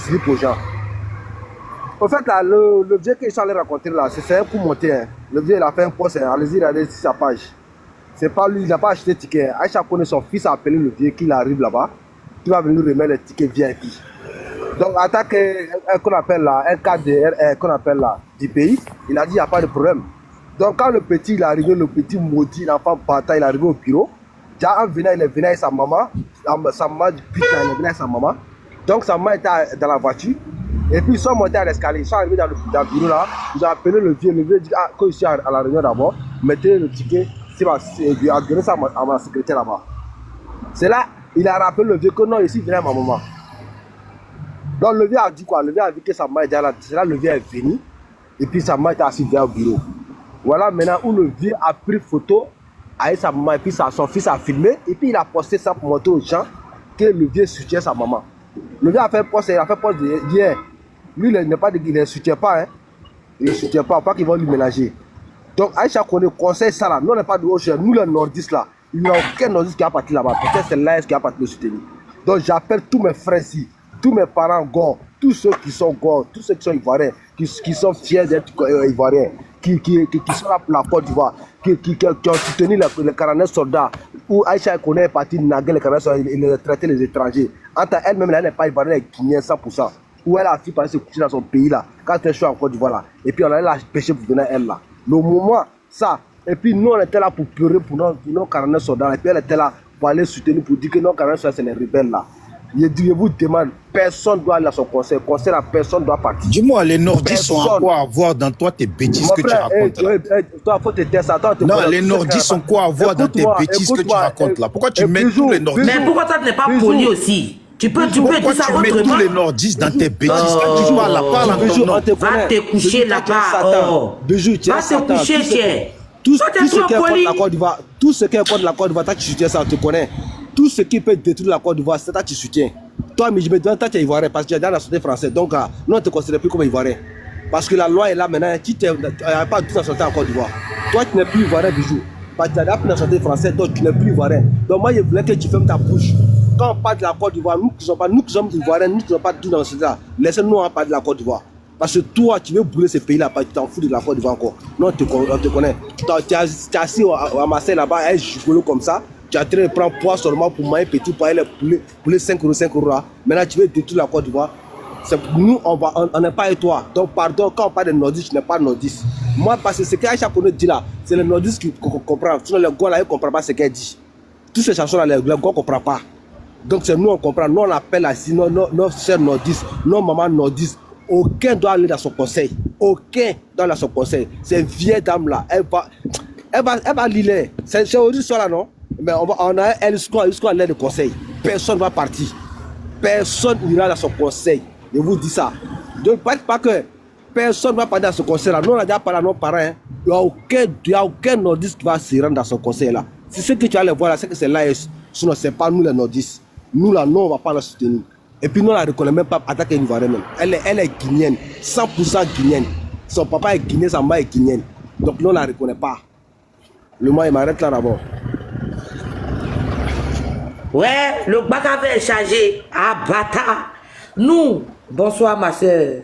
slip aux gens. En fait, là, le vieux que je allé raconter là, c'est un coup monté. Hein. Le vieux, il a fait un post, hein. Allez-y, regardez sur sa page. C'est pas lui, il n'a pas acheté de ticket. Aïcha connaît son fils, a appelé le vieux qu'il arrive là-bas. Qui va venir remettre les tickets VIP. Donc, attaque qu'on appelle là, un cadre qu'on appelle là, du pays, il a dit il n'y a pas de problème. Donc, quand le petit il est arrivé, le petit maudit, l'enfant bâtard, il est arrivé au bureau. Déjà, en venant, il est venu avec sa maman. Sa maman du putain, il est venu avec sa maman. Donc, sa maman était dans la voiture. Et puis, ils sont montés à l'escalier. Ils sont arrivés dans le bureau là. Ils ont appelé le vieux. Le vieux dit ah, quand je suis à la réunion d'abord, mettez le ticket. Il a donné ça à ma secrétaire là-bas. C'est là, il a rappelé le vieux que non, ici, venait ma maman. Donc, le vieux a dit quoi? Le vieux a dit que sa maman était là. C'est là, le vieux est venu. Et puis, sa maman était assise au bureau. Voilà maintenant où le vieux a pris photo avec sa maman et puis son fils a filmé et puis il a posté ça pour montrer aux gens que le vieux soutient sa maman. Le vieux a fait poste hier. Lui, il ne soutient pas. Hein. Il ne soutient pas qu'ils vont lui ménager. Donc, Aïcha connaît conseil ça là. Nous, on n'est pas de haut nous les nordistes là. Il n'y a aucun nordiste qui a parti là-bas. Peut-être c'est l'AS qui a parti le soutenir. Donc, j'appelle tous mes frères ici, tous mes parents gore, tous ceux qui sont gore, tous ceux qui sont ivoiriens, qui sont fiers d'être ivoiriens. Qui sont là pour la Côte d'Ivoire, qui ont soutenu les 49 soldats, où Aïcha connaît est parti naguer les 49 soldats, il a traité les étrangers. Entre elle-même, elle n'est pas ivoirienne, elle est guinéenne 100%. Où elle a fini par se coucher dans son pays là, quand elle est en Côte d'Ivoire là. Et puis on allait la pêcher pour donner à elle là. Le moment, ça. Et puis nous, on était là pour pleurer pour nos 49 soldats. Et puis elle était là pour aller soutenir, pour dire que nos 49 soldats, c'est les rebelles là. Je vous demande, personne doit aller à son conseil. Conseil, la personne doit partir. Dis-moi, les nordistes sont à quoi à voir dans toi tes bêtises que tu racontes là? Toi, faut te taire ça. Non, les nordistes sont quoi à voir dans tes bêtises que tu racontes là? Pourquoi tu mets tous les nordistes? Mais pourquoi toi tu n'es pas poli aussi? Tu peux dire ça autrement. Pourquoi tu mets tous les nordistes dans tes bêtises? Quand tu parles là, parle en ton nom. Va te coucher là-bas. Bijou, tu es Satan. Va te coucher, cher. Tout ce qui est contre la Côte d'Ivoire, tout ce qui est contre la Côte d'Ivoire, toi tu soutiens ça, on te connaît. Tout ce qui peut détruire la Côte d'Ivoire, c'est toi tu soutiens. Toi, mais je me demande, toi tu es ivoirien parce que tu es dans la société française. Donc, nous on ne te considère plus comme ivoirien. Parce que la loi est là maintenant, tu n'as pas de toute la société en Côte d'Ivoire. Toi tu n'es plus ivoirien, Bijou. Parce que tu es dans la société française, donc tu n'es plus ivoirien. Donc, moi je voulais que tu fermes ta bouche. Quand on parle de la Côte d'Ivoire, nous qui sommes ivoiriens, nous qui ne sommes pas tout dans ce là, laissez-nous en parler de la Côte d'Ivoire. Parce que toi, tu veux brûler ce pays-là, tu t'en fous de la Côte d'Ivoire encore. Non, on te connaît. Tu es assis à Marseille là-bas, un gigolo comme ça. Tu es en train de prendre poids seulement pour manger petit pour aller poulet 5 euros là. Maintenant, tu veux détruire la Côte d'Ivoire. Nous, on n'est pas avec toi. Donc, pardon, quand on parle de nordistes, je n'ai pas nordiste. Moi, parce que ce qu'Aïcha Koné dit là, c'est les nordistes qui comprennent. Sinon, les gars là, ils ne comprennent pas ce qu'elle dit. Toutes ces chansons là, les gars ne comprennent pas. Donc, c'est nous, on comprend. Nous, on appelle ainsi nos sœurs nordistes, nos mamans nordistes. Aucun doit aller dans son conseil. Aucun doit aller dans son conseil. Cette vieille dame-là, elle va lire. C'est aujourd'hui soir là, non? Mais on a elle jusqu'à l'aide de conseil. Personne ne va partir. Personne n'ira dans son conseil. Je vous dis ça. Donc, pas que personne ne va partir dans ce conseil-là. Nous, on a déjà parlé à nos parents. Hein. Il n'y a aucun nordiste qui va se rendre dans ce conseil-là. C'est ce que tu vas aller voir là, c'est que c'est l'AS. Sinon, ce n'est pas nous les nordistes. Nous, là, non, on ne va pas la soutenir. Et puis nous, on ne la reconnaît même pas attaquer une Ivoirienne même. Elle est guinéenne, 100% guinéenne. Son papa est guinéen, sa maman est guinéenne. Donc nous, on ne la reconnaît pas. Le mois, il m'arrête là d'abord. Ouais, le bac avait changé. Ah, bâtard. Nous, bonsoir ma soeur.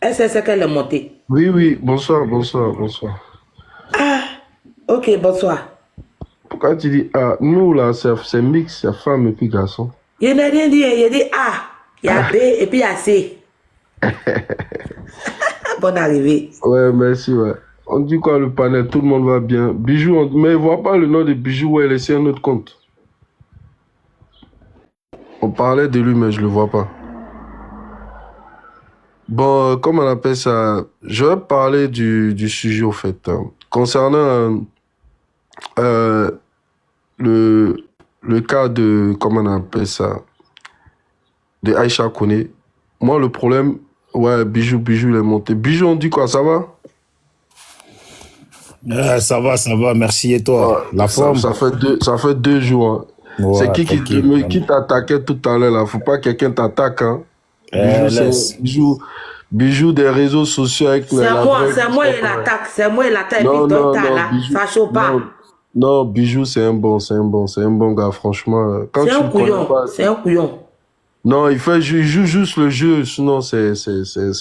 Est-ce que c'est qu'elle est montée? Oui, bonsoir. Ah, ok, bonsoir. Pourquoi tu dis ah, nous là, c'est mix, c'est femme et puis garçon. Il n'a rien dit, il a dit A, il y a B et puis il y a C. Bonne arrivée. Ouais, merci, ouais. On dit quoi le panel, tout le monde va bien. Bijou, mais il ne voit pas le nom de Bijou où elle est sur un autre compte. On parlait de lui, mais je ne le vois pas. Bon, comment on appelle ça? Je vais parler du sujet au fait. Concernant le cas de, comment on appelle ça, de Aïcha Koné. Moi, le problème, ouais, Bijou, il est monté. Bijou, on dit quoi, ça va? Ça va, merci. Et toi? La forme? Ça fait 2 jours. Hein. Ouais, c'est qui t'attaquait tout à l'heure là? Faut pas que quelqu'un t'attaque, hein. Bijou des réseaux sociaux avec c'est moi il attaque. C'est moi il attaque. Non, ça chauffe pas. Non, Bijou, c'est un bon gars, franchement. C'est un couillon. Non, il joue juste le jeu, sinon c'est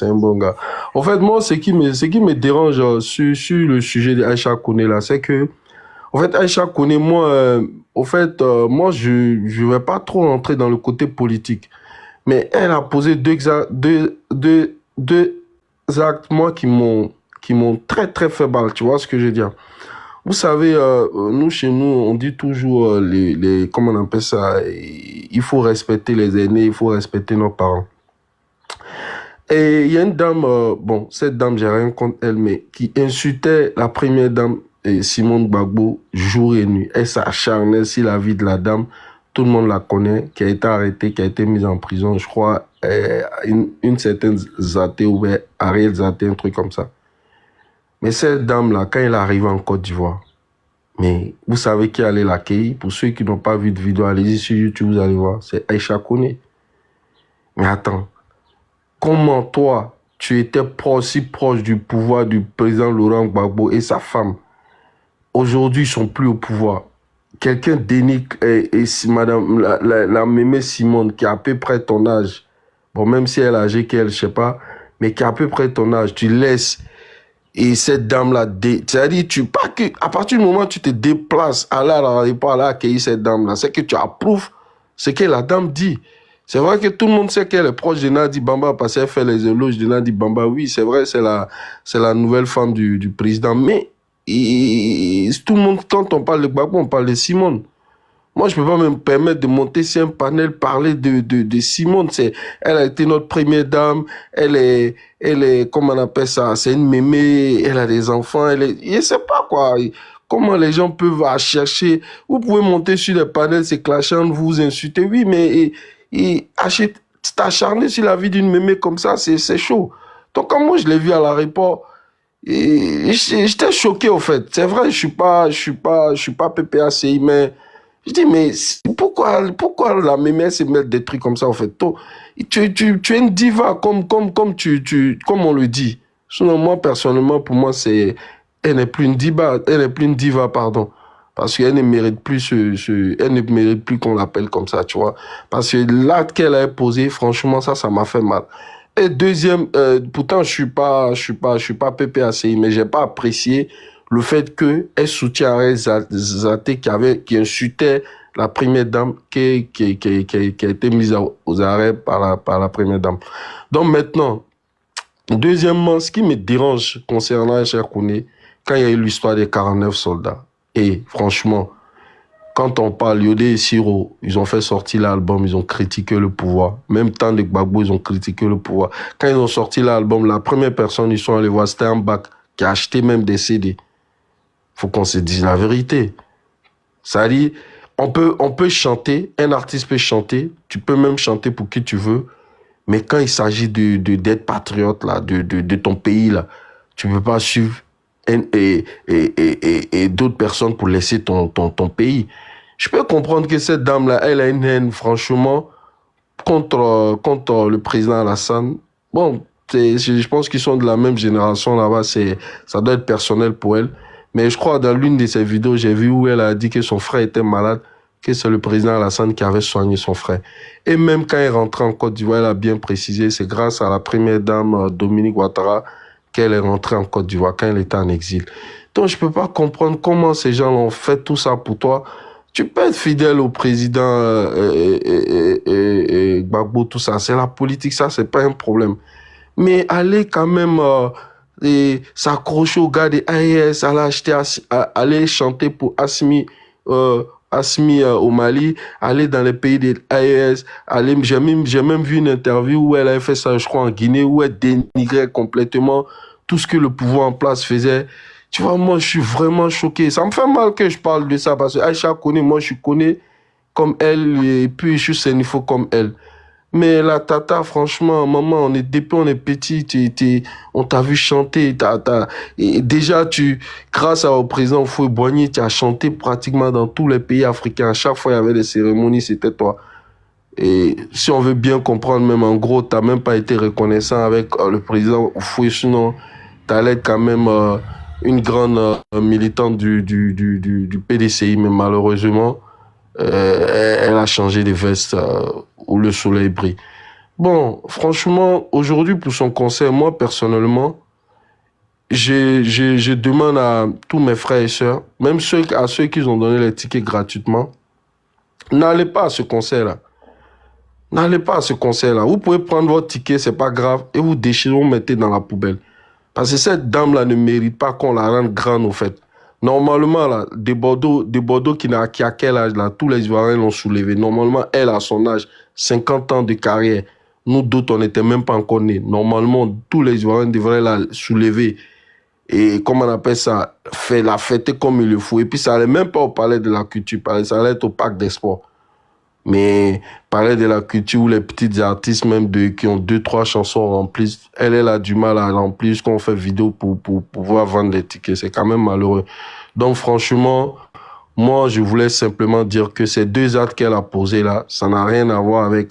un bon gars. En fait, moi, ce qui me dérange sur le sujet d'Aïcha Koné là, c'est que, en fait, Aïcha Koné, moi, moi, je vais pas trop entrer dans le côté politique. Mais elle a posé deux actes, moi, qui m'ont très, très fait mal. Tu vois ce que je veux dire? Vous savez, nous, chez nous, on dit toujours, comment on appelle ça, il faut respecter les aînés, il faut respecter nos parents. Et il y a une dame, bon, cette dame, j'ai rien contre elle, mais qui insultait la première dame, Simone Gbagbo, jour et nuit. Elle s'acharnait sur la vie de la dame. Tout le monde la connaît, qui a été arrêtée, qui a été mise en prison, je crois, une certaine Zaté ou Ariel Zaté, un truc comme ça. Mais cette dame-là, quand elle arrive en Côte d'Ivoire, mais vous savez qui allait l'accueillir? Pour ceux qui n'ont pas vu de vidéo, allez-y sur YouTube, vous allez voir. C'est Aïcha Koné. Mais attends, comment toi, tu étais si proche du pouvoir du président Laurent Gbagbo et sa femme, aujourd'hui, ils sont plus au pouvoir. Quelqu'un dénigre madame, la mémé Simone, qui a à peu près ton âge, bon, même si elle est âgée qu'elle, je sais pas, mais qui a à peu près ton âge, tu laisses. Et cette dame-là, c'est-à-dire, pas que, à partir du moment où tu te déplaces, à l'aéroport, à accueillir cette dame-là, c'est que tu approuves ce que la dame dit. C'est vrai que tout le monde sait qu'elle est proche de Nadi Bamba parce qu'elle fait les éloges de Nadi Bamba. Oui, c'est vrai, c'est la nouvelle femme du président. Mais tout le monde, quand on parle de Gbagbo, on parle de Simone. Moi, je ne peux pas me permettre de monter sur un panel, parler de Simone. Elle a été notre première dame. Elle est, comment on appelle ça? C'est une mémé. Elle a des enfants. Je ne sais pas quoi. Comment les gens peuvent chercher. Vous pouvez monter sur les panels, c'est clashant, vous insulter. Oui, mais t'acharner sur la vie d'une mémé comme ça, c'est chaud. Donc, quand moi, je l'ai vu à l'aéroport, j'étais choqué, au fait. C'est vrai, je suis pas PPACI, mais je dis, mais pourquoi la mémé se met des trucs comme ça, en fait? Tu es une diva, comme on le dit. Sinon, moi, personnellement, pour moi, elle n'est plus une diva, pardon. Parce qu'elle ne mérite plus elle ne mérite plus qu'on l'appelle comme ça, tu vois. Parce que l'acte qu'elle a posé, franchement, ça m'a fait mal. Et deuxième, pourtant, je suis pas PPACI, mais j'ai pas apprécié le fait qu'elle soutient Ariel Zaté qui insultait la première dame qui a été mise aux arrêts par la première dame. Donc maintenant, deuxièmement, ce qui me dérange concernant Aïcha Koné, quand il y a eu l'histoire des 49 soldats, et franchement, quand on parle Yodé et Siro, ils ont fait sortir l'album, ils ont critiqué le pouvoir. Même temps de Gbagbo, ils ont critiqué le pouvoir. Quand ils ont sorti l'album, la première personne, ils sont allés voir, c'était un bac qui a acheté même des CD. Faut qu'on se dise la vérité. Ça dit, on peut chanter, un artiste peut chanter, tu peux même chanter pour qui tu veux, mais quand il s'agit d'être patriote, là, de ton pays, là, tu peux pas suivre et d'autres personnes pour laisser ton pays. Je peux comprendre que cette dame-là, elle a une haine, franchement, contre le président Alassane. Bon, je pense qu'ils sont de la même génération là-bas, ça doit être personnel pour elle. Mais je crois dans l'une de ses vidéos, j'ai vu où elle a dit que son frère était malade, que c'est le président Alassane qui avait soigné son frère. Et même quand elle est rentrée en Côte d'Ivoire, elle a bien précisé, c'est grâce à la première dame Dominique Ouattara qu'elle est rentrée en Côte d'Ivoire quand elle était en exil. Donc je peux pas comprendre comment ces gens ont fait tout ça pour toi. Tu peux être fidèle au président Gbagbo, tout ça, c'est la politique, ça c'est pas un problème. Mais aller quand même s'accrocher au gars des AES, aller chanter pour Assimi au Mali, aller dans les pays des AES, j'ai même vu une interview où elle avait fait ça, je crois, en Guinée, où elle dénigrait complètement tout ce que le pouvoir en place faisait. Tu vois, moi, je suis vraiment choqué. Ça me fait mal que je parle de ça, parce que Aïcha Koné, moi, je connais comme elle, et puis je suis un niveau comme elle. Mais la tata, franchement, maman, depuis on est petit, on t'a vu chanter, et déjà, grâce au président Houphouët-Boigny, tu as chanté pratiquement dans tous les pays africains. À chaque fois, il y avait des cérémonies, c'était toi. Et si on veut bien comprendre, même en gros, tu n'as même pas été reconnaissant avec le président Houphouët, sinon, tu allais être quand même une grande militante du PDCI, mais malheureusement, elle a changé de veste où le soleil brille. Bon, franchement, aujourd'hui, pour son concert, moi, personnellement, je demande à tous mes frères et sœurs, même à ceux qui ont donné les tickets gratuitement, n'allez pas à ce concert-là. N'allez pas à ce concert-là. Vous pouvez prendre votre ticket, c'est pas grave, et vous déchirez, vous mettez dans la poubelle. Parce que cette dame-là ne mérite pas qu'on la rende grande, au fait. Normalement, là, des Bordeaux qui a quel âge, là, tous les Ivoiriens l'ont soulevé. Normalement, elle, à son âge, 50 ans de carrière. Nous, d'autres, on n'était même pas encore nés. Normalement, tous les Ivoiriens devraient la soulever. Et comment on appelle ça, la fêter comme il le faut. Et puis, ça n'allait même pas au palais de la culture, ça allait être au parc des sports. Mais parler de la culture où les petits artistes même qui ont 2-3 chansons remplies, elle a du mal à remplir qu'on fait vidéo pour pouvoir vendre des tickets. C'est quand même malheureux. Donc franchement, moi je voulais simplement dire que ces 2 actes qu'elle a posés là, ça n'a rien à voir avec...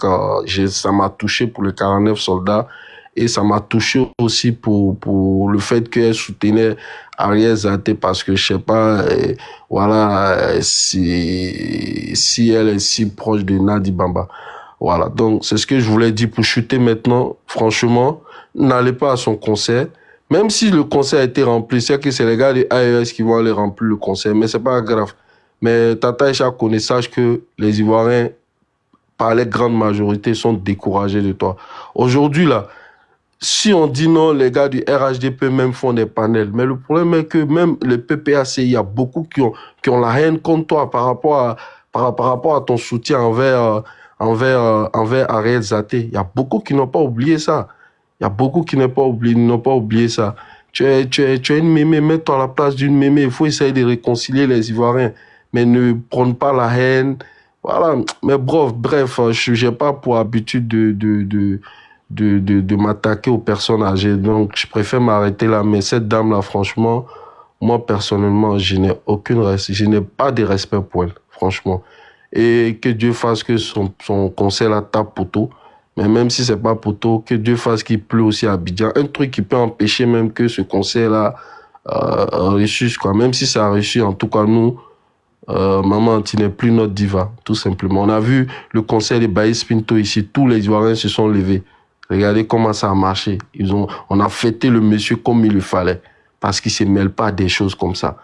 ça m'a touché pour les 49 soldats et ça m'a touché aussi pour le fait qu'elle soutenait Ariel Zaté parce que je sais pas, voilà, si elle est si proche de Nadi Bamba. Voilà, donc c'est ce que je voulais dire pour chuter maintenant. Franchement, n'allez pas à son concert. Même si le concert a été rempli, c'est que c'est les gars de AES qui vont aller remplir le concert, mais c'est pas grave. Mais Tata Isha connaît, sache que les Ivoiriens, par les grandes majorités, sont découragés de toi. Aujourd'hui, là, si on dit non, les gars du RHDP même font des panels. Mais le problème est que même le PPAC, il y a beaucoup qui ont la haine contre toi par rapport à ton soutien envers Ariel Zaté. Il y a beaucoup qui n'ont pas oublié ça. Il y a beaucoup qui n'ont pas oublié ça. Tu es une mémé, mets-toi à la place d'une mémé. Il faut essayer de réconcilier les Ivoiriens. Mais ne prône pas la haine. Voilà. Mais bref, je n'ai pas pour habitude de m'attaquer aux personnes âgées. Donc, je préfère m'arrêter là. Mais cette dame-là, franchement, moi, personnellement, je n'ai pas de respect pour elle, franchement. Et que Dieu fasse que son concert la tape poteau. Mais même si c'est pas poteau, que Dieu fasse qu'il pleut aussi à Abidjan. Un truc qui peut empêcher même que ce concert-là réussisse, quoi. Même si ça a réussi, en tout cas, nous, maman, tu n'es plus notre diva, tout simplement. On a vu le concert de Baïs Pinto ici. Tous les Ivoiriens se sont levés. Regardez comment ça a marché. On a fêté le monsieur comme il le fallait. Parce qu'il ne se mêle pas des choses comme ça.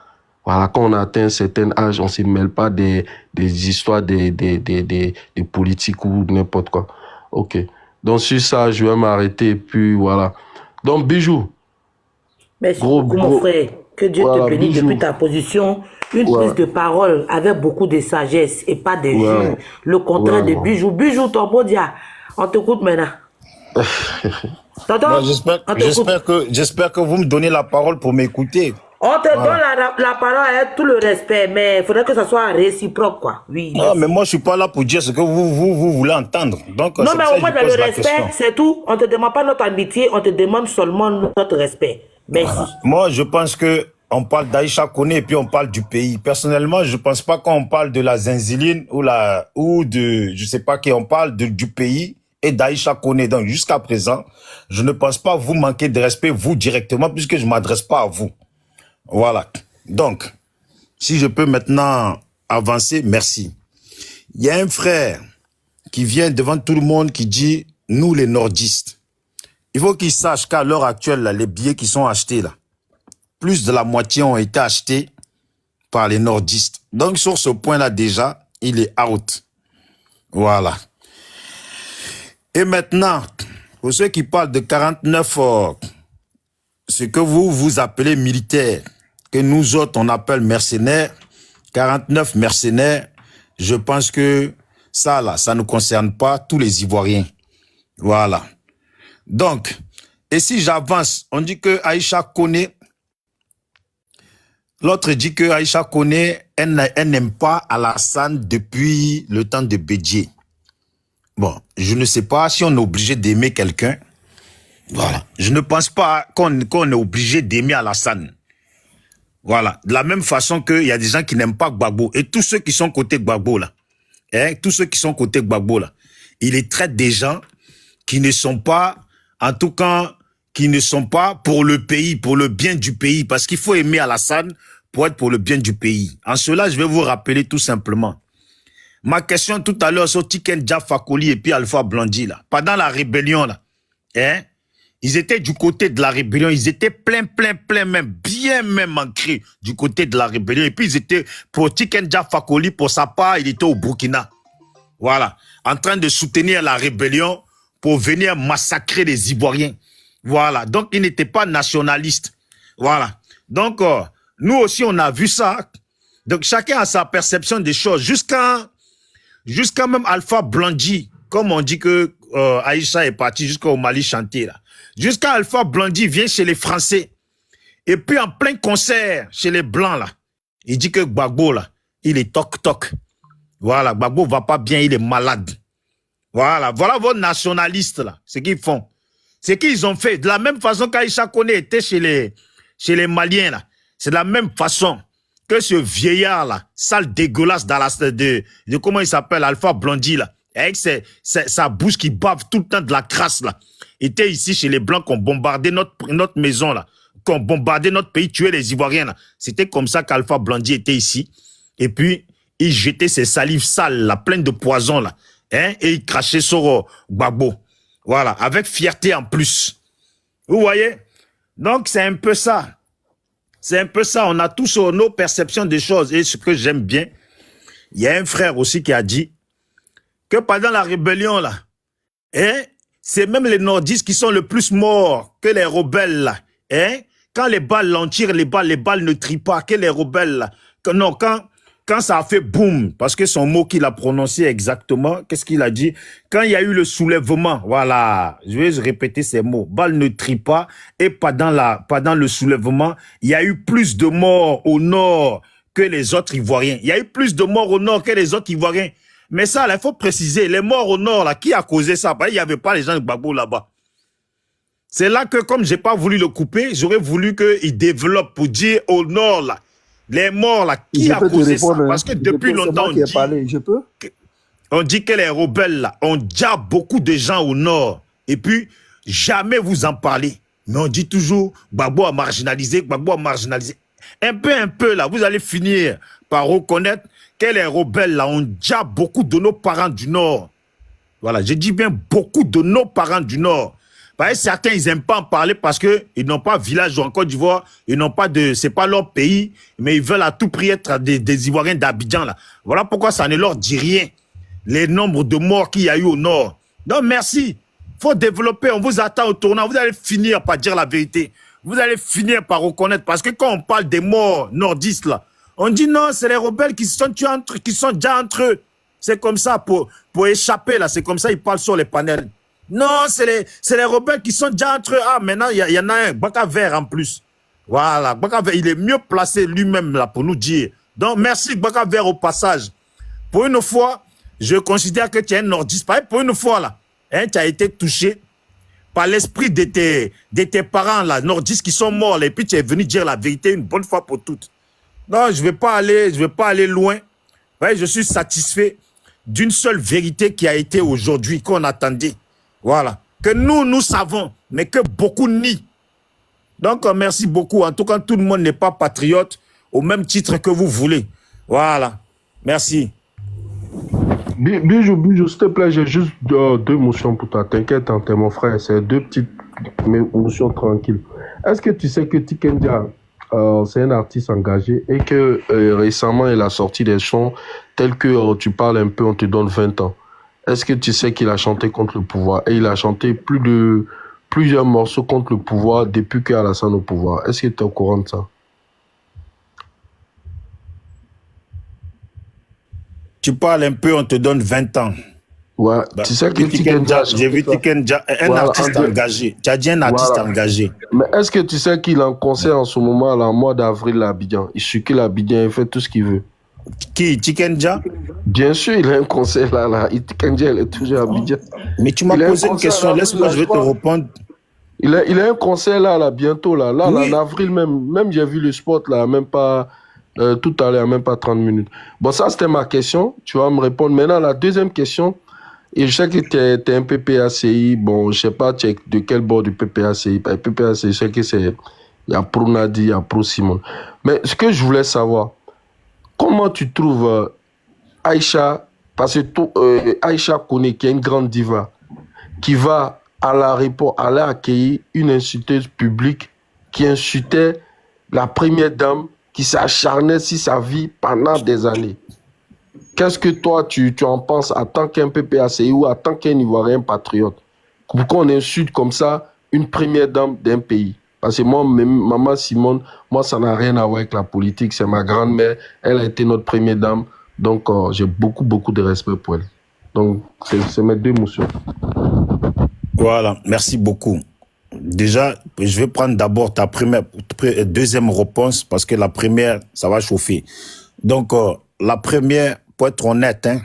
Voilà, quand on a atteint un certain âge, on ne se mêle pas des histoires des politiques ou n'importe quoi. Ok. Donc, sur ça, je vais m'arrêter. Et puis, voilà. Donc, Bijou. Merci beaucoup, mon frère. Que Dieu te bénisse depuis ta position. Une prise de parole avec beaucoup de sagesse et pas de jus. Le contraire de Bijou. Bijou, ton beau dia. On t'écoute maintenant. J'espère que vous me donnez la parole pour m'écouter. On te donne la parole avec tout le respect, mais il faudrait que ça soit réciproque, quoi. Oui. Non, mais moi, je suis pas là pour dire ce que vous voulez entendre. Donc, non, mais au moins, le respect, c'est tout. On te demande pas notre amitié, on te demande seulement notre respect. Merci. Voilà. Moi, je pense que on parle d'Aïcha Koné et puis on parle du pays. Personnellement, je pense pas qu'on parle de la Zinziline ou de, je sais pas qui, on parle du pays et d'Aïcha Koné. Donc, jusqu'à présent, je ne pense pas vous manquer de respect, vous, directement, puisque je m'adresse pas à vous. Voilà. Donc, si je peux maintenant avancer, merci. Il y a un frère qui vient devant tout le monde qui dit, nous les nordistes, il faut qu'ils sachent qu'à l'heure actuelle, là, les billets qui sont achetés, là, plus de la moitié ont été achetés par les nordistes. Donc, sur ce point-là, déjà, il est out. Voilà. Et maintenant, pour ceux qui parlent de 49, ce que vous appelez militaires, que nous autres, on appelle mercenaires, 49 mercenaires, je pense que ça, là, ça ne concerne pas tous les Ivoiriens. Voilà. Donc, et si j'avance, on dit que Aïcha Koné, l'autre dit que Aïcha Koné, elle n'aime pas Alassane depuis le temps de Bédié. Bon, je ne sais pas si on est obligé d'aimer quelqu'un. Voilà. Je ne pense pas qu'on est obligé d'aimer Alassane. Voilà. De la même façon qu'il y a des gens qui n'aiment pas Gbagbo. Et tous ceux qui sont côté Gbagbo, là, tous ceux qui sont côté Gbagbo, là, il les traite des gens qui ne sont pas, en tout cas, qui ne sont pas pour le pays, pour le bien du pays. Parce qu'il faut aimer Alassane pour être pour le bien du pays. En cela, je vais vous rappeler tout simplement. Ma question tout à l'heure sur Tiken Jah Fakoly et puis Alpha Blondy, là, pendant la rébellion, là, hein, ils étaient du côté de la rébellion, ils étaient plein, même, bien même ancrés du côté de la rébellion. Et puis ils étaient, pour Tiken Jah Fakoly, pour sa part, il était au Burkina. Voilà, en train de soutenir la rébellion pour venir massacrer les Ivoiriens. Voilà, donc il n'était pas nationaliste. Voilà, donc nous aussi on a vu ça. Donc chacun a sa perception des choses, jusqu'à même Alpha Blondy, comme on dit que Aïcha est parti jusqu'au Mali chanter là. Jusqu'à Alpha Blondy vient chez les Français. Et puis en plein concert chez les Blancs là, il dit que Gbagbo là, il est toc-toc. Voilà, Gbagbo va pas bien, il est malade. Voilà vos nationalistes là, ce qu'ils font. C'est qu'ils ont fait de la même façon qu'Aïcha Koné était chez les Maliens là. C'est de la même façon que ce vieillard là, sale dégueulasse dans de comment il s'appelle, Alpha Blondy là, avec sa bouche qui bave tout le temps de la crasse là, était ici chez les Blancs qu'on bombardait notre maison là, qu'on bombardait notre pays, tuait les Ivoiriens là. C'était comme ça qu'Alpha Blondy était ici. Et puis, il jetait ses salives sales là, pleines de poison là, hein, et il crachait sur Gbagbo. Voilà, avec fierté en plus. Vous voyez? Donc, c'est un peu ça. C'est un peu ça, on a tous nos perceptions des choses. Et ce que j'aime bien, il y a un frère aussi qui a dit que pendant la rébellion, là, hein, c'est même les nordistes qui sont le plus morts que les rebelles, là. Hein? Quand les balles l'en tirent, les balles ne trient pas, que les rebelles, là. Quand ça a fait boum, parce que son mot qu'il a prononcé exactement, qu'est-ce qu'il a dit? Quand il y a eu le soulèvement, voilà, je vais répéter ces mots, balle ne trie pas, et pendant le soulèvement, il y a eu plus de morts au nord que les autres Ivoiriens. Il y a eu plus de morts au nord que les autres Ivoiriens. Mais ça, là, il faut préciser, les morts au nord, là, qui a causé ça? Il n'y avait pas les gens de Gbagbo là-bas. C'est là que, comme j'ai pas voulu le couper, j'aurais voulu qu'il développe pour dire au nord, là, les morts, là, qui a causé ça? Parce que depuis longtemps, on dit que les rebelles, là, ont déjà beaucoup de gens au nord. Et puis, jamais vous en parlez. Mais on dit toujours, Gbagbo a marginalisé, Gbagbo a marginalisé. Un peu, là, vous allez finir par reconnaître que les rebelles, là, ont déjà beaucoup de nos parents du nord. Voilà, je dis bien beaucoup de nos parents du nord. Certains, ils n'aiment pas en parler parce qu'ils n'ont pas village en Côte d'Ivoire, ils n'ont pas c'est pas leur pays, mais ils veulent à tout prix être des Ivoiriens d'Abidjan, là. Voilà pourquoi ça ne leur dit rien. Les nombres de morts qu'il y a eu au nord. Donc, merci. Faut développer, on vous attend au tournant, vous allez finir par dire la vérité. Vous allez finir par reconnaître, parce que quand on parle des morts nordistes, là, on dit non, c'est les rebelles qui se sont tués qui sont déjà entre eux. C'est comme ça, pour échapper, là, c'est comme ça, ils parlent sur les panels. Non, c'est les rebelles qui sont déjà entre eux. Ah, maintenant, il y en a un, Baka Vert en plus. Voilà, Baka Vert, il est mieux placé lui-même là pour nous dire. Donc, merci Baka Vert au passage. Pour une fois, je considère que tu es un nordiste. Pour une fois, là, hein, tu as été touché par l'esprit de tes parents, là, nordistes qui sont morts, là, et puis tu es venu dire la vérité une bonne fois pour toutes. Non, je vais pas aller loin. Ouais, je suis satisfait d'une seule vérité qui a été aujourd'hui, qu'on attendait. Voilà. Que nous savons, mais que beaucoup nient. Donc, merci beaucoup. En tout cas, tout le monde n'est pas patriote au même titre que vous voulez. Voilà. Merci. Bijou, s'il te plaît, j'ai juste deux motions pour toi. T'inquiète, t'es mon frère. C'est deux petites motions tranquilles. Est-ce que tu sais que Tiken Jah, c'est un artiste engagé et que récemment, il a sorti des sons tels que tu parles un peu, on te donne 20 ans. Est-ce que tu sais qu'il a chanté contre le pouvoir? Et il a chanté plusieurs morceaux contre le pouvoir depuis qu'Alassane au pouvoir. Est-ce que tu es au courant de ça? Tu parles un peu, on te donne 20 ans. Ouais, bah, tu sais que Tiken Jah... J'ai vu Tiken Jah, un artiste engagé. Tu as dit un artiste engagé. Mais est-ce que tu sais qu'il est en concert en ce moment, là, en mois d'avril à Abidjan? Il circule à Abidjan, il fait tout ce qu'il veut. Qui? Tiken Jah? Bien sûr, il a un concert là. Tiken Jah, il est toujours à Abidjan. Mais tu m'as posé une question, laisse-moi, je vais te répondre. Il a un concert là, bientôt là. Là, oui. En avril même j'ai vu le spot là, même pas tout à l'heure, même pas 30 minutes. Bon, ça c'était ma question, tu vas me répondre. Maintenant, la deuxième question, et je sais que tu es un PPACI, bon, je sais pas de quel bord du PPACI. PPACI, je sais que c'est, il y a Pro Nadi, il y a Pro Simon. Mais ce que je voulais savoir, comment tu trouves Aïcha Parce que Aïcha Koné, qui est une grande diva, qui va à l'aéroport aller accueillir une insulteuse publique qui insultait la première dame, qui s'acharnait sur sa vie pendant des années. Qu'est-ce que toi, tu en penses en tant qu'un PPACI ou en tant qu'un Ivoirien patriote? Pourquoi on insulte comme ça une première dame d'un pays? Parce que moi, maman Simone, moi, ça n'a rien à voir avec la politique. C'est ma grand-mère. Elle a été notre première dame. Donc, j'ai beaucoup, beaucoup de respect pour elle. Donc, c'est mes deux émotions. Voilà, merci beaucoup. Déjà, je vais prendre d'abord ta deuxième réponse parce que la première, ça va chauffer. Donc, la première, pour être honnête, hein,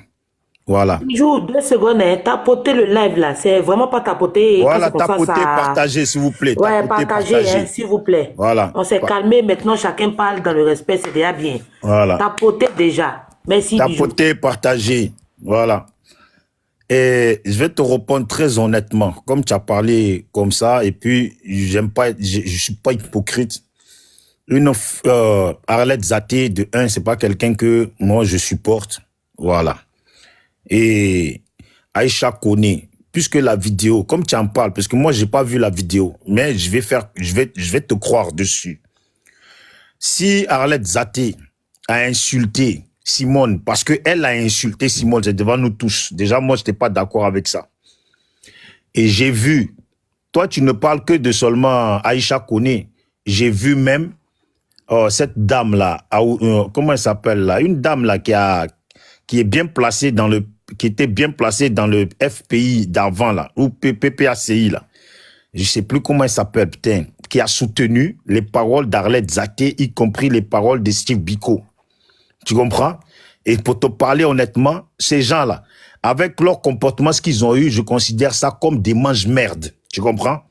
voilà. Bijou, 2 secondes, hein, tapoter le live là, c'est vraiment pas tapoter. Voilà, tapoter, partagez s'il vous plaît. Ouais, partagez, hein, s'il vous plaît. Voilà. On s'est calmé, maintenant chacun parle dans le respect, c'est déjà bien. Voilà. Tapoter déjà. Merci, tapoter, partagez. Voilà. Et je vais te répondre très honnêtement, comme tu as parlé comme ça, et puis je suis pas hypocrite. Arlette Zaté, de 1, c'est pas quelqu'un que moi je supporte. Voilà. Et Aïcha Koné, puisque la vidéo, comme tu en parles, parce que moi j'ai pas vu la vidéo, mais je vais te croire dessus. Si Arlette Zaté a insulté Simone, parce qu'elle a insulté Simone, c'est devant nous tous. Déjà, moi, je n'étais pas d'accord avec ça. Et j'ai vu, toi, tu ne parles que de seulement Aïcha Koné. J'ai vu même cette dame-là, comment elle s'appelle là? Une dame là qui est bien placée qui était bien placée dans le FPI d'avant là, ou PPACI là. Je sais plus comment elle s'appelle, putain, qui a soutenu les paroles d'Arlette Zaké, y compris les paroles de Steve Biko. Tu comprends? Et pour te parler honnêtement, ces gens-là, avec leur comportement, ce qu'ils ont eu, je considère ça comme des mange-merde. Tu comprends?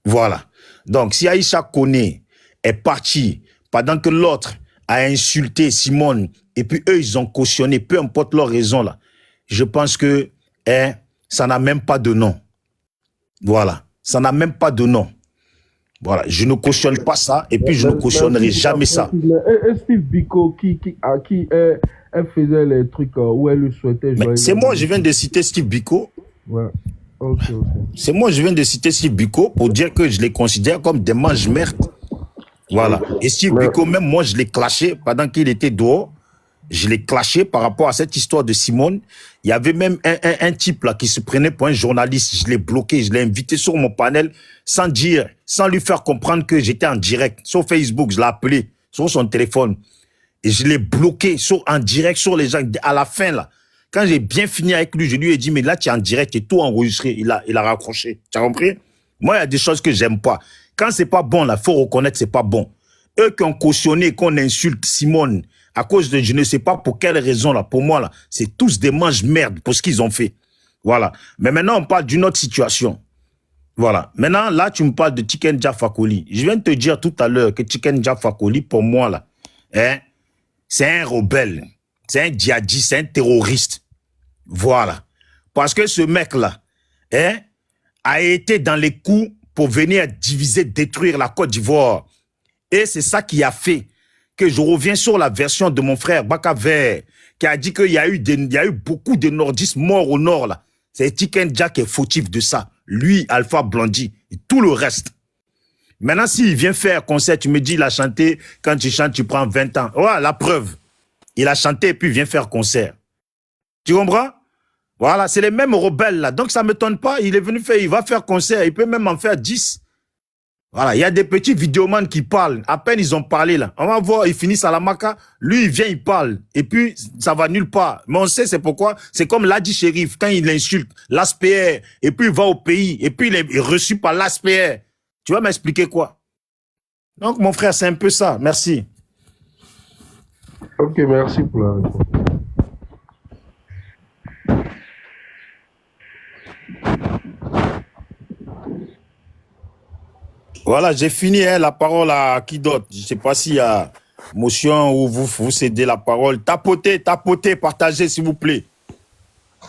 Voilà. Donc, si Aïcha Koné est partie pendant que l'autre a insulté Simone, et puis eux, ils ont cautionné, peu importe leur raison, là, je pense que ça n'a même pas de nom. Voilà. Ça n'a même pas de nom. Voilà, je ne cautionne pas ça et puis je ne cautionnerai jamais ça. Et Steve Biko, à qui elle faisait les trucs où elle le souhaitait. C'est moi, je viens de citer Steve Biko. Ouais. Ok. C'est moi, je viens de citer Steve Biko pour dire que je les considère comme des mange-merde. Voilà. Et Steve Biko, même moi, je l'ai clashé pendant qu'il était dehors. Je l'ai clashé par rapport à cette histoire de Simone. Il y avait même un type là qui se prenait pour un journaliste. Je l'ai bloqué, je l'ai invité sur mon panel sans lui faire comprendre que j'étais en direct. Sur Facebook, je l'ai appelé sur son téléphone. Et je l'ai bloqué en direct sur les gens. À la fin là, quand j'ai bien fini avec lui, je lui ai dit, mais là tu es en direct et tout enregistré. Il a raccroché. Tu as compris? Moi, il y a des choses que j'aime pas. Quand c'est pas bon là, faut reconnaître c'est pas bon. Eux qui ont cautionné, qu'on insulte Simone, à cause de je ne sais pas pour quelle raison là, pour moi là, c'est tous des mange-merde pour ce qu'ils ont fait. Voilà. Mais maintenant on parle d'une autre situation. Voilà. Maintenant là tu me parles de Tiken Jah Fakoly. Je viens de te dire tout à l'heure que Tiken Jah Fakoly pour moi là, c'est un rebelle, c'est un djihadiste, c'est un terroriste. Voilà. Parce que ce mec là, a été dans les coups pour venir diviser, détruire la Côte d'Ivoire. Et c'est ça qui a fait que je reviens sur la version de mon frère Bakaver, qui a dit qu'il y a eu beaucoup de nordistes morts au nord, là. C'est Tiken Jah qui est fautif de ça. Lui, Alpha Blondy, et tout le reste. Maintenant, s'il vient faire concert, tu me dis, il a chanté, quand tu chantes, tu prends 20 ans. Voilà, la preuve. Il a chanté et puis il vient faire concert. Tu comprends? Voilà, c'est les mêmes rebelles, là. Donc, ça ne m'étonne pas. Il est venu faire, il va faire concert. Il peut même en faire 10. Voilà, il y a des petits vidéomans qui parlent. À peine ils ont parlé là. On va voir, ils finissent à la maca. Lui, il vient, il parle. Et puis, ça va nulle part. Mais on sait c'est pourquoi. C'est comme Ladi Shérif, quand il insulte l'ASPR, et puis il va au pays, et puis il est reçu par l'ASPR. Tu vas m'expliquer quoi? Donc, mon frère, c'est un peu ça. Merci. Ok, merci pour la réponse. Voilà, j'ai fini la parole à qui d'autre. Je ne sais pas s'il y a motion ou vous cédez la parole. Tapotez, partagez s'il vous plaît.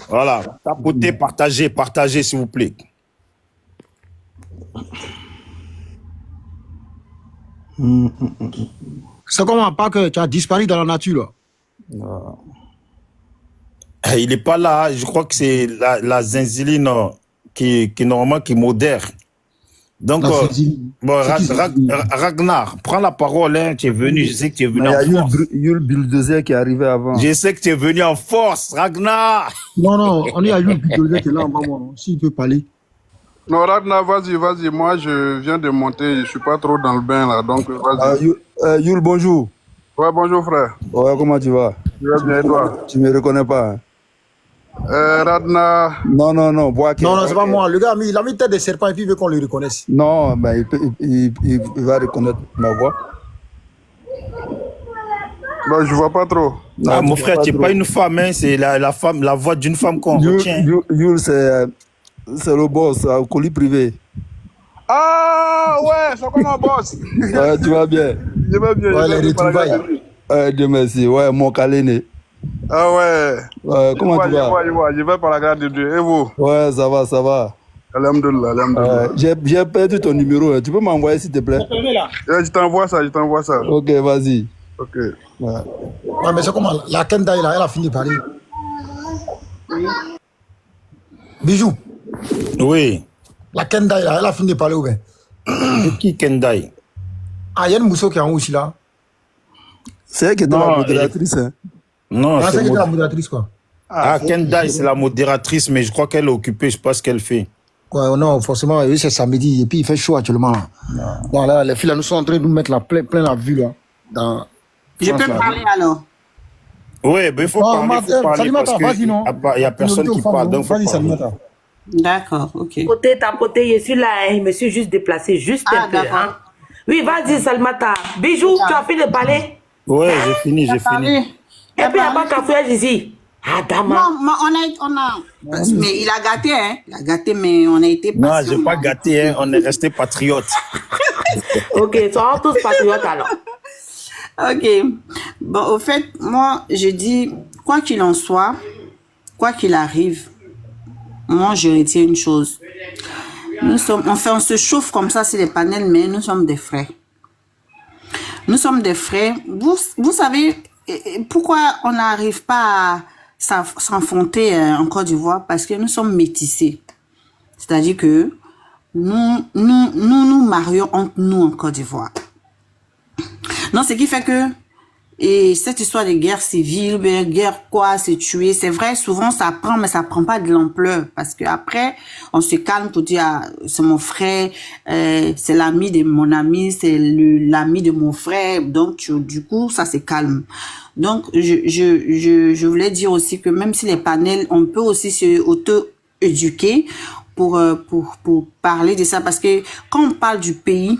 Voilà, tapotez, partagez s'il vous plaît. C'est comment pas que tu as disparu dans la nature là. Il n'est pas là. Je crois que c'est la Zinziline qui normalement qui modère. Donc, bon, Ragnar, prends la parole. Hein, tu es venu. Je sais que tu es venu en force. Il y a eu le Bulldozer qui est arrivé avant. Je sais que tu es venu en force, Ragnar. Non, on est à Yul Bulldozer qui est là en bas, moi. S'il peut parler. Non, Ragnar, vas-y. Moi, je viens de monter. Je ne suis pas trop dans le bain, là. Donc, vas-y. Yul, bonjour. Ouais, bonjour, frère. Ouais, comment tu vas? Tu vas bien, et toi? Tu me reconnais pas, hein? Ragnar. Non, Boaké. Non, c'est pas moi. Le gars, il a mis tête de serpent et puis il veut qu'on le reconnaisse. Non, ben, il va reconnaître ma voix. Bon, je vois pas trop. Non, mon frère, tu n'es pas une femme, hein, c'est la voix d'une femme qu'on retient. Yul, c'est le boss, au colis privé. Ah, ouais, c'est comme un boss. Ouais, tu vas bien? Je vais bien. Ouais, les retrouvailles. Dieu merci. Ouais, mon caléné. Ah ouais. Comment tu vas? Je vais par la grâce de Dieu. Et vous? Ouais, ça va. Alhamdulillah. J'ai perdu ton numéro. Tu peux m'envoyer, s'il te plaît? Je t'envoie ça. Ok, vas-y. Ok. Ouais, mais c'est comment la Kendai, là, elle a fini de parler. Bijou. Oui. La Kendai, là, elle a fini de parler ou bien? De qui, Kendai? Ah, il y a une Mousso qui est en haut aussi, là. C'est elle qui était la modératrice. Hein? Non, c'est elle qui était la modératrice, quoi. Kendai, c'est la modératrice, mais je crois qu'elle est occupée. Je ne sais pas ce qu'elle fait. Ouais, non, forcément, c'est samedi. Et puis, il fait chaud actuellement, là. Bon, là, les filles, là, nous sont en train de nous mettre plein la vue, là. Je peux parler alors? Oui, mais il faut parler. Salimata, vas-y, non? Il n'y a personne qui parle. Donc, vas-y, Salimata. D'accord, ok. Tapoter, je suis là, hein, je me suis juste déplacé, juste un peu. Hein. Oui, vas-y, Salimata. Bijou, tu as fini de parler? Oui, j'ai fini. Et puis, avant qu'à faire ici. Adama. Non, on a. Mais il a gâté, hein. Il a gâté, mais on a été patient. Non, je n'ai pas gâté, hein. On est resté patriotes. Ok, soyons tous patriotes alors. Ok. Bon, au fait, moi, je dis, quoi qu'il en soit, quoi qu'il arrive, moi, je retiens une chose. On se chauffe comme ça sur les panels, mais nous sommes des frères. Nous sommes des frères. Vous savez pourquoi on n'arrive pas à s'enfoncer en Côte d'Ivoire? Parce que nous sommes métissés. C'est-à-dire que nous marions entre nous en Côte d'Ivoire. Non, ce qui fait que cette histoire de guerre civile, guerre quoi, se tuer, c'est vrai, souvent ça prend, mais ça prend pas de l'ampleur. Parce que après, on se calme pour dire, ah, c'est mon frère, c'est l'ami de mon ami, c'est l'ami de mon frère. Donc, du coup, ça se calme. Donc, je voulais dire aussi que même si les panels, on peut aussi se auto-éduquer pour parler de ça. Parce que quand on parle du pays,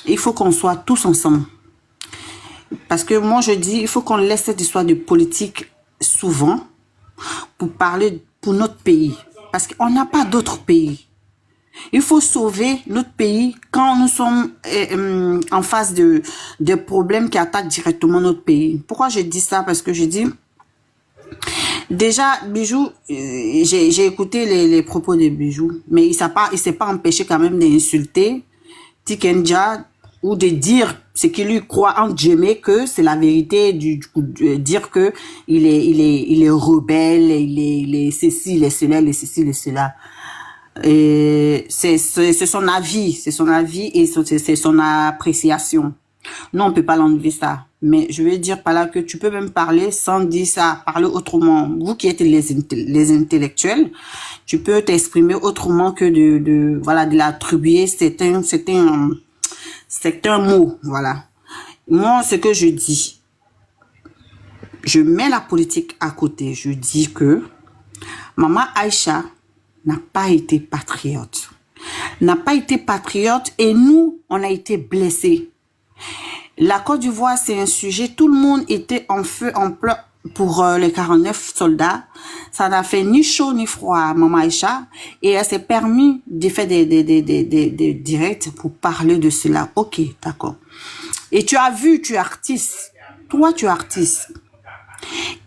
il faut qu'on soit tous ensemble. Parce que moi, je dis, il faut qu'on laisse cette histoire de politique souvent pour parler pour notre pays. Parce qu'on n'a pas d'autre pays. Il faut sauver notre pays quand nous sommes en face de problèmes qui attaquent directement notre pays. Pourquoi je dis ça? Parce que je dis, déjà, Bijou, j'ai écouté les propos de Bijou, mais il ne s'est pas empêché quand même d'insulter Tikenja ou de dire ce qu'il lui croit en Djemé que c'est la vérité, dire que il est rebelle, il est ceci, il est cela, il est ceci, il est cela. C'est son avis et c'est son appréciation. Non, on peut pas l'enlever ça. Mais je veux dire par là que tu peux même parler sans dire ça, parler autrement. Vous qui êtes les intellectuels, tu peux t'exprimer autrement que de l'attribuer. C'est un mot, voilà. Moi, ce que je dis, je mets la politique à côté. Je dis que Maman Aïcha n'a pas été patriote. N'a pas été patriote et nous, on a été blessés. La Côte d'Ivoire, c'est un sujet, tout le monde était en feu, en pleurs pour les 49 soldats. Ça n'a fait ni chaud ni froid à Maman Aïcha et elle s'est permis de faire des directs pour parler de cela. Ok, d'accord. Et tu as vu, tu es artiste. Toi, tu es artiste.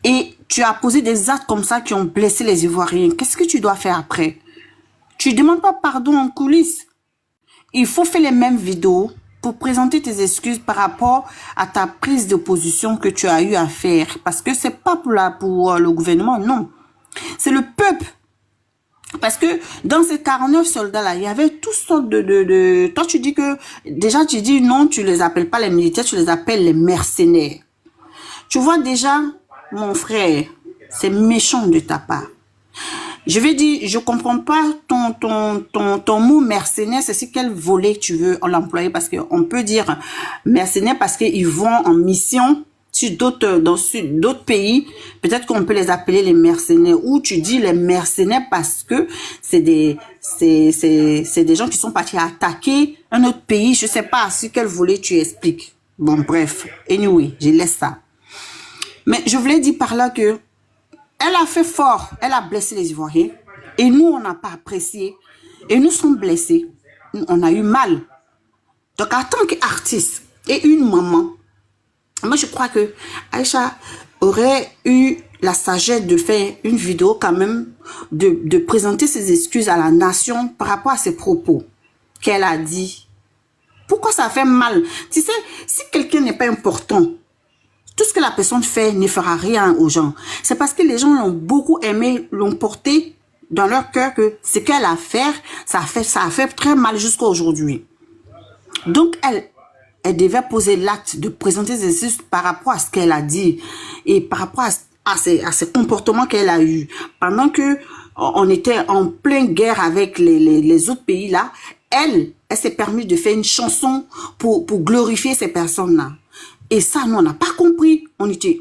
Et tu as posé des actes comme ça qui ont blessé les Ivoiriens. Qu'est-ce que tu dois faire après? Tu ne demandes pas pardon en coulisses. Il faut faire les mêmes vidéos pour présenter tes excuses par rapport à ta prise de position que tu as eu à faire. Parce que c'est pas pour le gouvernement, non. C'est le peuple. Parce que dans ces 49 soldats-là, il y avait toutes sortes de... Toi, tu dis que... Déjà, tu dis non, tu les appelles pas les militaires, tu les appelles les mercenaires. Tu vois déjà, mon frère, c'est méchant de ta part. Je vais dire, je comprends pas ton mot mercenaire, c'est sur quel volet tu veux l'employer, parce qu'on peut dire mercenaires parce qu'ils vont en mission dans d'autres pays, peut-être qu'on peut les appeler les mercenaires, ou tu dis les mercenaires parce que c'est des gens qui sont partis attaquer un autre pays, je sais pas sur quel volet tu expliques. Bon, bref, anyway, je laisse ça. Mais je voulais dire par là que elle a fait fort, elle a blessé les Ivoiriens, et nous, on n'a pas apprécié, et nous sommes blessés, on a eu mal. Donc, en tant qu'artiste et une maman, moi, je crois que Aïcha aurait eu la sagesse de faire une vidéo quand même, de présenter ses excuses à la nation par rapport à ses propos qu'elle a dit. Pourquoi ça fait mal? Tu sais, si quelqu'un n'est pas important, tout ce que la personne fait ne fera rien aux gens. C'est parce que les gens l'ont beaucoup aimé, l'ont porté dans leur cœur que ce qu'elle a fait, ça a fait très mal jusqu'à aujourd'hui. Donc, elle devait poser l'acte de présenter ses excuses par rapport à ce qu'elle a dit et par rapport à ses comportements qu'elle a eu. Pendant que on était en pleine guerre avec les autres pays là, elle s'est permis de faire une chanson pour glorifier ces personnes-là. Et ça, nous, on n'a pas compris. On était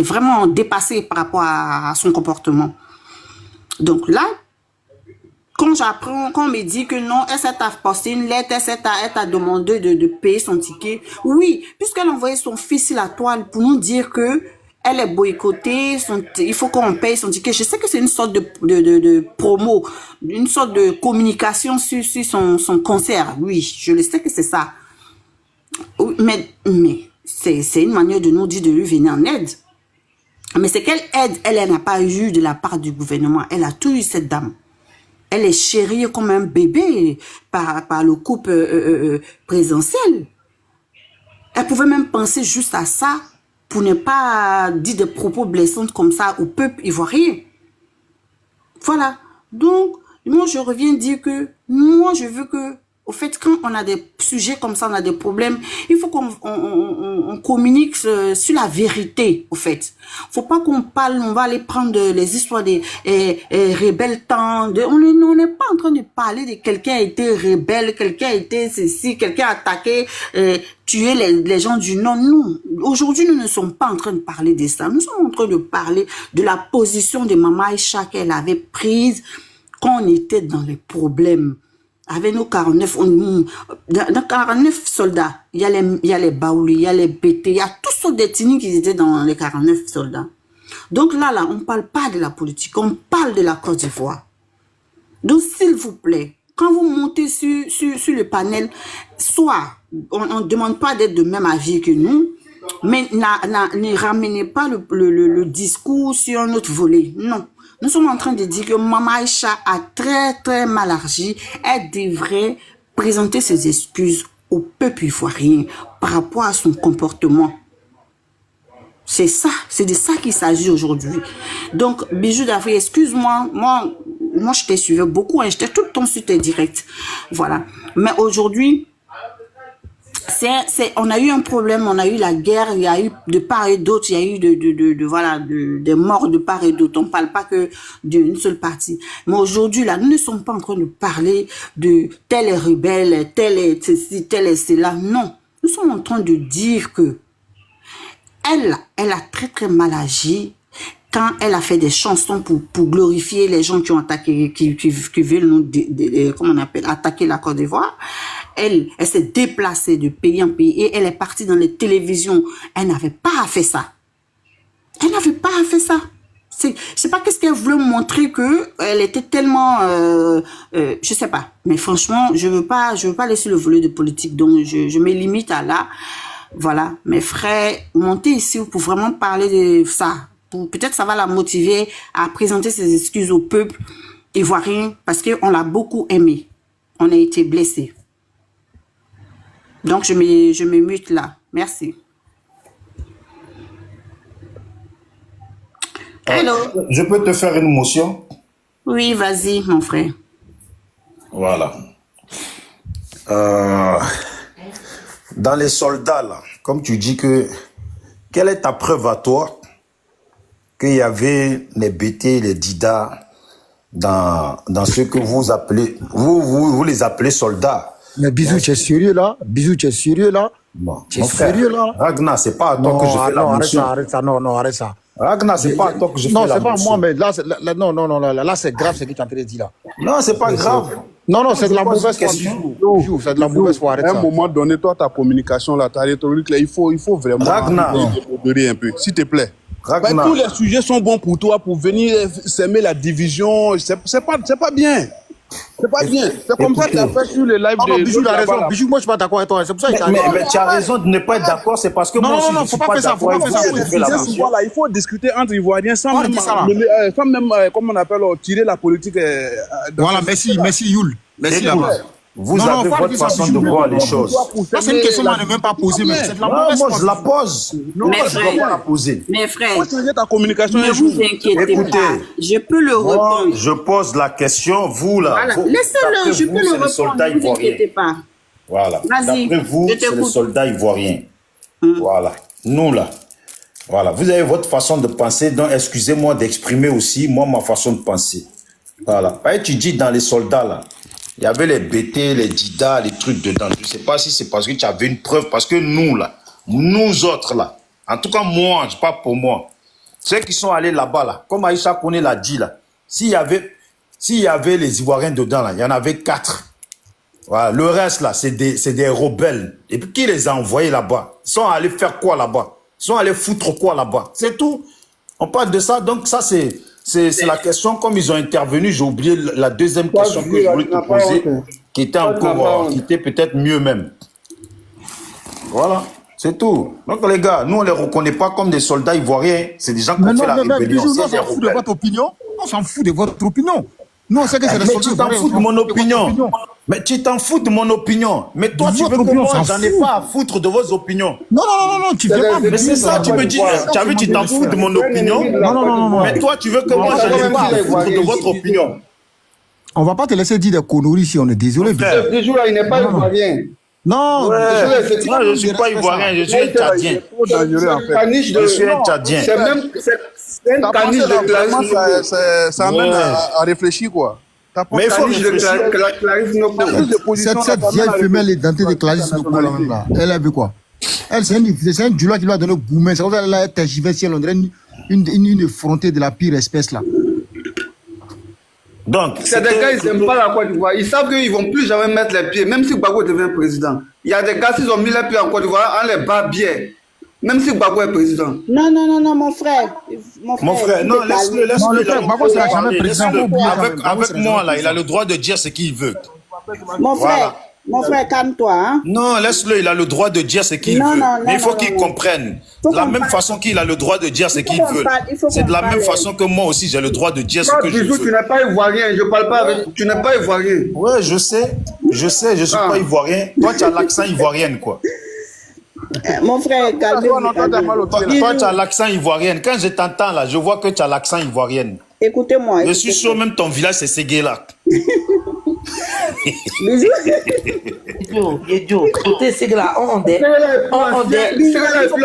vraiment dépassés par rapport à son comportement. Donc là, quand j'apprends, quand on me dit que non, elle s'est posté une lettre, elle t'a demandé de payer son ticket. Oui, puisqu'elle a envoyé son fils sur la toile pour nous dire que elle est boycottée, il faut qu'on paye son ticket. Je sais que c'est une sorte de promo, une sorte de communication sur son concert. Oui, je le sais que c'est ça. Oui, mais c'est une manière de nous dire de lui venir en aide. Mais c'est quelle aide elle n'a pas eu de la part du gouvernement. Elle a tout eu, cette dame. Elle est chérie comme un bébé par le couple présidentiel. Elle pouvait même penser juste à ça pour ne pas dire des propos blessants comme ça au peuple ivoirien. Voilà. Donc, moi, je reviens dire que moi, je veux que au fait, quand on a des sujets comme ça, on a des problèmes, il faut qu'on communique sur la vérité, au fait. Faut pas qu'on parle, on va aller prendre les histoires des rebelles tant. On n'est pas en train de parler de quelqu'un a été rebelle, quelqu'un a été ceci, quelqu'un a attaqué, tué les gens du Nord. Non. Aujourd'hui, nous ne sommes pas en train de parler de ça. Nous sommes en train de parler de la position de Maman Aïcha qu'elle avait prise quand on était dans les problèmes. Avec nos 49, dans 49 soldats, il y a les Baouli, il y a les BT, il y a tous sortes d'ethnies qui étaient dans les 49 soldats. Donc là, on ne parle pas de la politique, on parle de la Côte d'Ivoire. Donc, s'il vous plaît, quand vous montez sur le panel, soit, on ne demande pas d'être de même avis que nous, mais ne ramenez pas le discours sur un autre volet. Non. Nous sommes en train de dire que Maman Aïcha a très très mal agi. Elle devrait présenter ses excuses au peuple ivoirien par rapport à son comportement. C'est ça, c'est de ça qu'il s'agit aujourd'hui. Donc, Bijou d'Afrique, excuse-moi, moi je t'ai suivi beaucoup, hein, j'étais tout le temps sur tes directs. Voilà. Mais aujourd'hui, on a eu un problème, on a eu la guerre, il y a eu de part et d'autre, il y a eu des morts de part et d'autre. On ne parle pas que d'une seule partie. Mais aujourd'hui, là, nous ne sommes pas en train de parler de tel est rebelle, tel est ceci, tel est cela. Non. Nous sommes en train de dire que elle a très très mal agi quand elle a fait des chansons pour glorifier les gens qui ont attaqué, qui veulent nous, comment on appelle, attaquer la Côte d'Ivoire. Elle s'est déplacée de pays en pays et elle est partie dans les télévisions. Elle n'avait pas à faire ça. Elle n'avait pas à faire ça. Je sais pas qu'est-ce qu'elle voulait montrer que elle était tellement, je sais pas. Mais franchement, je veux pas laisser le volet de politique. Donc, je me limite à là. Voilà. Mes frères, montez ici pour vraiment parler de ça. Peut-être ça va la motiver à présenter ses excuses au peuple ivoirien parce qu'on l'a beaucoup aimé. On a été blessés. Donc, je me mute là. Merci. Hello. Je peux te faire une motion? Oui, vas-y, mon frère. Voilà. Dans les soldats, là, comme tu dis que... Quelle est ta preuve à toi qu'il y avait les BT, les Dida dans ce que vous appelez... Vous les appelez soldats. Mais Bisou, tu es sérieux là? Bisou, tu es sérieux là? Bon, tu es sérieux là? Ragnar, c'est pas à toi que je fais la motion. Arrête ça, non, arrête ça. Ragnar, c'est pas à toi que je fais la motion. Non, c'est pas moi, mais là, là, c'est grave ce que tu es en train de dire là. Non, c'est pas grave. Non, c'est de la mauvaise question. C'est de la mauvaise foi, arrête ça. À un moment donné, toi, ta communication, là, ta rhétorique, là, il faut vraiment modérer un peu, s'il te plaît. Tous les sujets sont bons pour toi, pour venir s'aimer la division. C'est pas bien. C'est pas bien. C'est comme ça que tu as fait sur le live de... Bijou, il a raison. Bijou, moi, je suis pas d'accord avec toi. C'est pour ça que mais tu as raison de ne pas être d'accord. C'est parce que moi aussi, je suis pas d'accord avec vous. Voilà, il faut discuter entre Ivoiriens sans même, comme on appelle, tirer la politique. Voilà, merci, Youl. Merci, là-bas. Vous avez votre façon de voir les choses. Ça, c'est une question qu'on n'a même pas posée, mais c'est de la mauvaise foi. Moi, je la pose. Non, moi, je ne dois pas la poser. Mes frères, ta communication ne vous inquiétez pas. Je peux le répondre. Je pose la question, vous, là. Voilà. Laissez-le, je peux le répondre. Ne vous inquiétez pas. Voilà. D'après vous, c'est les soldats ivoiriens. Voilà. Nous, là. Voilà. Vous avez votre façon de penser, donc excusez-moi d'exprimer aussi, moi, ma façon de penser. Voilà. Tu dis dans les soldats, là. Il y avait les BT, les Dida, les trucs dedans. Je ne sais pas si c'est parce que tu avais une preuve, parce que nous, là, nous autres, là, en tout cas, moi, je parle pour moi, ceux qui sont allés là-bas, là, comme Aïcha Koné l'a dit, là, s'il y avait les Ivoiriens dedans, là, il y en avait 4. Voilà, le reste, là, c'est des rebelles. Et puis, qui les a envoyés là-bas? Ils sont allés faire quoi là-bas? Ils sont allés foutre quoi là-bas? C'est tout. On parle de ça, donc ça, c'est la question, comme ils ont intervenu, j'ai oublié la deuxième question que je voulais te poser, qui était encore, qui était peut-être mieux même. Voilà, c'est tout. Donc les gars, nous on les reconnaît pas comme des soldats ivoiriens, c'est des gens qui ont fait la rébellion. On s'en fout de votre opinion, on s'en fout de votre opinion. Non, c'est que c'est des soldats ivoiriens. Tu t'en fous de mon opinion. Mais tu t'en fous de mon opinion. Mais toi, tu veux que moi, j'en ai pas à foutre de vos opinions. Non, tu viens pas. Mais c'est ça, tu me dis, tu as vu, tu t'en fous de mon opinion. Non. Mais toi, tu veux que moi, j'en ai pas à foutre de votre opinion. On va pas te laisser dire des conneries si on est désolé. Ce jour-là, il n'est pas ivoirien. Non, je ne suis pas ivoirien, je suis un Tchadien. Je suis un Tchadien. C'est un caniche de classe. Ça amène à réfléchir, quoi. Mais il faut cette vieille femelle est dentée de Clarisse Noko là. Elle a vu quoi? Elle, c'est un djoula qui lui a donné Goumen. C'est comme ça qu'elle a tergiversé. On dirait une effrontée de la pire espèce là. Donc, c'est des gars, ils n'aiment pas la Côte d'Ivoire. Ils savent qu'ils ne vont plus jamais mettre les pieds, même si Gbagbo devient président. Il y a des gars, s'ils ont mis les pieds en Côte d'Ivoire, on les bat bien. Même si Gbagbo est président. Non, mon frère. Mon frère, non, laisse-le. Gbagbo sera jamais président. Avec moi, là, il a le droit de dire ce qu'il veut. Mon frère, calme-toi. Hein? Non, laisse-le, il a le droit de dire ce qu'il veut. Mais il faut qu'il comprenne. De la même façon qu'il a le droit de dire ce qu'il veut. C'est de la même façon que moi aussi, j'ai le droit de dire ce que je veux. Tu n'es pas ivoirien, je ne parle pas avec... Tu n'es pas ivoirien. Ouais, je sais, je suis pas ivoirien. Toi, tu as l'accent ivoirien, quoi. Mon frère, calme-toi. Toi, tu as l'accent ivoirien. Quand je t'entends, là, je vois que tu as l'accent ivoirien. Écoutez-moi. Je suis sûr, même ton village, c'est Séguéla. Yo, côté Ségla, on est plus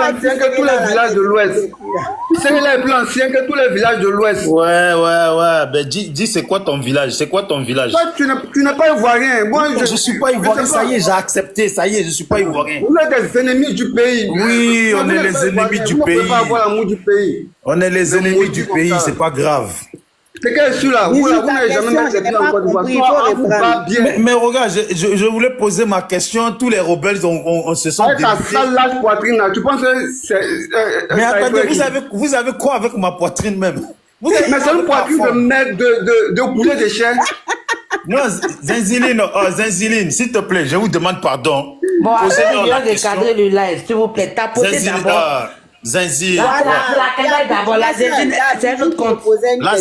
ancien que tous les villages de l'Ouest. Ségla est plus ancien que tous les villages de l'Ouest. Ouais. Ben, dis c'est quoi ton village? C'est quoi ton village? Toi, tu n'es pas ivoirien. Moi, je suis pas ivoirien. Ça y est, j'ai accepté. Ça y est, je suis pas ivoirien. Vous êtes des ennemis du pays. Oui, on est les ennemis du pays. On est les ennemis du pays, c'est pas grave. C'est quel celui-là? Vous n'avez jamais mis les pieds en Côte d'Ivoire. Mais regarde, je voulais poser ma question. Tous les rebelles, on se sent dégoûtés. Avec ta sale large poitrine là, tu penses que c'est... Mais attendez, vous avez quoi avec ma poitrine même? Mais c'est une poitrine de merde de poulet de chair. Non, Zinziline, s'il te plaît, je vous demande pardon. Bon, après, je viens de cadrer le live, s'il vous plaît. Tapotez d'abord. Zinzi. La d'abord, la Zinzine, c'est un autre compte. La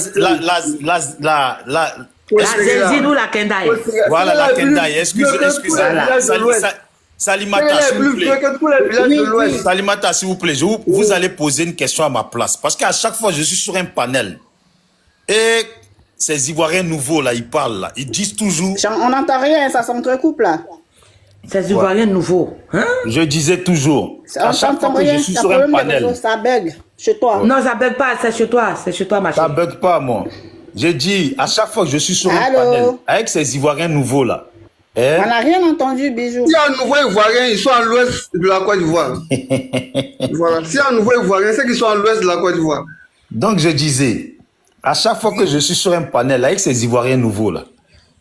Zinzine ou la Kendai. Voilà, la Kendai, excusez-moi. Salimata, s'il vous plaît. Que tous les villages de l'Ouest. Salimata, s'il vous plaît. Vous allez poser une question à ma place. Parce qu'à chaque fois, je suis sur un panel. Et ces Ivoiriens nouveaux, là, ils parlent, là. Ils disent toujours... On n'entend rien, ça s'entrecoupe, là. Ces Ivoiriens nouveaux. Hein? Je disais toujours. À chaque fois que je suis sur un panel... Ça bug chez toi. Non, ça bug pas, c'est chez toi. C'est chez toi, ma chérie. Ça bug pas, moi. J'ai dit, à chaque fois que je suis sur un panel, avec ces Ivoiriens nouveaux, là... On n'a rien entendu, Bijou. Si un nouveau Ivoirien, ils sont à l'ouest de la Côte d'Ivoire. Voilà. Si un nouveau Ivoirien, c'est qu'ils sont à l'ouest de la Côte d'Ivoire. Donc, je disais, à chaque fois que je suis sur un panel avec ces Ivoiriens nouveaux, là...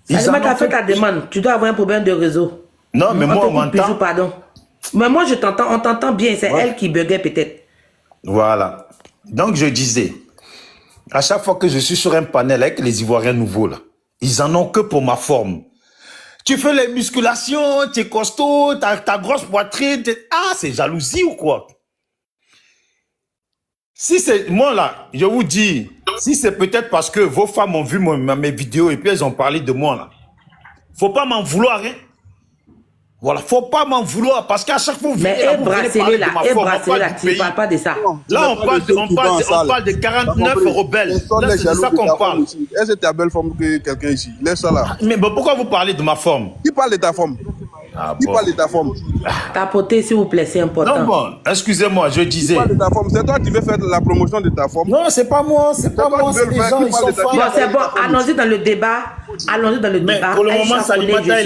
Salima, tu as fait ta demande. Tu dois avoir un problème de réseau. Non, mais moi, on m'entend. Pardon. Mais moi, je t'entends. On t'entend bien. C'est elle qui buguait peut-être. Voilà. Donc, je disais, à chaque fois que je suis sur un panel avec les Ivoiriens nouveaux, là, ils en ont que pour ma forme. Tu fais les musculations, tu es costaud, ta grosse poitrine. Ah, c'est jalousie ou quoi? Si c'est... Moi, là, je vous dis, si c'est peut-être parce que vos femmes ont vu mes vidéos et puis elles ont parlé de moi, là. Faut pas m'en vouloir, hein. Voilà, faut pas m'en vouloir parce qu'à chaque fois vous venez là, vous venez parler de ma forme, on parle du pays. Tu parles pas de ça. Là, on parle de 49 rebelles. Là, c'est de ça qu'on parle. Est-ce que tu as belle forme que quelqu'un ici? Laisse ça là. Mais pourquoi vous parlez de ma forme? Qui parle de ta forme? Qui parle de ta forme? Tapoter, s'il vous plaît, c'est important. Non, bon, excusez-moi, je disais. Qui parle de ta forme? C'est toi qui veux faire la promotion de ta forme? Non, c'est pas moi, c'est pas moi, c'est les gens, ils sont forts. Bon, c'est bon, allons-y dans le débat. Allons-y dans le débat. Mais pour le moment, Salimata,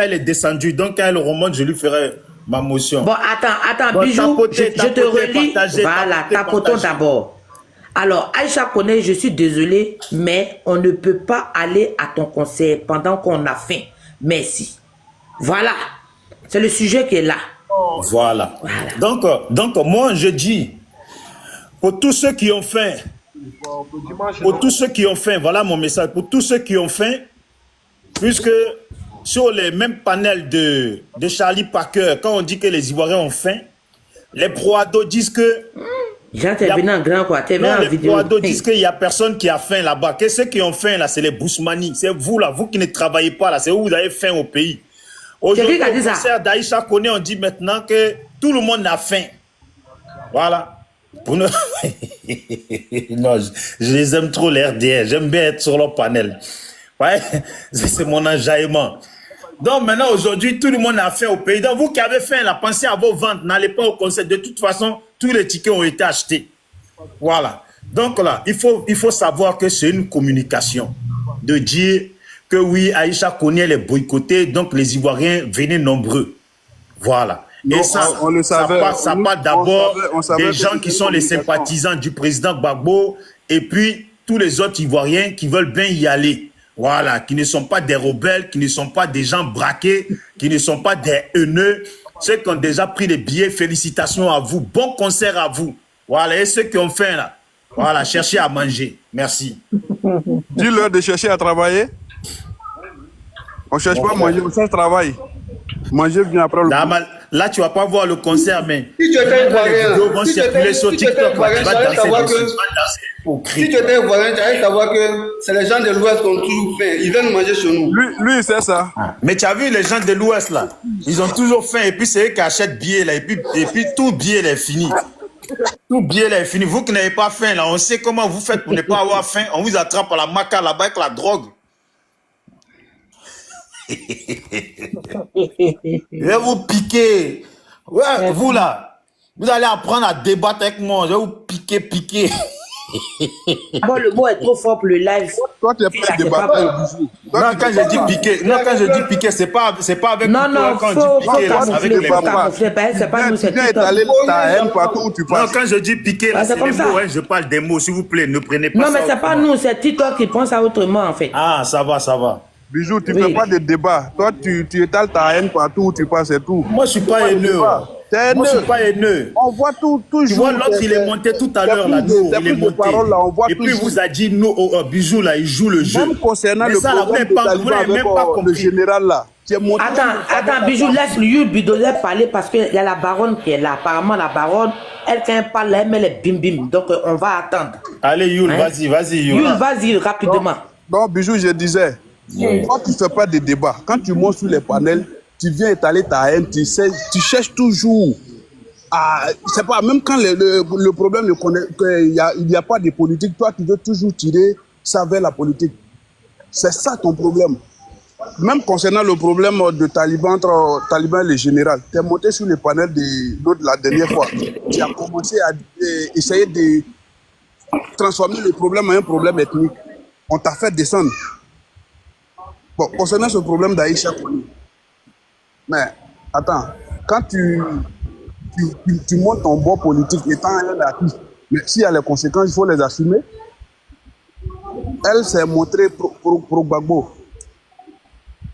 elle est descendue. Donc, quand elle remonte, je lui ferai ma motion. Bon, attends, Bijou, je te relis. Voilà, tapotons d'abord. Alors, Aïcha Koné, je suis désolé, mais on ne peut pas aller à ton concert pendant qu'on a faim. Merci. Voilà. C'est le sujet qui est là. Voilà. Donc, moi, je dis, pour tous ceux qui ont faim, voilà mon message, pour tous ceux qui ont faim, puisque sur les mêmes panels de Charlie Parker, quand on dit que les Ivoiriens ont faim, les proados disent que... Jean, t'es venu en grand quoi, t'es venu en vidéo. Les proados disent qu'il n'y a personne qui a faim là-bas. Que ceux qui ont faim là, c'est les Bousmani. C'est vous là, vous qui ne travaillez pas là, c'est vous avez faim au pays. Aujourd'hui, au concert d'Aïcha Koné, on dit maintenant que tout le monde a faim. Voilà. Non, je les aime trop, les RDR. J'aime bien être sur leur panel. Ouais, c'est mon enjaillement. Donc maintenant, aujourd'hui, tout le monde a faim au pays. Donc vous qui avez faim, là, pensez à vos ventes. N'allez pas au concert. De toute façon, tous les tickets ont été achetés. Voilà. Donc là, il faut savoir que c'est une communication. De dire que oui, Aïcha Koné, elle est boycottée. Donc les Ivoiriens venaient nombreux. Voilà. Non, et ça, on le savait. Ça part d'abord des gens qui sont les sympathisants du président Gbagbo et puis tous les autres Ivoiriens qui veulent bien y aller. Voilà, qui ne sont pas des rebelles, qui ne sont pas des gens braqués, qui ne sont pas des haineux. Ceux qui ont déjà pris les billets, félicitations à vous. Bon concert à vous. Voilà, et ceux qui ont faim là, voilà, cherchez à manger. Merci. Dis-leur de chercher à travailler. On ne cherche pas à manger, on cherche à travailler. Manger vient après le... Là, tu ne vas pas voir le concert, mais... Si tu étais Ivoirien, si tu étais sur TikTok, si tu étais Ivoirien, tu allais savoir que c'est les gens de l'Ouest qui ont toujours faim. Ils viennent manger chez nous. Lui, c'est ça. Mais tu as vu les gens de l'Ouest, là, ils ont toujours faim. Et puis, c'est eux qui achètent billets, là. Et puis tout billet, là, est fini. Tout billet, là, est fini. Vous qui n'avez pas faim, là, on sait comment vous faites pour ne pas avoir faim. On vous attrape à la maca, là-bas, avec la drogue. Je vais vous piquer. Ouais, vous là, vous allez apprendre à débattre avec moi. Je vais vous piquer. Bon, le mot est trop fort pour le live. Toi, tu es prêt à débattre. Non, quand je dis piquer, c'est pas avec non, quand je dis piquer, là, c'est avec les mots. C'est pas nous, c'est ta haine partout où tu passes. Non, quand je dis piquer, là, c'est les mots, hein, je parle des mots, s'il vous plaît, ne prenez pas ça. Non, mais c'est pas nous, c'est TikTok qui pense à autrement, en fait. Ah, ça va. Bijou, tu ne fais pas de débat. Toi, tu étales ta haine partout où tu passes, c'est tout. Moi, je suis pas haineux. Moi, je suis pas haineux. On voit toujours. Tu vois, l'autre, il est monté tout à l'heure, là. Nous, il est monté. Et puis, vous a dit, nous, Bijou, là, il joue le jeu. Même concernant le problème de Taliban avec le général, là. Attends, Bijou, laisse le Bidolet parler parce qu'il y a la baronne qui est là. Apparemment, la baronne, elle, quand elle parle, elle met les bim-bim. Donc, on va attendre. Allez, Yul, vas-y, Yul. Yul, vas-y, rapidement. Non, Bijou, je disais, quand tu ne fais pas de débat, quand tu montes sur les panels, tu viens étaler ta haine, tu cherches toujours à... C'est pas, même quand le problème il n'y a pas de politique, toi, tu veux toujours tirer ça vers la politique. C'est ça ton problème. Même concernant le problème de Taliban, entre Taliban et les généraux, tu es monté sur le panel de l'autre la dernière fois. Tu as commencé à essayer de transformer le problème en un problème ethnique. On t'a fait descendre. Bon, concernant ce problème d'Aïcha Koné, mais attends, quand tu montes ton bord politique étant un artiste, mais s'il y a les conséquences, il faut les assumer. Elle s'est montrée pro Gbagbo.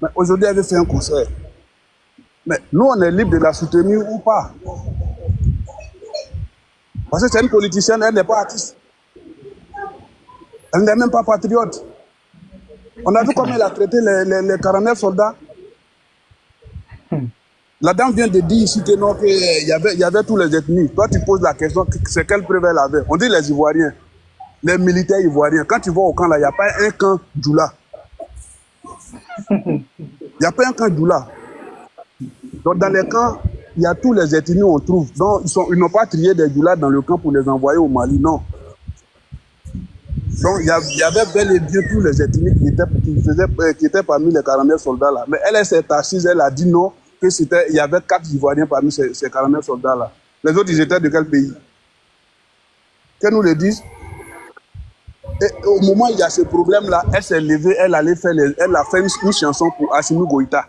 Mais aujourd'hui, elle veut faire un concert. Mais nous, on est libre de la soutenir ou pas. Parce que c'est une politicienne, elle n'est pas artiste. Elle n'est même pas patriote. On a vu comment elle a traité les 49 soldats. La dame vient de dire ici que non, qu'il y avait tous les ethnies. Toi, tu poses la question, c'est quel preuve elle avait? On dit les Ivoiriens, les militaires ivoiriens. Quand tu vas au camp, là, il n'y a pas un camp Djoula. Il n'y a pas un camp Djoula. Donc, dans les camps, il y a tous les ethnies on trouve. Donc, ils n'ont pas trié des Djoula dans le camp pour les envoyer au Mali, non. Donc, il y avait bel et bien tous les ethnies qui étaient parmi les 49 soldats là. Mais elle s'est assise, elle a dit non, qu'il y avait 4 Ivoiriens parmi ces 49 soldats là. Les autres, ils étaient de quel pays? Qu'elle nous le dise. Et au moment où il y a ce problème-là, elle s'est levée, elle a fait une chanson pour Assimi Goïta.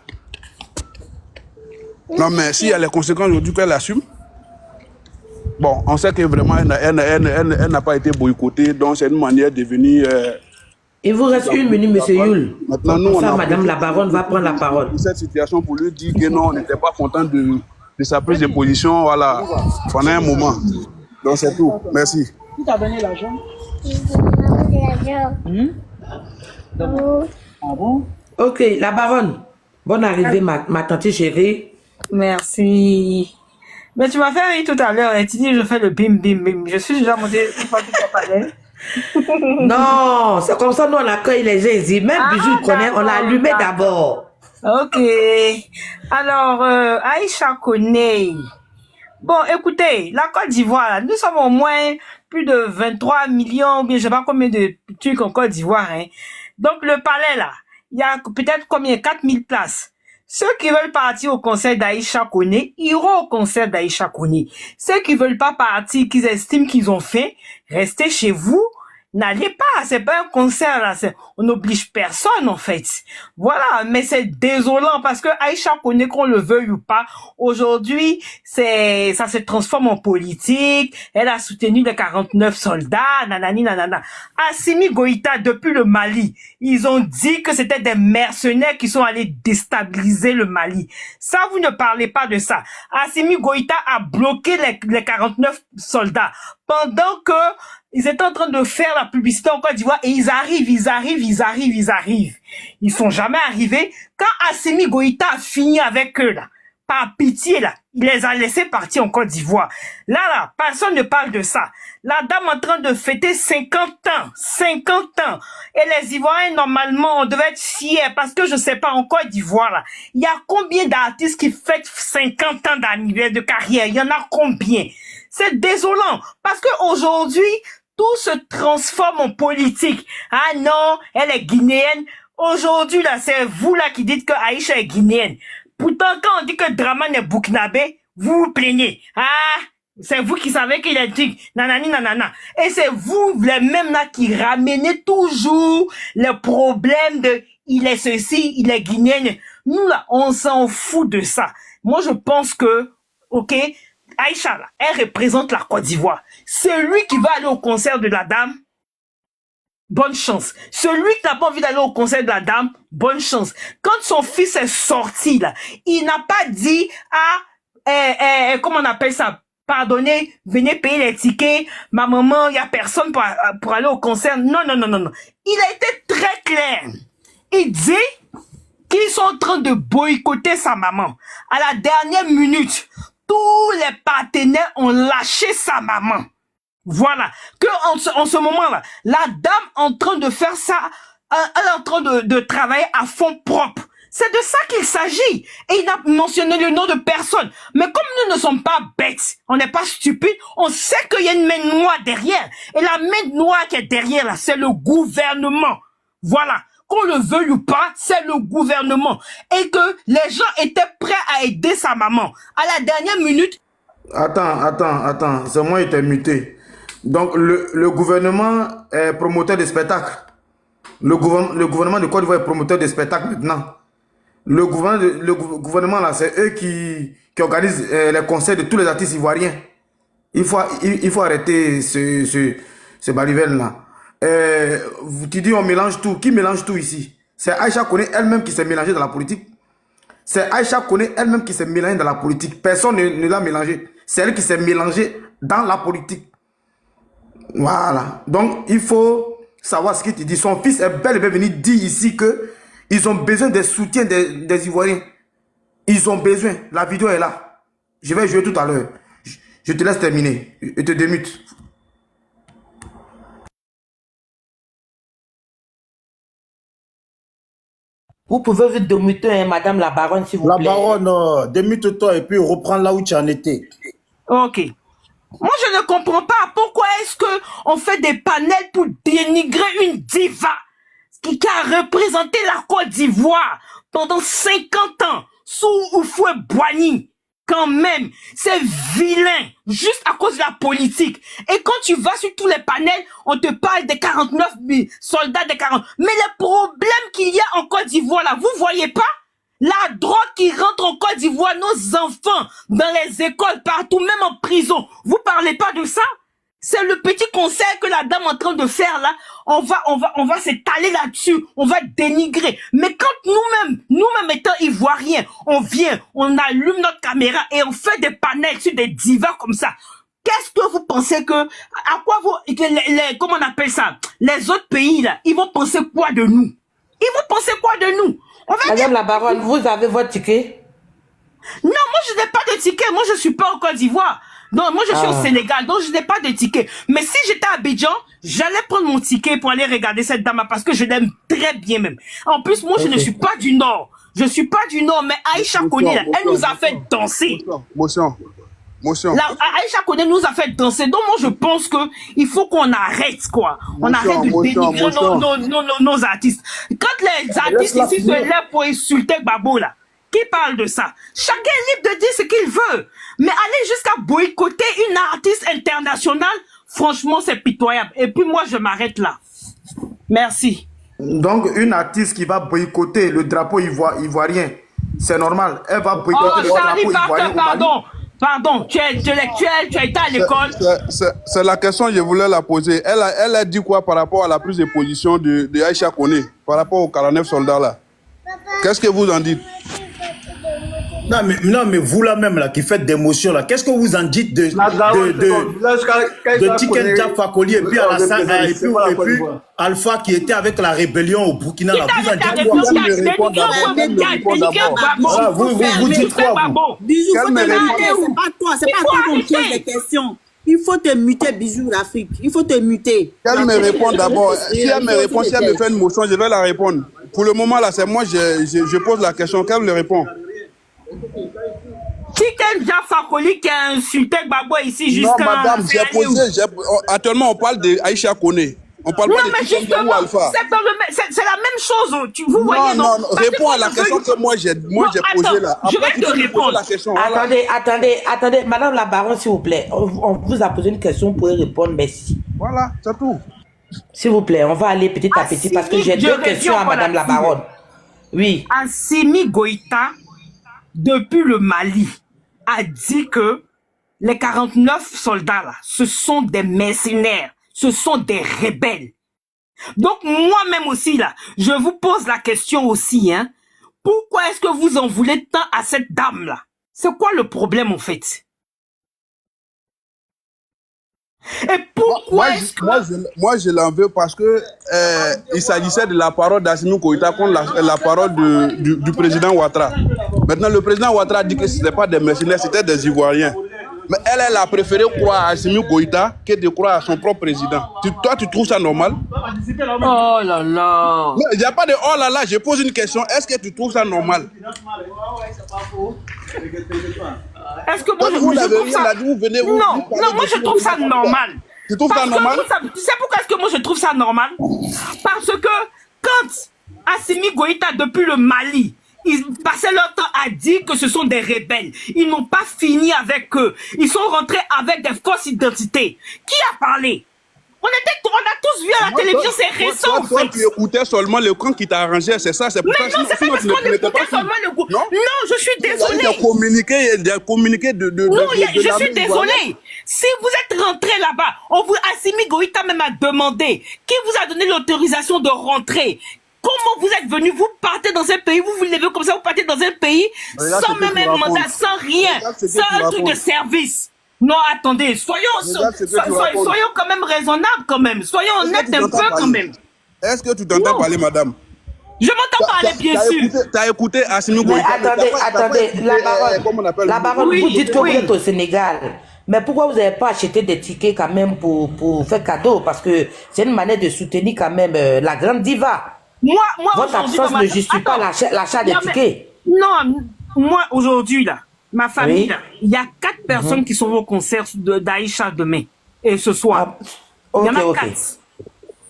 Non, mais s'il y a les conséquences aujourd'hui qu'elle assume, bon, on sait que vraiment, elle n'a pas été boycottée, donc c'est une manière de venir... Il vous reste 1 minute, monsieur Yul. Maintenant, nous, on a... Madame la baronne va prendre la parole. Cette situation pour lui dire que non, on n'était pas content de sa prise de position, voilà, pendant un moment. Donc c'est tout. Merci. Qui t'a donné l'argent? Ah bon? Ok, la baronne. Bonne arrivée, ma tante chérie. Merci. Mais tu m'as fait rire tout à l'heure et tu dis je fais le bim bim bim. Je suis déjà montée une fois que tu parlais. Non, c'est comme ça nous on accueille les gens ici. Même Bijou connaît, on l'a allumé d'abord. Ok. Alors, Aïcha Koné. Bon, écoutez, la Côte d'Ivoire, nous sommes au moins plus de 23 millions, ou bien je sais pas combien de trucs en Côte d'Ivoire. Hein. Donc, le palais là, il y a peut-être combien? 4000 places. Ceux qui veulent partir au concert d'Aïcha Koné iront au concert d'Aïcha Koné. Ceux qui veulent pas partir, qu'ils estiment qu'ils ont fait, restez chez vous. N'allez pas, c'est pas un concert là, on n'oblige personne en fait. Voilà, mais c'est désolant parce que Aïcha Koné, qu'on le veuille ou pas, aujourd'hui, ça se transforme en politique. Elle a soutenu les 49 soldats, nanani nanana. Assimi Goïta, depuis le Mali, ils ont dit que c'était des mercenaires qui sont allés déstabiliser le Mali. Ça, vous ne parlez pas de ça. Assimi Goïta a bloqué les 49 soldats pendant que ils étaient en train de faire la publicité en Côte d'Ivoire et ils arrivent. Ils sont jamais arrivés. Quand Assimi Goïta a fini avec eux, là, par pitié, là, il les a laissés partir en Côte d'Ivoire. Là, personne ne parle de ça. La dame en train de fêter 50 ans. Et les Ivoiriens, normalement, on devait être fiers parce que je sais pas, en Côte d'Ivoire, là, il y a combien d'artistes qui fêtent 50 ans d'anniversaire de carrière? Il y en a combien? C'est désolant parce que aujourd'hui, tout se transforme en politique. Ah non, elle est guinéenne. Aujourd'hui, là, c'est vous là qui dites que Aïcha est guinéenne. Pourtant, quand on dit que Draman est burkinabé, vous vous plaignez. Ah, c'est vous qui savez qu'il est truc. Nanani, nanana. Et c'est vous, les mêmes là, qui ramenez toujours le problème de il est ceci, il est guinéen. Nous là, on s'en fout de ça. Moi, je pense que, ok, Aïcha, là, elle représente la Côte d'Ivoire. Celui qui va aller au concert de la dame, bonne chance. Celui qui n'a pas envie d'aller au concert de la dame, bonne chance. Quand son fils est sorti, là, il n'a pas dit, comment on appelle ça? Pardonnez, venez payer les tickets. Ma maman, il n'y a personne pour aller au concert. Non. Il a été très clair. Il dit qu'ils sont en train de boycotter sa maman. À la dernière minute, tous les partenaires ont lâché sa maman. Voilà. Que en ce moment-là, la dame en train de faire ça, elle est en train de travailler à fond propre. C'est de ça qu'il s'agit. Et il n'a mentionné le nom de personne. Mais comme nous ne sommes pas bêtes, on n'est pas stupides, on sait qu'il y a une main noire derrière. Et la main noire qui est derrière, là, c'est le gouvernement. Voilà. Qu'on le veuille ou pas, c'est le gouvernement. Et que les gens étaient prêts à aider sa maman. À la dernière minute... Attends. C'est moi qui t'ai muté. Donc, le gouvernement est promoteur de spectacles. Le gouvernement de Côte d'Ivoire est promoteur de spectacles maintenant. Le gouvernement là, c'est eux qui organisent les concerts de tous les artistes ivoiriens. Il faut arrêter ce balivelle là. Tu dis on mélange tout. Qui mélange tout ici? C'est Aïcha Koné elle-même qui s'est mélangée dans la politique. C'est Aïcha Koné elle-même qui s'est mélangée dans la politique. Personne ne l'a mélangée. C'est elle qui s'est mélangée dans la politique. Voilà. Donc, il faut savoir ce qu'il te dit. Son fils est bel et bien venu dire ici que ils ont besoin des soutiens des Ivoiriens. Ils ont besoin. La vidéo est là. Je vais jouer tout à l'heure. Je te laisse terminer. Je te démute. Vous pouvez vous démuter, hein, madame la baronne, s'il vous plaît. La baronne, démute-toi et puis reprends là où tu en étais. Ok. Moi, je ne comprends pas pourquoi est-ce qu'on fait des panels pour dénigrer une diva qui a représenté la Côte d'Ivoire pendant 50 ans sous Houphouët-Boigny. Quand même, c'est vilain, juste à cause de la politique. Et quand tu vas sur tous les panels, on te parle des 49 000 soldats des 40. Mais les problèmes qu'il y a en Côte d'Ivoire, là, vous voyez pas? La drogue qui rentre en Côte d'Ivoire, nos enfants, dans les écoles, partout, même en prison. Vous parlez pas de ça? C'est le petit conseil que la dame est en train de faire là. On va s'étaler là-dessus. On va dénigrer. Mais quand nous-mêmes étant ivoiriens, on vient, on allume notre caméra et on fait des panels sur des divas comme ça. Qu'est-ce que vous pensez que, à quoi vous, comment on appelle ça? Les autres pays là, ils vont penser quoi de nous? Ils vont penser quoi de nous? Madame la baronne, vous avez votre ticket? Non, moi je n'ai pas de ticket. Moi je suis pas en Côte d'Ivoire. Non, moi je suis au Sénégal, donc je n'ai pas de ticket. Mais si j'étais à Abidjan, j'allais prendre mon ticket pour aller regarder cette dame parce que je l'aime très bien même. En plus, moi je ne suis pas du Nord. Je suis pas du Nord, mais Aïcha Koné, elle nous a fait danser. Motion. Aïcha Koné nous a fait danser. Donc moi je pense que il faut qu'on arrête quoi. On arrête de dénigrer nos artistes. Quand les artistes ici se lèvent pour insulter Babo là, qui parle de ça? Chacun est libre de dire ce qu'il veut. Mais aller jusqu'à boycotter une artiste internationale, franchement, c'est pitoyable. Et puis moi, je m'arrête là. Merci. Donc, une artiste qui va boycotter le drapeau ivoirien, c'est normal. Elle va boycotter le drapeau ivoirien. Pardon, tu es intellectuel, tu as été à l'école. C'est la question que je voulais la poser. Elle a dit quoi par rapport à la prise de position de Aïcha Koné, par rapport aux 49 soldats là? Qu'est-ce que vous en dites? Non, mais vous là même là qui faites des motions là, qu'est-ce que vous en dites de Tiken Jah Fakoly et puis Alassane et puis Alpha qui était avec la rébellion au Burkina là? Vous en dites quoi? Vous dites quoi vous? Bisous, faut te muter, c'est pas toi qu'on pose des questions. Il faut te muter, Bisous l'Afrique. Il faut te muter. Qu'elle me répond d'abord. Si elle me répond, si elle me fait une motion, je vais la répondre. Pour le moment là, c'est moi, je pose la question, qu'elle me répond. Tiken Jah Fakoly qui a insulté Gbagbo ici jusqu'à... Non, madame, actuellement, on parle d'Aïcha Koné. On parle pas de Tiken Jah ou Alpha. C'est la même chose. Vous voyez, non, réponds à la question que moi j'ai posée là. Je vais te répondre. Attendez, madame la baronne, s'il vous plaît. On vous a posé une question, vous pouvez répondre, merci. Voilà, c'est tout. S'il vous plaît, on va aller petit à petit parce que j'ai deux questions à madame la baronne. Oui. Assimi Goïta, depuis le Mali, a dit que les 49 soldats là, ce sont des mercenaires, ce sont des rebelles. Donc moi-même aussi là, je vous pose la question aussi, hein. Pourquoi est-ce que vous en voulez tant à cette dame là? C'est quoi le problème en fait? Et pourquoi est-ce que... Moi, je l'en veux parce que il s'agissait de la parole d'Assimi Goïta contre la parole du président Ouattara. Maintenant, le président Ouattara dit que ce n'était pas des mercenaires, c'était des Ivoiriens. Mais elle a préféré croire à Assimi Goïta que de croire à son propre président. Toi, tu trouves ça normal? Oh là là. Il n'y a pas de oh là là, je pose une question. Est-ce que tu trouves ça normal? Est-ce que moi, je trouve ça... Non, moi je trouve ça normal. Tu trouves ça normal? Tu sais pourquoi est-ce que moi je trouve ça normal? Parce que quand Assimi Goïta, depuis le Mali, ils passaient leur temps à dire que ce sont des rebelles. Ils n'ont pas fini avec eux. Ils sont rentrés avec des fausses identités. Qui a parlé? On a tous vu à la télévision, c'est récent en fait. Toi, tu écoutais seulement le camp qui t'arrangeait, c'est ça? C'est pour mais non, c'est pas parce qu'on écoutait seulement le groupe. Non, je suis désolée. Il y a des communiqués de non, je suis désolée. Si vous êtes rentré là-bas, Assimi Goïta même a demandé qui vous a donné l'autorisation de rentrer. Comment vous êtes venu? Vous partez dans un pays, vous vous levez comme ça, vous partez dans un pays sans même un mandat, sans rien, sans un truc de service. Non, attendez, soyons quand même raisonnables quand même. Soyons honnêtes un peu quand même. Est-ce que tu t'entends parler, madame? Je m'entends parler, bien sûr. Tu as écouté Assimi Goïta? Attendez, la baronne, vous dites que vous êtes au Sénégal. Mais pourquoi vous n'avez pas acheté des tickets quand même pour faire cadeau? Parce que c'est une manière de soutenir quand même la grande diva. Votre absence ne justifie pas l'achat des tickets. Non, moi aujourd'hui là, ma famille là, il y a 4 personnes qui sont au concert d'Aïcha demain et ce soir. Il y en a 4.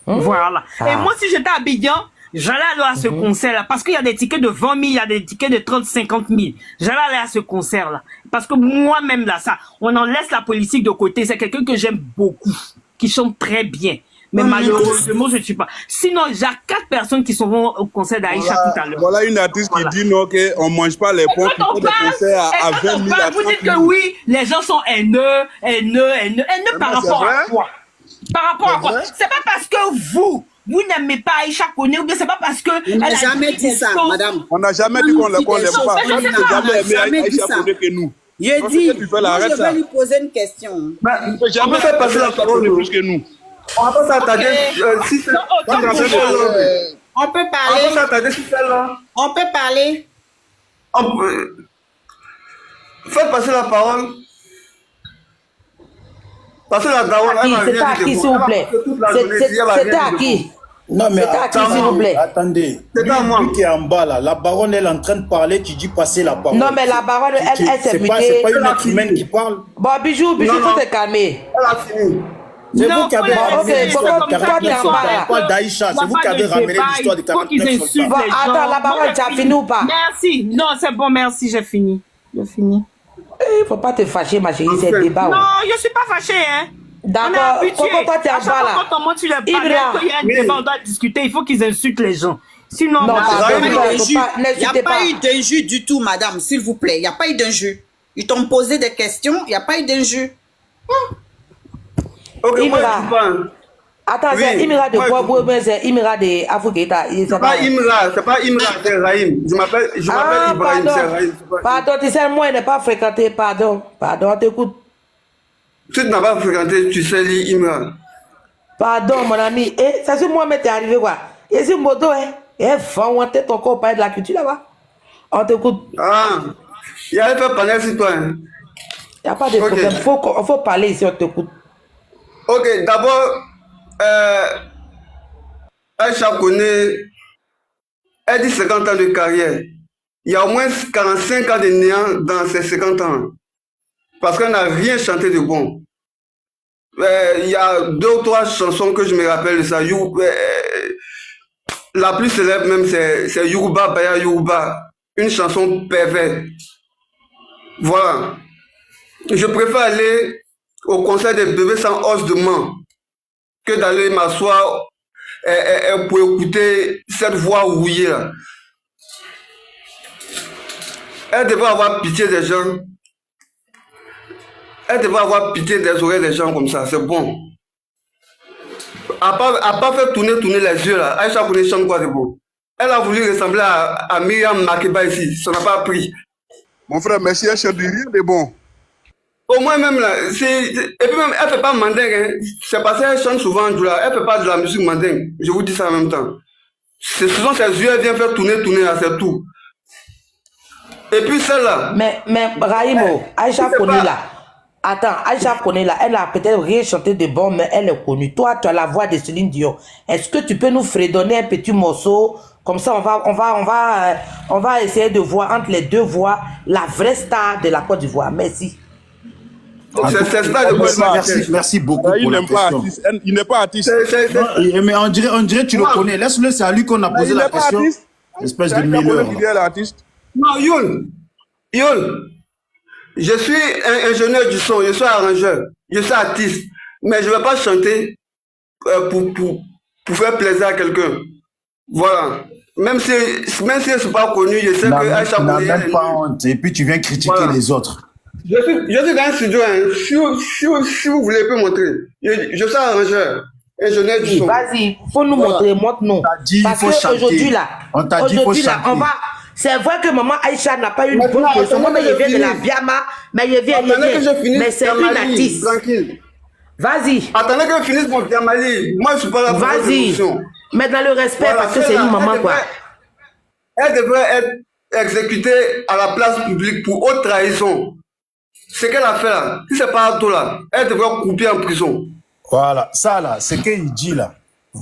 Voilà. Et moi si j'étais à Abidjan, j'allais aller à ce concert-là parce qu'il y a des tickets de 20 000, il y a des tickets de 30, 50 000. J'allais aller à ce concert-là parce que moi-même là, on en laisse la politique de côté. C'est quelqu'un que j'aime beaucoup, qui chante très bien. Mais malheureusement, je ne suis pas. Sinon, j'ai 4 personnes qui sont au concert d'Aïcha tout à l'heure. Voilà une artiste qui dit non, qu'on ne mange pas les pommes, qui fait des concerts à 20 000. Vous dites que oui, les gens sont haineux par rapport à quoi? Par rapport à quoi? C'est pas parce que vous n'aimez pas Aïcha Koné, ou bien c'est pas parce que... On n'a jamais dit ça, madame. On n'a jamais dit qu'on l'aime pas. On n'a jamais aimé Aïcha Koné que nous. Je dis, je vais lui poser une question. On ne peut jamais faire passer la parole plus que nous. On va pas s'attarder on peut parler. On peut parler. Faites passer la parole. Passez la parole. C'était à qui, s'il vous plaît? C'était à qui? Non, mais s'il vous plaît. Attendez. C'est à moi. Lui qui est en bas là, la baronne elle est en train de parler, tu dis passer la parole. Non, mais la baronne, elle s'est mutée. C'est pas une être humaine qui parle. Bon, Bijou, faut te calmer. Elle a fini. C'est vous qui avez ramené l'histoire de 49 soldats. Pourquoi Pas d'Aïcha, c'est vous qui avez ramené l'histoire de 49 soldats. Attends, la baronne, tu as fini ou pas? Merci. Non, c'est bon, merci, j'ai fini. J'ai fini. Il faut pas te fâcher, ma chérie, c'est le débat. Non, je suis pas fâchée, hein. D'accord, comment toi tu es en bas là? Comment tu les parles? Quand il y a un débat, on doit discuter, il faut qu'ils insultent les gens. Sinon, non, il n'y a pas eu d'injure du tout, madame, s'il vous plaît. Il n'y a pas eu d'injure. Ils t'ont posé des questions, il n'y a pas eu d'injure. Imra. Attends, c'est Imra de Bois, mais c'est Imra de Afoukeita. C'est pas Imra, c'est Rahim. Je m'appelle Ibrahim, c'est Rahim. Pardon, tu sais, moi, je n'ai pas fréquenté, pardon, t'écoute. Si tu n'as pas fréquenté, tu sais lire Imra. Pardon, mon ami. Et ça, c'est moi, mais t'es arrivé quoi? Et c'est moto, hein? Et on t'es ton corps parler de la culture là-bas. On t'écoute. Ah, il y a un peu parler sur toi. Il n'y a pas de problème. Il faut parler ici, on t'écoute. Ok, d'abord, Aïcha Koné, elle dit 50 ans de carrière. Il y a au moins 45 ans de néant dans ces 50 ans. Parce qu'elle n'a rien chanté de bon. Il y a 2 ou 3 chansons que je me rappelle de ça. La plus célèbre même, c'est Yoruba Baya Yoruba. Une chanson pervers. Voilà. Je préfère aller au concert des bébés sans os de main que d'aller m'asseoir pour écouter cette voix rouillée là. Elle devrait avoir pitié des gens. Elle devrait avoir pitié des oreilles des gens comme ça, c'est bon. À part faire tourner les yeux là, Aïcha Koné chante quoi de beau. Elle a voulu ressembler à Myriam Makeba ici, ça n'a pas pris. Mon frère, merci, elle chante rien de bon. Au moins même là, et puis même, elle ne fait pas mandingue, hein. C'est parce qu'elle chante souvent en Djoula, elle ne fait pas de la musique mandingue, je vous dis ça en même temps. Ce sont ses yeux, elle vient faire tourner là, c'est tout. Et puis celle-là. Mais Rahimo, Aïcha Koné là, Attends, Aïcha Koné, là, elle a peut-être rien chanté de bon, mais elle est connue. Toi, tu as la voix de Céline Dion. Est-ce que tu peux nous fredonner un petit morceau? Comme ça, on va essayer de voir entre les deux voix la vraie star de la Côte d'Ivoire. Merci. Merci beaucoup pour la question. Il n'est pas artiste. Mais on dirait tu le connais. Laisse-le, c'est à lui qu'on a posé la question. Espèce de mêleur. Non, Youl, je suis un ingénieur du son, je suis arrangeur, je suis artiste, mais je ne vais pas chanter pour faire plaisir à quelqu'un. Voilà. Même si je ne suis pas connu, je sais que Aïcha Koné... même pas honte. Et puis tu viens critiquer les autres. Je suis dans un studio, hein. Si vous voulez, je peux montrer. Je suis arrangeur, ingénieur du son. Vas-y, faut nous montrer, montre-nous. Parce qu'aujourd'hui, là, on t'a dit, faut chanter. On va... C'est vrai que maman Aïcha n'a pas eu une bonne position. Moi, je viens de la Biama, mais je viens. Mais c'est une artiste. Tranquille. Vas-y. Attendez que je finisse mon Biamali. Moi, je suis pas là pour la solution. Mais dans le respect, voilà, parce que c'est une maman, quoi. Elle devrait être exécutée à la place publique pour haute trahison. Ce qu'elle a fait là, si c'est pas tout là, elle devrait couper en prison. Voilà, ça là, ce qu'il dit là,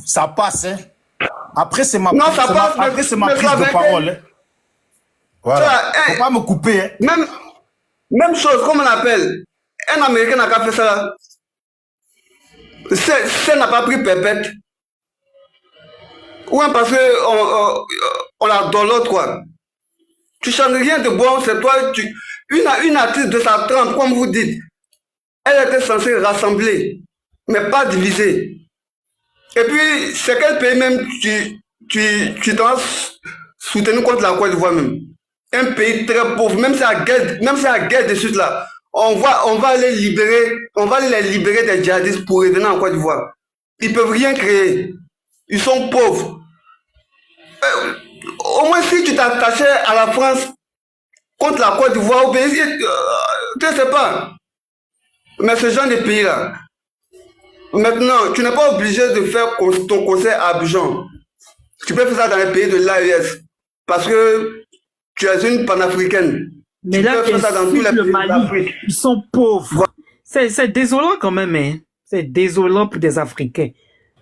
ça passe, hein. Après, c'est ma, non, ça passe, après, c'est ma prise de parole. Hein. Voilà. Faut pas me couper. Hein. Même chose, comme on appelle, un Américain n'a qu'à faire ça là. Ça n'a pas pris pépette. Ou parce qu'on adore l'autre, quoi. Tu chantes rien de bon, c'est toi, une artiste de sa trempe, comme vous dites, elle était censée rassembler, mais pas diviser. Et puis, c'est quel pays même tu dois soutenir contre la Côte d'Ivoire même? Un pays très pauvre, même si la guerre de suite là, on va les libérer des djihadistes pour revenir en Côte d'Ivoire. Ils peuvent rien créer. Ils sont pauvres. Au moins si tu t'attachais à la France contre la Côte d'Ivoire, tu ne sais pas. Mais ce genre de pays là, maintenant, tu n'es pas obligé de faire ton concert à Abidjan. Tu peux faire ça dans les pays de l'AES. Parce que tu es une panafricaine. Mais là, tu ça dans tous les pays d'Afrique. Ils sont pauvres. C'est désolant quand même, hein. C'est désolant pour des Africains.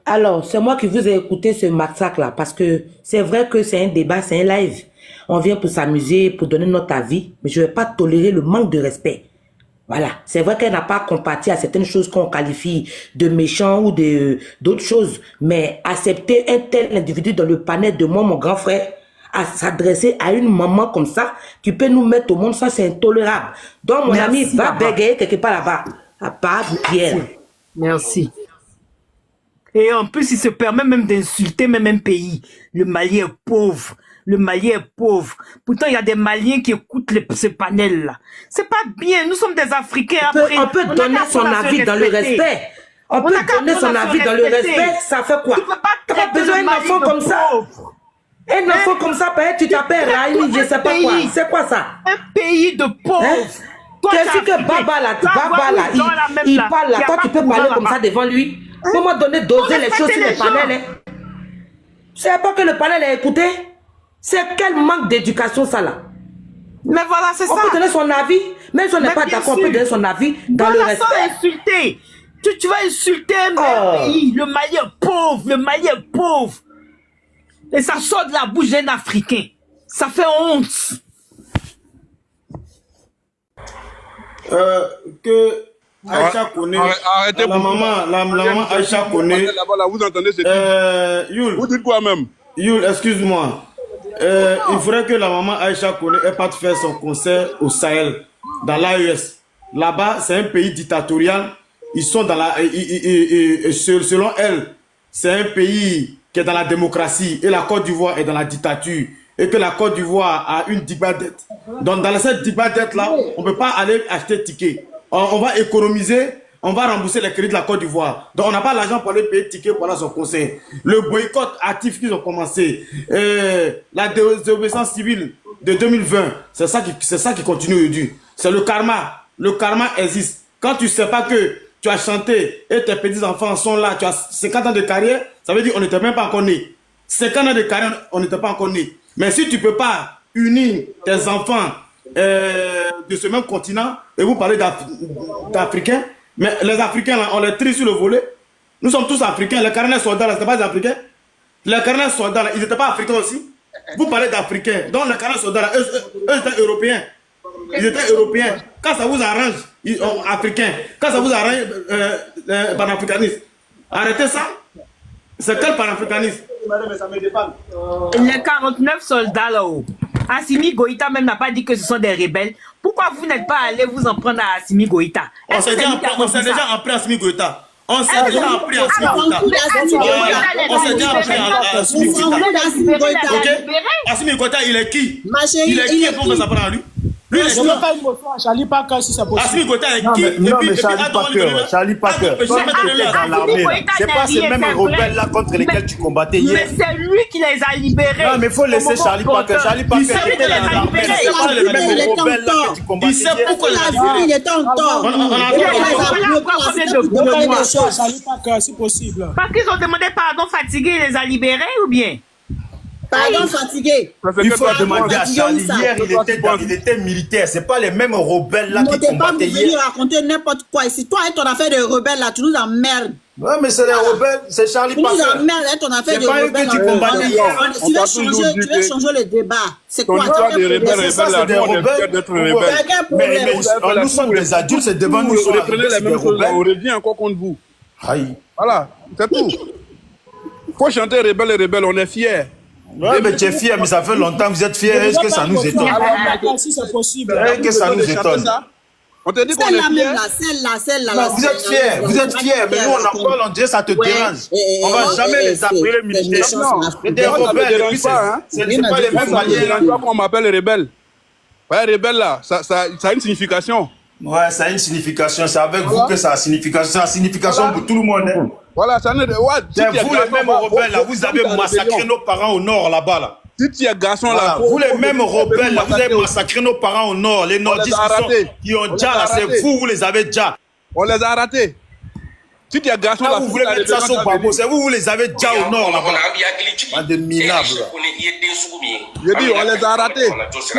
Alors, c'est moi qui vous ai écouté ce massacre-là, parce que c'est vrai que c'est un débat, c'est un live. On vient pour s'amuser, pour donner notre avis, mais je ne vais pas tolérer le manque de respect. Voilà. C'est vrai qu'elle n'a pas compati à certaines choses qu'on qualifie de méchants ou d'autres choses, mais accepter un tel individu dans le panel de moi, mon grand frère, à s'adresser à une maman comme ça, qui peut nous mettre au monde, ça c'est intolérable. Donc mon ami va bégayer quelque part là-bas, à part Pierre. Merci. Et en plus, il se permet même d'insulter même un pays. Le Mali est pauvre. Le Mali est pauvre. Pourtant, il y a des Maliens qui écoutent ce panel-là. C'est pas bien. Nous sommes des Africains. On peut donner son avis dans le respect. On peut donner son avis dans le respect. Ça fait quoi? Tu as besoin d'un enfant comme ça. Un enfant comme ça, peut-être tu t'appelles Raïmi, je sais pas quoi. C'est quoi ça? Un pays de pauvres. Qu'est-ce que Baba là, il parle là. Toi, tu peux parler comme ça devant lui. Comment donner, doser les choses sur le panel? C'est pas que le panel est écouté. C'est quel manque d'éducation ça là? Mais voilà, c'est ça. On peut donner son avis. Même si on n'est pas d'accord, on peut donner son avis dans le respect. Insulter. Tu vas insulter un pays. Le Mali est pauvre. Le Mali est pauvre. Et ça sort de la bouche d'un Africain. Ça fait honte. Que Aïcha Koné, arrêtez la maman Aïcha Koné. Là-bas, vous entendez ce Youl, vous dites quoi même? Youl, excuse-moi. Il faudrait que la maman Aïcha Koné ait pas de faire son concert au Sahel, dans l'AES. Là-bas, c'est un pays dictatorial. Ils sont dans la... selon elle, c'est un pays qui est dans la démocratie et la Côte d'Ivoire est dans la dictature. Et que la Côte d'Ivoire a une dette. Donc dans cette dette-là, on ne peut pas aller acheter ticket. On va économiser, on va rembourser les crédits de la Côte d'Ivoire. Donc on n'a pas l'argent pour aller payer ticket pendant son conseil. Le boycott actif qu'ils ont commencé, la désobéissance civile de 2020, c'est ça qui continue aujourd'hui. C'est le karma. Le karma existe. Quand tu ne sais pas que tu as chanté et tes petits-enfants sont là, tu as 50 ans de carrière, ça veut dire qu'on n'était même pas encore né. 50 ans de carrière, on n'était pas encore né. Mais si tu ne peux pas unir tes enfants de ce même continent et vous parlez d'Africains. Mais les Africains, là, on les trie sur le volet. Nous sommes tous Africains. Les carnets soldats, là, ce pas des Africains. Les carnets soldats, là, ils n'étaient pas Africains aussi. Vous parlez d'Africains. Donc les carnets soldats, là, eux étaient Européens. Ils étaient Européens. Quand ça vous arrange, ils sont Africains. Quand ça vous arrange, panafricanisme. Arrêtez ça. C'est quel panafricanisme? Les 49 soldats là-haut. Assimi Goïta même n'a pas dit que ce sont des rebelles. Pourquoi vous n'êtes pas allé vous en prendre à Assimi Goïta? On s'est déjà en pris à Assimi Goïta. On s'est déjà en pris à Assimi Goïta. On s'est déjà en pris à Assimi Goïta. Ok? Assimi Goïta, il est qui? Il est qui pour que ça prenne à lui? Lui, je ne veux pas une motion à Charlie Parker si c'est possible. Assimi Goïta est qui? Non, mais Charlie Parker, toi qui étais dans l'armée, c'est pas ces mêmes rebelles-là contre lesquels tu combattais hier. Mais c'est lui qui les a libérés. Non, mais il faut laisser Charlie Parker. Charlie Parker était dans l'armée, c'est pas les mêmes rebelles-là que tu combattais hier. Il sait pourquoi il était en tort. Charlie Parker, si possible. Parce qu'ils ont demandé pardon fatigué, il les a libérés ou bien? Pardon fatigué. Il faut demander à Charlie. Hier, il était militaire. C'est pas les mêmes rebelles là qui combattaient hier. Tu vas raconter n'importe quoi ici. Toi et ton affaire de rebelles là, tu nous emmerdes. Ouais, mais c'est les rebelles, c'est Charlie Parker. Tu nous emmerdes avec ton affaire de rebelles. C'est pas eux que tu combattais hier. Tu veux changer le débat. C'est quoi? C'est des rebelles. Mais nous sommes des adultes, c'est devant nous. Vous reprenez les mêmes choses, on revient encore contre vous. Voilà, c'est tout. Faut chanter rebelle et rebelle, on est fiers. Ouais, mais tu es fier, mais ça fait longtemps que vous êtes fiers. Est-ce que ça nous étonne? Si c'est possible. Est-ce que ça nous étonne? On te dit qu'on est fiers. Celle-là. Vous êtes fiers, mais nous on en parle, on dirait ça te dérange. On va jamais les appeler militaires. C'est des rebelles, et puis c'est pas les mêmes manières. Tu vois qu'on m'appelle rebelle. Ouais, rebelle là, ça a une signification. Ouais, ça a une signification. C'est avec vous que ça a signification. C'est la signification pour tout le monde. Hein. Voilà, ça n'est ouais, c'est vous les mêmes rebelles là. Vous avez massacré nos parents au nord là-bas là. Si tu es garçon là, vous les mêmes rebelles là, vous avez massacré nos parents au nord. Les nordistes qui ont déjà là, c'est vous les avez déjà. On les a ratés. Si tu es garçon là, vous voulez mettre ça sur Babo, c'est vous les avez déjà au nord là-bas. Pas de minables. Je dis, on les a ratés.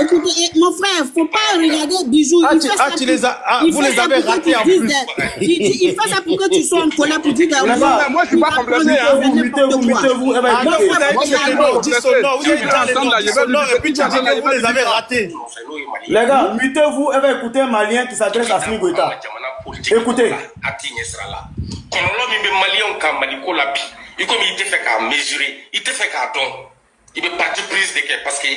Écoutez, mon frère, faut pas regarder Bijou. Vous les avez ratés en plus. Il fait ça pour que tu sois en colère pour dire que moi je suis pas complexé. Mettez-vous. Et puis tu dis que vous les avez ratés. Les gars, mettez-vous et écoutez un Malien qui s'adresse à Assimi Goïta. Écoutez. Kɔlɔlɔ min bɛ maliyɛnw ka maliko la bi i komi i tɛ fɛ k'a mesurer i tɛ fɛ k'a dɔn i bɛ parti prise de kɛ parce que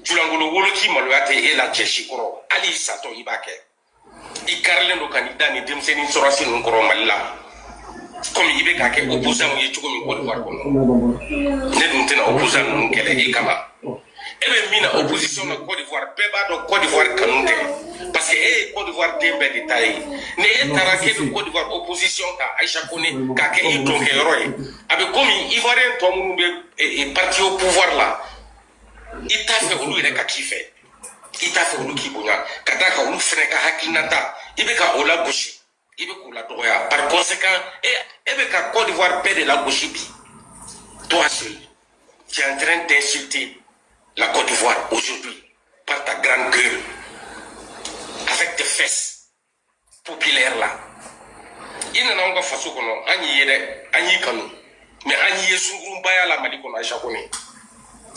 julangolo woloki maloya tɛ e la cɛ si kɔrɔ hali i satɔ i b'a kɛ i karilen don ka n'i da nin denmisɛnnin sɔrɔsi ninnu kɔrɔ mali la komi i bɛ k'a kɛ opposant ye cogo min Côte d'Ivoire kɔnɔ ne dun tɛna opposant ninnu kɛlɛ i kama e bɛ min na opposition na Côte d'Ivoire bɛɛ b'a dɔn Côte d'Ivoire kanu tɛ parce que e ye Côte d'Ivoire den bɛɛ de ta ye ni e taara k'e bɛ Côte d'Ivoire opposition ka Aïcha Kone k'a kɛ i dɔnkɛyɔrɔ ye a bɛ komi Ivoirien tɔ minnu bɛ parti au pouvoir la i t'a fɛ olu yɛrɛ ka k'i fɛ i t'a fɛ olu k'i bonya ka d'a kan olu fɛnɛ ka hakilinata i bɛ ka o lagosi i bɛ k'u ladɔgɔya par conséquent e bɛ ka Côte d'Ivoire bɛɛ de lagosi bi toi seul tu es en train d'insulter la Côte d'Ivoire aujourd'hui par ta grande gueule avec tes fesses populaires là. Il n'a pas fait ça qu'on a ni kanu, mais ani sungurumbaya la Mali qu'on a japonais.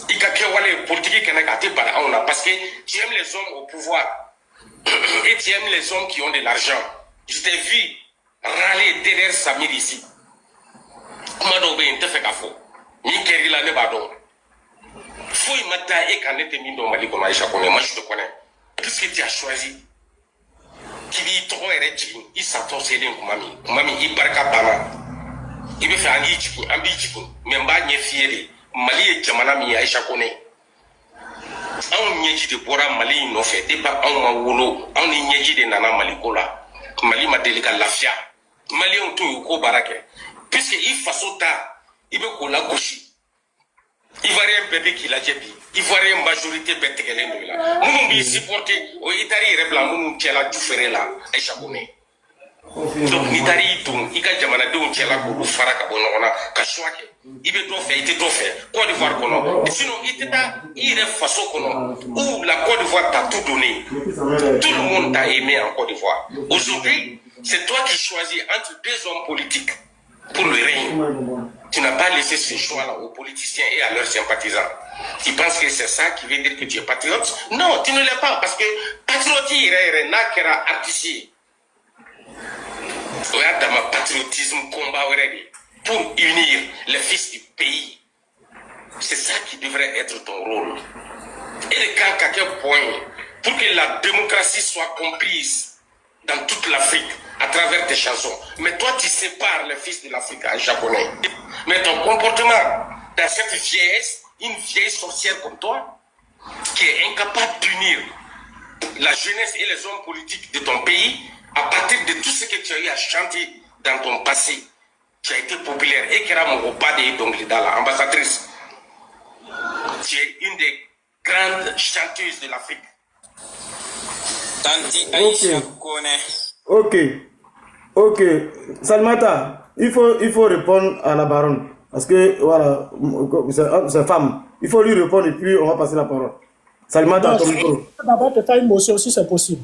Il a créé les politiques qui n'ont pas été parce que tu aimes les hommes au pouvoir et tu aimes les hommes qui ont de l'argent. Je t'ai vu râler derrière Samir ici. Comment donc il te fait café? Ni keri la ne badon. Faut y mettre et quand tu es mis dans Mali qu'on a japonais, moi je te connais. Puisque tu as choisi. Kibi tɔgɔ yɛrɛ jigin i satɔ selen kuma min i barika banna i bɛ fɛ an k'i jigin an b'i jigin mɛ n b'a ɲɛ f'i ye de Mali ye jamana min ye Aïcha Kone anw ɲɛji de bɔra Mali in nɔfɛ depuis anw ma wolo anw ni ɲɛji de nana Mali ko la Mali ma deli ka lafiya Maliyɛnw t'o y'u ko baara kɛ puisque i faso ta i bɛ k'o lagosi Ivoirien bɛɛ bɛ k'i lajɛ bi Ivoirien majorité bɛɛ tigɛlen don i la minnu b'i supporter o i taar'i yɛrɛ bila minnu cɛla ju feere la Aïcha Kone Donc, ni tari dun, i ka jamanadenw cɛla k'olu fara ka bɔ ɲɔgɔn na ka choix kɛ. I bɛ dɔ fɛ, i tɛ dɔ fɛ. Côte d'Ivoire kɔnɔ. Sinon, i tɛ taa i yɛrɛ faso kɔnɔ où la Côte d'Ivoire t'a tout donné. Tout le monde t'a aimé en Côte d'Ivoire. Aujourd'hui, c'est toi qui choisis entre deux hommes politiques pour le règne. Tu n'as pas laissé ce choix-là aux politiciens et à leurs sympathisants. Tu penses que c'est ça qui veut dire que tu es patriote? Non, tu ne l'es pas, parce que patriote, il n'a qu'à artiste. Regarde dans ma patriotisme, combat pour unir les fils du pays. C'est ça qui devrait être ton rôle. Et le cas à quel point, pour que la démocratie soit comprise dans toute l'Afrique, à travers tes chansons. Mais toi, tu sépares les fils de l'Afrique en japonais. Mais ton comportement, dans cette vieillesse, une vieille sorcière comme toi, qui est incapable d'unir la jeunesse et les hommes politiques de ton pays, à partir de tout ce que tu as eu à chanter dans ton passé, tu as été populaire. Et Kera Mogopade, donc l'ambassadrice, tu es une des grandes chanteuses de l'Afrique. Tanti Aïcha Kone. Ok. Salmata, il faut répondre à la baronne. Parce que, voilà, c'est femme. Il faut lui répondre et puis on va passer la parole. Salmata, ton micro. D'abord, te faire une motion si c'est possible.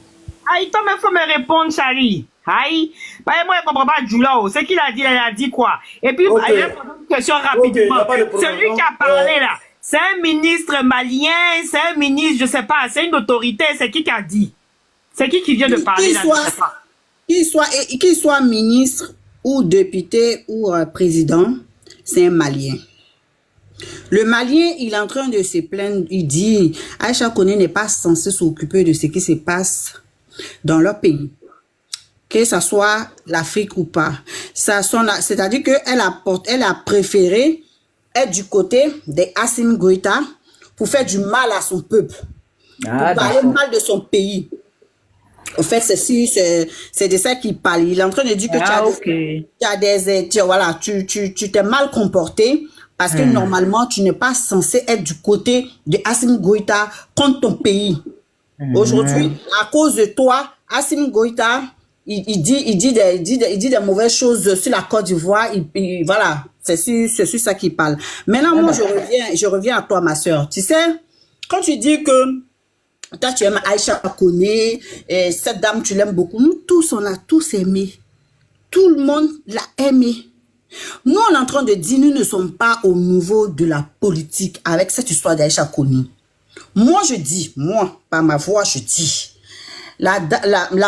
Aïe, toi, il faut me répondre, Charlie. Aïe, bah, moi, je ne comprends pas Djoulao. C'est qu'il a dit, elle a dit quoi? Et puis, il y a une question rapidement. Celui qui a parlé là, c'est un ministre malien, c'est un ministre, je ne sais pas, c'est une autorité, c'est qui a dit? C'est qui vient de parler là? Qu'il soit ministre ou député ou président, c'est un Malien. Le Malien, il est en train de se plaindre, il dit, Aïcha Koné n'est pas censé s'occuper de ce qui se passe dans leur pays. Que ce soit l'Afrique ou pas. C'est-à-dire qu'elle a préféré être du côté des Assimi Goïta pour faire du mal à son peuple. Pour parler mal de son pays. En fait, c'est de ça qu'il parle. Il est en train de dire que tu t'es mal comporté parce que normalement, tu n'es pas censé être du côté de Assimi Goïta contre ton pays. Aujourd'hui, à cause de toi, Assimi Goïta, il dit des mauvaises choses sur la Côte d'Ivoire. Voilà, c'est sur ça qu'il parle. Maintenant, moi, je reviens à toi, ma soeur. Tu sais, quand tu dis que toi, tu aimes Aïcha Koné, et cette dame, tu l'aimes beaucoup. Nous tous, on l'a tous aimé. Tout le monde l'a aimé. Nous, on est en train de dire, nous ne sommes pas au niveau de la politique avec cette histoire d'Aïcha Koné. Moi, je dis, par ma voix, je dis, la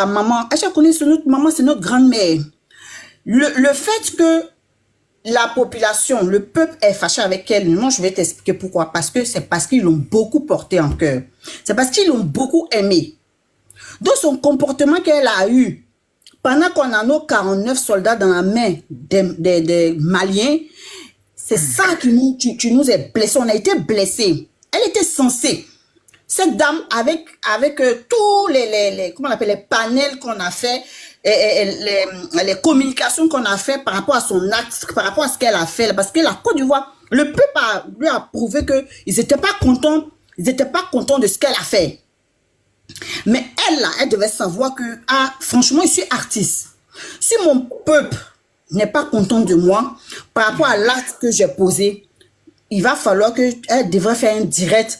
maman, Aïcha Koné, c'est notre maman, c'est notre grand-mère. Le fait que la population, le peuple est fâché avec elle, moi je vais t'expliquer pourquoi. Parce que c'est parce qu'ils l'ont beaucoup porté en cœur. C'est parce qu'ils l'ont beaucoup aimé. Donc son comportement qu'elle a eu, pendant qu'on a nos 49 soldats dans la main des Maliens, c'est ça qui nous est blessés. On a été blessés. Elle était censée. Cette dame, avec tous comment on appelle, les panels qu'on a fait, les communications qu'on a fait par rapport à son acte, par rapport à ce qu'elle a fait, parce que la Côte d'Ivoire, le peuple lui a prouvé qu'ils n'étaient pas contents, de ce qu'elle a fait. Mais elle devait savoir que, franchement, je suis artiste. Si mon peuple n'est pas content de moi, par rapport à l'acte que j'ai posé, il va falloir qu'elle devrait faire un direct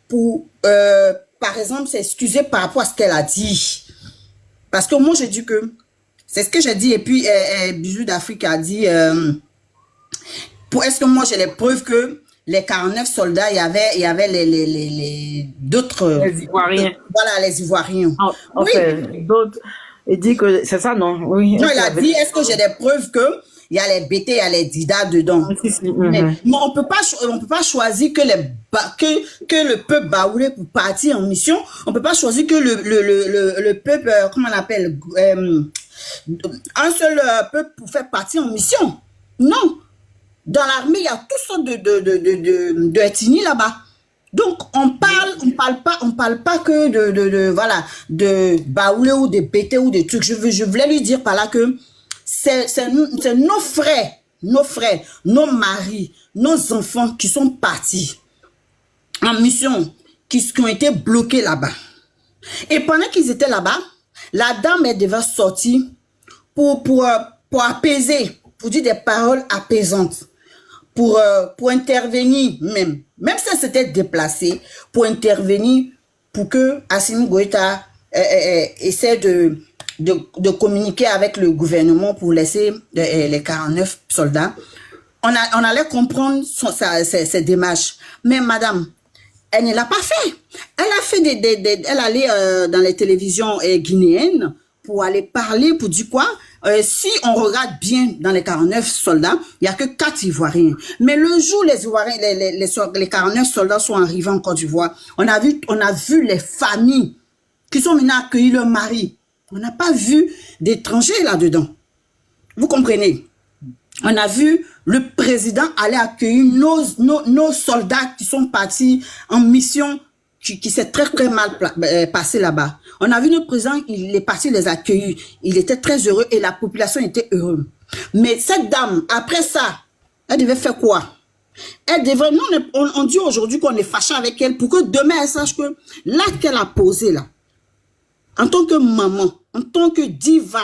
pour, par exemple, s'excuser par rapport à ce qu'elle a dit. Parce que moi, j'ai dit que, c'est ce que j'ai dit, et puis Bijou d'Afrique a dit, est-ce que moi j'ai les preuves que les 49 soldats, il y avait les d'autres... Les Ivoiriens. Voilà, les Ivoiriens. Oui. D'autres, il dit que c'est ça, non? Oui. Non, il a dit, est-ce que j'ai des preuves que il y a les BT, il y a les Dida dedans. Mais on peut pas choisir que le peuple baoulé pour partir en mission. On peut pas choisir que le peuple, comment on appelle, un seul peuple pour faire partir en mission. Non. Dans l'armée, il y a toutes sortes de ethnies là-bas. Donc, on parle pas que de baoulé ou de BT ou de trucs. Je voulais lui dire par là que c'est nos frères, nos maris, nos enfants qui sont partis en mission, qui ont été bloqués là-bas. Et pendant qu'ils étaient là-bas, la dame, elle devait sortir pour apaiser, pour dire des paroles apaisantes, pour intervenir même si elle s'était déplacée, pour intervenir pour que Assimi Goïta essaie de communiquer avec le gouvernement pour laisser les 49 soldats. On allait comprendre ses démarches. Mais madame, elle ne l'a pas fait. Elle a fait elle allait dans les télévisions guinéennes pour aller parler, pour dire quoi? Si on regarde bien dans les 49 soldats, il n'y a que 4 Ivoiriens. Mais le jour où les Ivoiriens, les 49 soldats sont arrivés en Côte d'Ivoire, on a vu les familles qui sont venus accueillir leur mari. On n'a pas vu d'étrangers là-dedans. Vous comprenez? On a vu le président aller accueillir nos soldats qui sont partis en mission qui s'est très mal passé là-bas. On a vu notre président, il est parti les accueillir. Il était très heureux et la population était heureuse. Mais cette dame, après ça, elle devait faire quoi? Elle devait, on dit aujourd'hui qu'on est fâché avec elle pour que demain elle sache que l'acte qu'elle a posé là, en tant que maman, en tant que diva,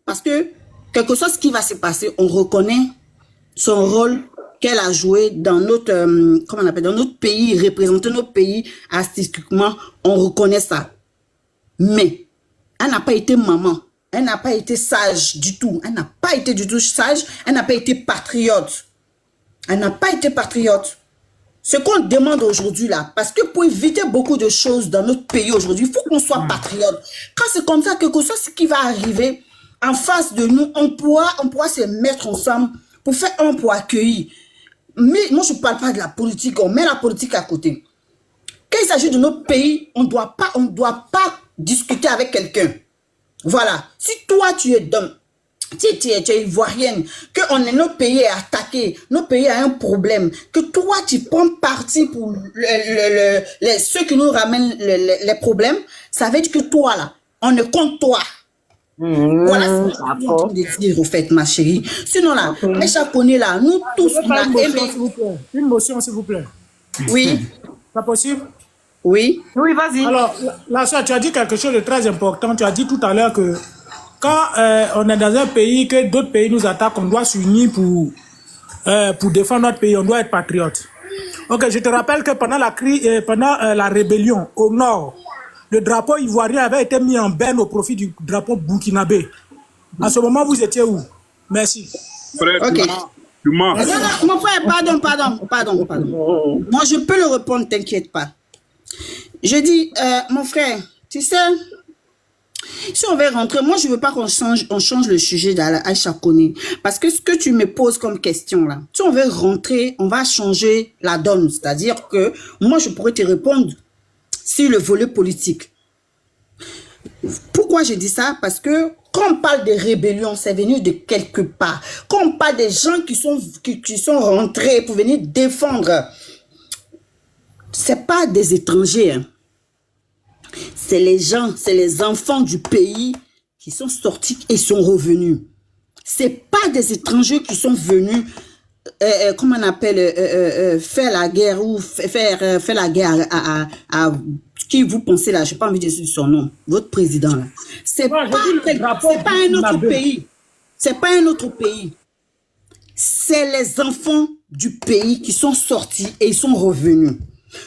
parce que quelque chose qui va se passer, on reconnaît son rôle qu'elle a joué dans notre, comment on appelle, dans notre pays, représenter notre pays artistiquement, on reconnaît ça. Mais elle n'a pas été maman, elle n'a pas été sage du tout, elle n'a pas été du tout sage, elle n'a pas été patriote. Elle n'a pas été patriote. Ce qu'on demande aujourd'hui là, parce que pour éviter beaucoup de choses dans notre pays aujourd'hui, il faut qu'on soit patriote. Quand c'est comme ça, quelque chose qui va arriver en face de nous, on pourra se mettre ensemble pour faire un pour accueillir. Mais moi, je ne parle pas de la politique, on met la politique à côté. Quand il s'agit de notre pays, on ne doit pas discuter avec quelqu'un. Voilà. Si toi, tu es d'homme, tu es ivoirienne, que notre pays est attaqué, notre pays a un problème, que toi, tu prends parti pour ceux qui nous ramènent les problèmes, ça veut dire que toi, là, on est contre toi. Voilà ce que je suis en train de dire, au fait, ma chérie. Sinon, là, Aïcha Koné, là, nous tous, on a aimé. Une motion, s'il vous plaît. Oui. Pas possible? Oui. Oui, vas-y. Alors, là, tu as dit quelque chose de très important. Tu as dit tout à l'heure que quand on est dans un pays, que d'autres pays nous attaquent, on doit s'unir pour défendre notre pays, on doit être patriote. Ok, je te rappelle que pendant la rébellion au nord, le drapeau ivoirien avait été mis en berne au profit du drapeau burkinabé. À ce moment, vous étiez où? Merci. Frère, ok. Tu mens. Non, mon frère, pardon. Moi, je peux le répondre, t'inquiète pas. Je dis, mon frère, tu sais, si on veut rentrer, moi, je ne veux pas qu'on change le sujet d'Aïcha Koné. Parce que ce que tu me poses comme question, là, si on veut rentrer, on va changer la donne. C'est-à-dire que moi, je pourrais te répondre sur le volet politique. Pourquoi je dis ça? Parce que quand on parle de rébellion, c'est venu de quelque part. Quand on parle des gens qui sont rentrés pour venir défendre, c'est pas des étrangers, hein. C'est les gens, c'est les enfants du pays qui sont sortis et sont revenus. C'est pas des étrangers qui sont venus, comment on appelle, faire la guerre ou faire la guerre à qui vous pensez là, je n'ai pas envie de dire son nom, votre président là. C'est pas un autre pays. C'est pas un autre pays. C'est les enfants du pays qui sont sortis et ils sont revenus.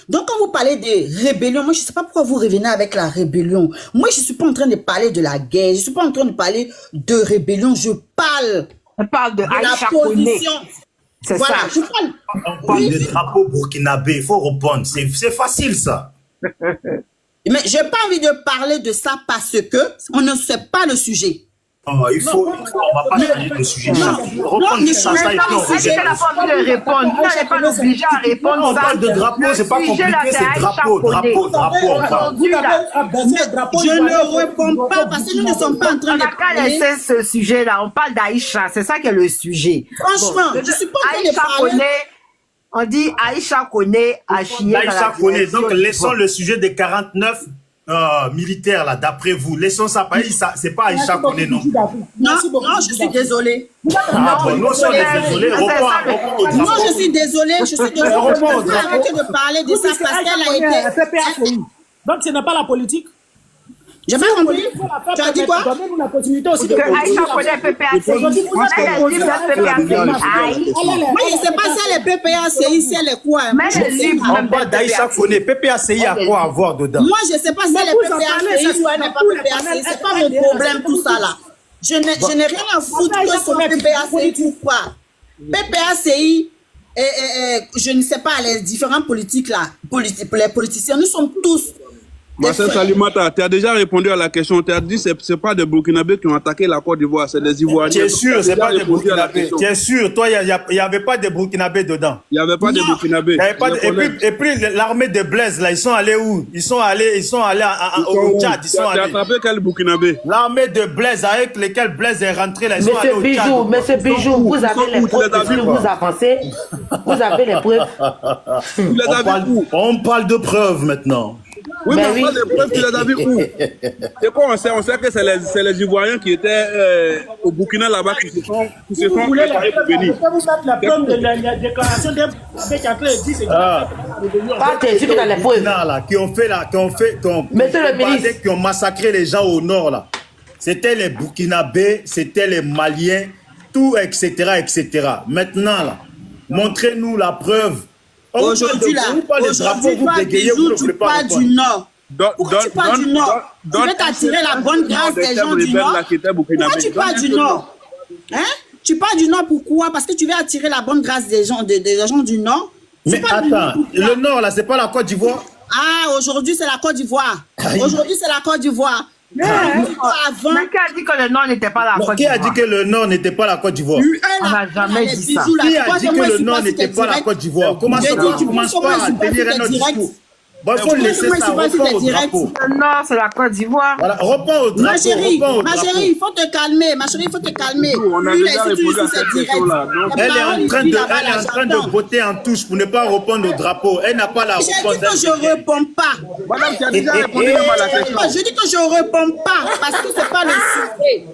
Donc, quand vous parlez de rébellion, moi, je ne sais pas pourquoi vous revenez avec la rébellion. Moi, je ne suis pas en train de parler de la guerre. Je ne suis pas en train de parler de rébellion. Je parle de la position. Voilà, ça. On parle de drapeau burkinabé. Il faut répondre. C'est facile, ça. Mais je n'ai pas envie de parler de ça parce que on ne sait pas le sujet. On va pas changer de sujet. Répondre ça, et puis on rejette. Elle n'a pas envie de répondre. Vous n'allez pas l'obliger à répondre. On parle de drapeau, c'est pas compliqué, c'est drapeau. Je ne réponds pas parce que nous ne sommes pas en train de parler. On a qu'à laisser ce sujet-là. On parle d'Aïcha, c'est ça qui est le sujet. Franchement, je ne suis pas en train de parler. On dit Aïcha Koné a chié. Aïcha Koné, donc laissons le sujet des 49 militaires là, d'après vous. Laissons ça, c'est pas Aïcha Koné, non? Non, je suis désolée. Non, je suis désolée. Arrêtez de parler de ça parce qu'elle a été. Donc ce n'est pas la politique? J'ai pas compris. Tu as dit quoi? Donne-nous la possibilité aussi de... Aïcha connaît PPACI. Moi, je ne sais pas si elle est PPACI, si elle est quoi. On parle d'Aïcha Koné. PPACI a quoi à voir dedans? Moi, je ne sais pas si elle est PPACI ou elle n'est pas PPACI. Ce n'est pas mon problème, tout ça là. Je n'ai rien à foutre que son PPACI ou pas. PPACI, je ne sais pas, les différents politiques là, les politiciens, nous sommes tous. Marcel Salimata, tu as déjà répondu à la question. Tu as dit que ce n'est pas des Burkinabés qui ont attaqué la Côte d'Ivoire, c'est des Ivoiriens. Tu es sûr, ce n'est pas des Burkinabés. Tu es sûr, toi, il n'y avait pas de Burkinabés dedans. Il n'y avait pas de Burkinabés. Et puis l'armée de Blaise, là, ils sont allés où? Ils sont allés au Tchad. Tu as attrapé quel Burkinabé? L'armée de Blaise, avec lesquels Blaise est rentré, là, ils sont allés au Tchad. Monsieur Bijou, vous avez les preuves, vous avancez. Vous avez les preuves. On parle de preuves maintenant. Oui, mais on parle des preuves, tu les as vues où? C'est quoi on sait? On sait que c'est les Ivoiriens qui étaient au Burkina là-bas qui se sont préparés pour venir. Vous faites la preuve de la déclaration d'un avec un clé 10 et qui ont massacré les gens au nord là. C'était les Burkinabés, c'était les Maliens, tout, etc., etc. Maintenant là, montrez-nous la preuve. Aujourd'hui, là, tu parles du Nord. Pourquoi tu parles du Nord? Tu veux t'attirer la bonne grâce des gens du Nord? Pourquoi tu parles du Nord? Hein? Tu parles du Nord pourquoi? Parce que tu veux attirer la bonne grâce des gens du Nord? Mais attends, le Nord, là, c'est pas la Côte d'Ivoire? Ah, aujourd'hui, c'est la Côte d'Ivoire. Aujourd'hui, c'est la Côte d'Ivoire. Mais qui a dit que le Nord n'était pas la Côte d'Ivoire? Qui a dit que le Nord n'était pas la Côte d'Ivoire? On n'a jamais dit ça. Qui a dit que le Nord n'était pas la Côte d'Ivoire? Comment ça va? Tu commences pas à tenir un autre discours. Bon, il faut laisser ça, reprends au drapeau. Non, c'est la Côte d'Ivoire. Voilà, reprends au drapeau. Ma chérie, il faut te calmer. Ma chérie, il faut te calmer. On a déjà répondu à cette question-là. Elle est en train de botter en touche pour ne pas répondre au drapeau. Elle n'a pas la réponse. J'ai dit que je ne réponds pas. Madame, tu as déjà répondu à la question. Je dis que je ne réponds pas parce que ce n'est pas le sujet.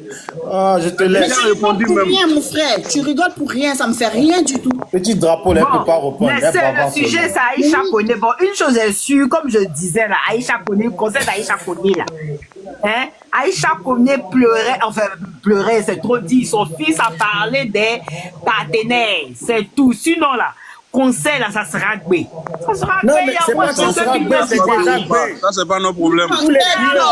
Ah, je te laisse. Mais tu rigoles pour rien, mon frère. Tu rigoles pour rien, ça ne me fait rien du tout. Petit drapeau, elle ne peut pas répondre. Mais le sujet, c'est Aïcha Koné. Bon, une chose est sûre, comme je disais là, Aïcha Koné, le conseil d'Aïcha Koné là. Hein? Aïcha Koné pleurait, c'est trop dit. Son fils a parlé des partenaires, c'est tout. Sinon là, conseil là, ça sera gbé. Ça sera gbé. Non, mais c'est pas ça sera gbé, c'est déjà gbé. Ça, c'est pas nos problèmes. Non,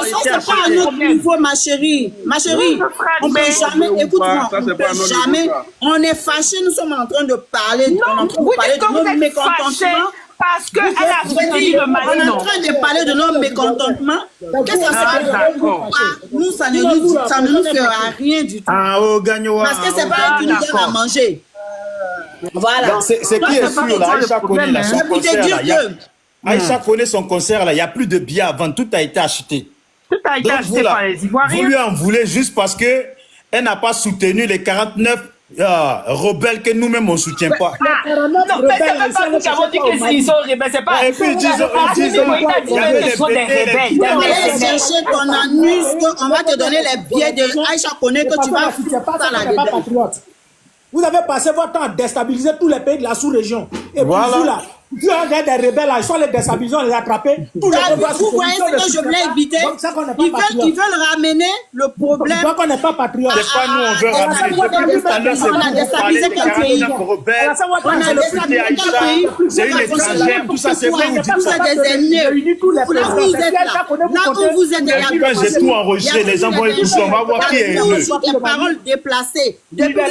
ça, c'est pas un autre niveau, ma chérie. Ma chérie, on ne peut jamais, écoute-moi, on ne peut jamais, on est fâchés, nous sommes en train de parler, de nos mécontentements. Parce qu'elle a soutenu le Mali. On est en train de parler de nos mécontentements. Qu'est-ce que ça fait? Nous, ça ne nous fera rien du tout. Parce que c'est pas elle qui nous donne à manger. Voilà. C'est qui est sûr là? Aïcha Koné là, son concert là. Aïcha Koné son concert là, il n'y a plus de billets à vendre, tout a été acheté. Tout a été acheté par les Ivoiriens. Vous lui en voulez juste parce que elle n'a pas soutenu les 49 rebelles que nous-mêmes on ne soutient pas. Non, mais c'est même pas nous qui avons dit qu'ils sont rebelles, c'est pas. Et puis disons, il y avait des rebelles. On va aller chercher ton anus, on va te donner les billets de Aïcha Koné que tu vas foutre ça là-dedans. Vous avez passé votre temps à déstabiliser tous les pays de la sous-région. Et voilà. Puis vous là, vous avez des rebelles là, ils sont les déstabilisés, on les a attrapés. Vous voyez ce que je voulais éviter? Ils veulent ramener le problème. Donc on n'est pas patriote. C'est pas nous, on veut ramener. On a déstabilisé quel pays? On a déstabilisé quel pays? C'est une étrangère, tout ça c'est vrai. Vous êtes des ennemis. Là où vous êtes là. J'ai tout enregistré, les gens vont écouter, on va voir qui est élu. Des paroles déplacées. Depuis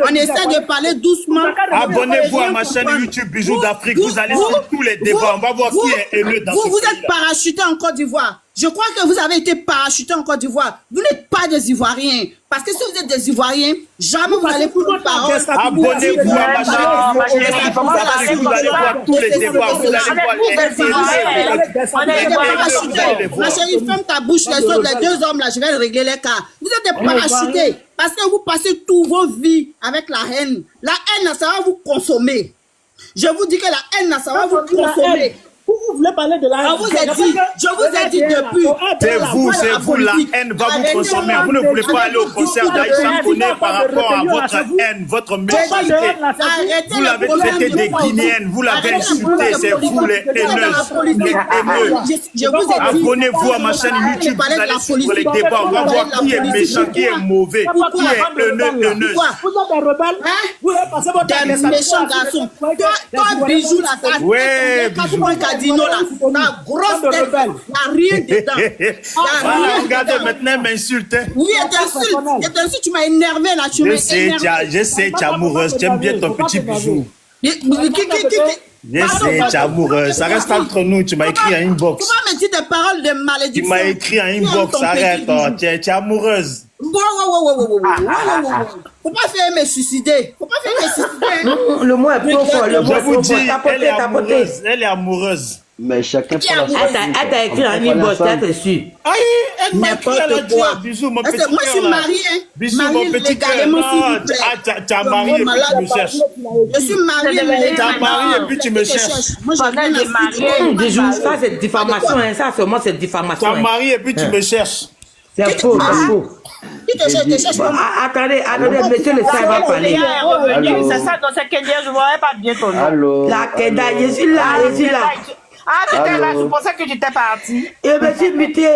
on essaie de parler doucement. Abonnez-vous à ma chaîne YouTube Bijoux d'Afrique, vous allez sur tous les débats, on va voir qui est élu dans ce pays. Vous êtes parachuté en Côte d'Ivoire. Je crois que vous avez été parachuté en Côte d'Ivoire. Vous n'êtes pas des Ivoiriens. Parce que si vous êtes des Ivoiriens, jamais vous allez prendre une parole. Abonnez-vous à ma chaîne YouTube d'Afrique, vous allez voir tous les débats, vous allez voir ma chérie, ferme ta bouche, les autres, les deux hommes là, je vais régler les cas. Vous êtes des parachutés. Parce que vous passez toutes vos vies avec la haine. La haine, ça va vous consommer. Je vous dis que la haine, ça va vous consommer. vous voulez parler de la haine. Je vous ai dit depuis. C'est vous, la haine va vous consommer. Vous ne voulez pas aller au concert d'Aïcha Koné par rapport à votre haine, votre méchanceté. Vous l'avez traité des Guinéennes, vous l'avez insulté, c'est vous les haineuses, les haineux. Abonnez-vous à ma chaîne YouTube, vous allez suivre les débats, on va voir qui est méchant, qui est mauvais, qui est haineux, haineuse. Vous êtes des rebelles, vous avez passé votre temps. Des méchants garçons. Toi, bijou là, ta Cadino là, ta grosse tête, il n'y a rien dedans. Regardez, maintenant, elle m'insulte. Oui, elle t'insulte, tu m'as énervé là, tu m'as énervé. Je sais, tu es amoureuse, tu aimes bien ton petit bijou. Je sais, tu es amoureuse, ça reste entre nous, tu m'as écrit en inbox. Comment me dire des paroles de malédiction? Tu m'as écrit en inbox, arrête, tu es amoureuse. Faut pas faire me suicider. Le mot est profond. Je vous dis, elle est amoureuse. Mais chacun fait la Elle t'a écrit en inbox, t'es sûr. Elle m'a écrit, elle a dit, bisous, mon petit cœur. Moi, je suis mariée. Bisous, mon petit cœur. Tu as marié et puis tu me cherches. Je suis mariée. Tu as marié et puis tu me cherches. Moi, j'ai marié. Bijou, ça c'est diffamation. Ça seulement c'est diffamation. Tu as marié et puis tu me cherches. C'est faux, c'est faux. Qui te cherche? Attendez, monsieur le Sahel va parler. C'est ça, dans cette Kenya, je ne voyais pas bien ton nom. Allô. La Kenda, je suis là. Ah, tu étais là, je pensais que tu étais parti. Je me suis muté.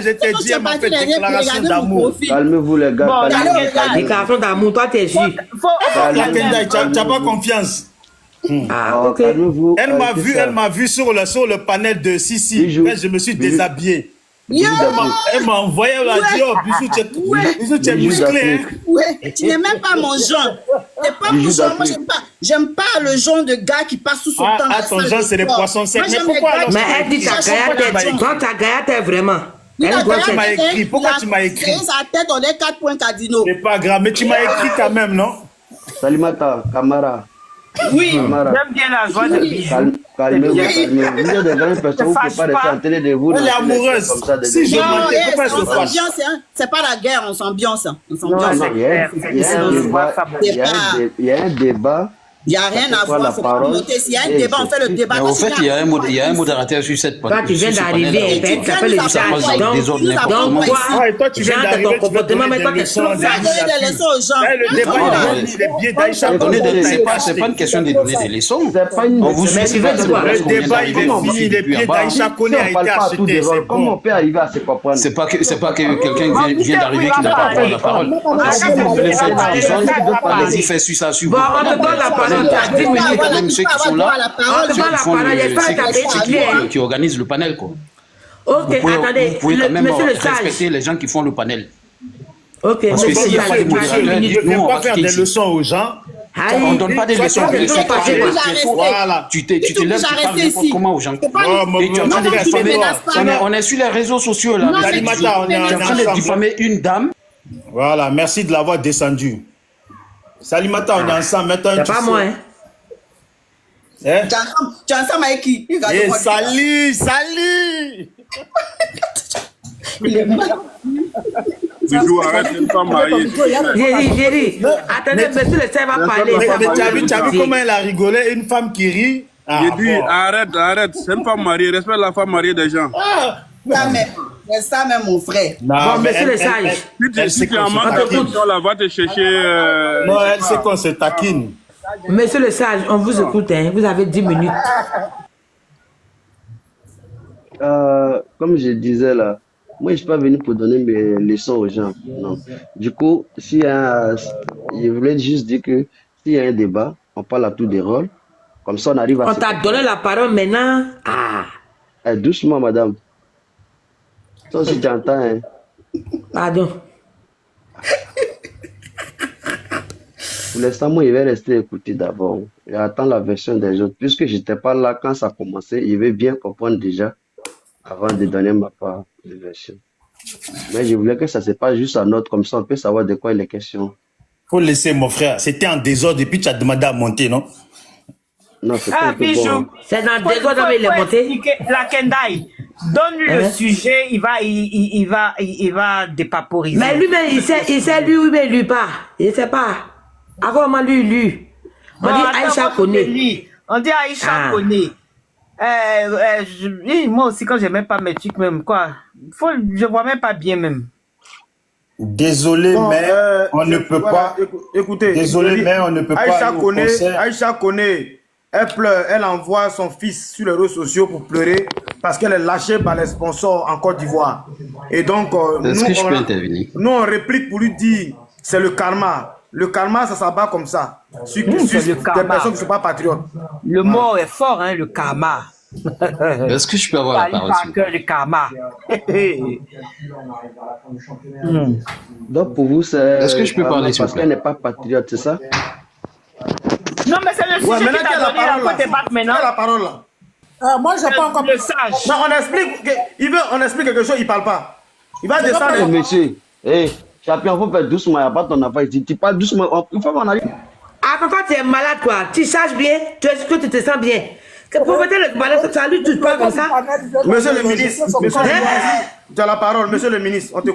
Je t'ai dit, elle m'a fait déclaration d'amour. Calmez-vous, les gars. Déclaration d'amour, toi, t'es sûr. La Kenda, tu n'as pas confiance. Ok. Elle m'a vu sur le panel de Sissi. Je me suis déshabillé. Elle m'a envoyé, elle a dit, oh, bisous, tu es musclé. Ouais, tu n'es même pas mon genre. T'es pas mon genre. Moi, j'aime pas le genre de gars qui passe tout son temps. Ah, ton genre, c'est les poissons secs. Mais pourquoi alors? Mais elle dit ta gaillard, toi, ta gaillard, t'es vraiment. Tu m'as écrit. Pourquoi tu m'as écrit? Sa tête, on est 4 points Cadino. C'est pas grave, mais tu m'as écrit quand même, non? Salimata, Camara. Oui, j'aime bien la joie de Bijou. Calmez-vous. Vous êtes des grandes personnes, vous ne pouvez pas rester en télé de vous. Elle est amoureuse. Si je mentais, pourquoi elle se fâche? C'est pas la guerre, on s'ambiance. Il y a un débat. Il n'y a rien à voir, faut pas monter. S'il y a un débat, on fait le débat. En fait, il y a un modérateur sur cette Toi, tu viens d'arriver, il s'appelle le visage. Donc, toi, tu viens d'arriver, tu veux donner des leçons. Le débat, il est bien d'Aïcha. C'est pas une question de donner des leçons. On vous suit. Le débat, il est fini. Les pieds d'Aïcha Koné a été acheté. Comment on peut arriver à se comprendre? C'est pas que quelqu'un vient d'arriver qui n'a pas à prendre la parole. Si vous voulez faire du son, allez-y, faites ça sur vous. Même ceux qui sont là, qui organisent le panel, quoi. Ok, attendez, vous pouvez quand même respecter les gens qui font le panel. Ok, parce que s'il n'y a pas de modérateur, nous on va faire des leçons aux gens. On ne donne pas des leçons. Voilà. Tu te lèves, tu parles n'importe comment aux gens. Et tu es en train de diffamer. On est sur les réseaux sociaux là. Tu es en train de diffamer une dame. Voilà, merci de l'avoir descendu. Salimata, on est ensemble. Maintenant, c'est pas moi, hein. Tu es ensemble avec qui? Salut. Il est mal. Bijou, arrête, une femme mariée. J'ai attendez, monsieur le chef va parler. Tu as vu comment elle a rigolé? Une femme qui rit. J'ai dit, arrête. C'est une femme mariée. Respecte la femme mariée des gens. C'est ça même, mon frère. Bon, monsieur le sage. Si tu es en manque de condition, là, va te chercher. Non, elle sait qu'on se taquine. Monsieur le sage, on vous écoute, hein. Vous avez 10 minutes. Comme je disais là, moi je suis pas venu pour donner mes leçons aux gens. Non. Du coup, je voulais juste dire que s'il y a un débat, on parle à tous des rôles. Comme ça, on arrive à. On t'a donné la parole maintenant. Doucement, madame. Ça aussi, tu entends, hein. Pardon. Pour l'instant, moi, il vais rester écouter d'abord. Et attendre la version des autres. Puisque je n'étais pas là quand ça a commencé, il veut bien comprendre déjà avant de donner ma part de version. Mais je voulais que ça ne se passe juste à notre, comme ça on peut savoir de quoi il est question. Faut laisser, mon frère. C'était en désordre et puis tu as demandé à monter, non? Non, c'est pas un peu bon. C'est dans le désordre, mais il est monté. La Kendai, donne-lui le sujet, il va dépaporiser. Mais lui-même, il sait lui, mais lui pas. Il ne sait pas. Avant, moi, lui. On dit Aïcha Koné. On dit Aïcha Koné. Moi aussi, quand je n'aimais pas mes trucs, même quoi. Je vois même pas bien même. Désolé, mais on ne peut pas. Écoutez, désolé, mais on ne peut pas. Aïcha Koné, elle pleure, elle envoie son fils sur les réseaux sociaux pour pleurer parce qu'elle est lâchée par les sponsors en Côte d'Ivoire. Et donc, nous, on réplique pour lui dire c'est le karma. Le karma, ça s'abat comme ça. Sur des personnes qui ne sont pas patriotes. Le mot est fort, hein, le karma. Est-ce que je peux avoir la parole? Le karma. Donc pour vous, c'est... Est-ce que je peux parler, s'il vous parce qu'elle n'est pas patriote, c'est ça? Non, mais c'est le sujet qui t'a donné la débat maintenant. La parole là. Moi, je n'ai pas encore... Le sage. Non, on explique quelque chose, il ne parle pas. Il va descendre. Monsieur, champion, il faut faire doucement, il n'y a pas ton affaire ici. Tu parles doucement, il faut qu'on arrive. Attends, toi, tu es malade, quoi. Tu charges bien, tu te sens bien. Pour mettre le malade, ça lui, tu parles comme ça. Monsieur le ministre, tu as la parole, monsieur le ministre. On te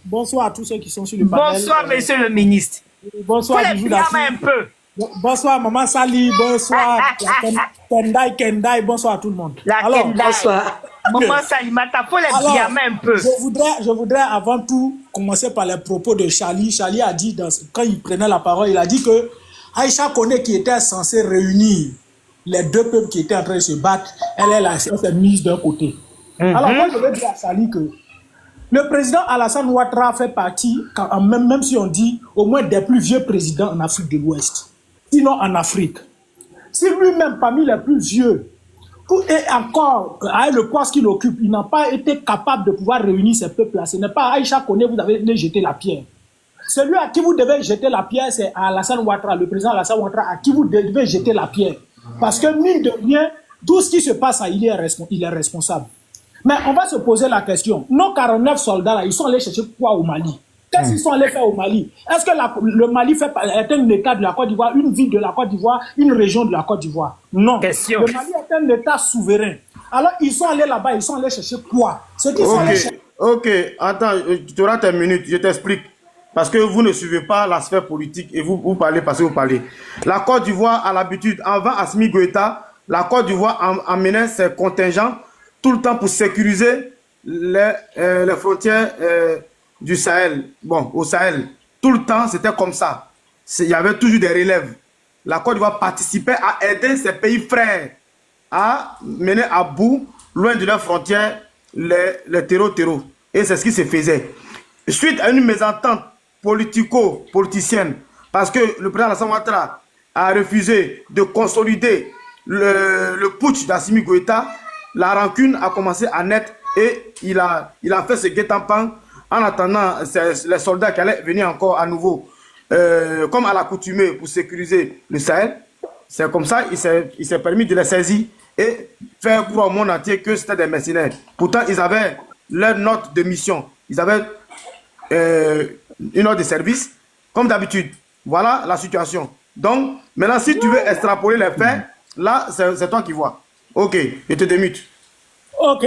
bonsoir à tous ceux qui sont sur le panel. Bonsoir, monsieur le ministre. Bonsoir, un peu. Bonsoir, maman Sali. Bonsoir, Kendai. Bonsoir à tout le monde. Bonsoir. Maman Salimata, faut les pyjamas un peu. Je voudrais avant tout commencer par les propos de Charlie. Charlie a dit, quand il prenait la parole, il a dit que Aïcha Koné, qui était censée réunir les deux peuples qui étaient en train de se battre, elle s'est mise d'un côté. Alors moi, je veux dire à Charlie que le président Alassane Ouattara fait partie, même si on dit, au moins des plus vieux présidents en Afrique de l'Ouest. Sinon en Afrique. Si lui-même, parmi les plus vieux, et encore, avec le poste qu'il occupe, il n'a pas été capable de pouvoir réunir ces peuples-là. Ce n'est pas à Aïcha Koné, vous avez jeté la pierre. Celui à qui vous devez jeter la pierre, c'est à Alassane Ouattara, le président Alassane Ouattara, à qui vous devez jeter la pierre. Parce que, mine de rien, tout ce qui se passe, il est responsable. Mais on va se poser la question. Nos 49 soldats, là, ils sont allés chercher quoi au Mali? Qu'est-ce qu'ils sont allés faire au Mali? Est-ce que le Mali est un État de la Côte d'Ivoire, une ville de la Côte d'Ivoire, une région de la Côte d'Ivoire? Non. Le Mali est un État souverain. Alors, ils sont allés là-bas, ils sont allés chercher quoi? Ok, attends, tu auras tes minutes, je t'explique. Parce que vous ne suivez pas la sphère politique et vous parlez parce que vous parlez. La Côte d'Ivoire a l'habitude, avant Assimi Goïta, la Côte d'Ivoire amenait ses contingents tout le temps pour sécuriser les frontières du Sahel. Bon, au Sahel. Tout le temps, c'était comme ça. Il y avait toujours des relèves. La Côte d'Ivoire participait à aider ses pays frères à mener à bout, loin de leurs frontières, les terreaux. Et c'est ce qui se faisait. Suite à une mésentente politico-politicienne, parce que le président Alassane Ouattara a refusé de consolider le putsch d'Assimi Goïta, la rancune a commencé à naître et il a fait ce guet-apens en attendant les soldats qui allaient venir encore à nouveau, comme à l'accoutumée pour sécuriser le Sahel. C'est comme ça il s'est permis de les saisir et faire croire au monde entier que c'était des mercenaires. Pourtant, ils avaient leur note de mission. Ils avaient une ordre de service, comme d'habitude. Voilà la situation. Donc, maintenant, si tu veux extrapoler les faits, là, c'est toi qui vois. Ok, je te démute. Ok.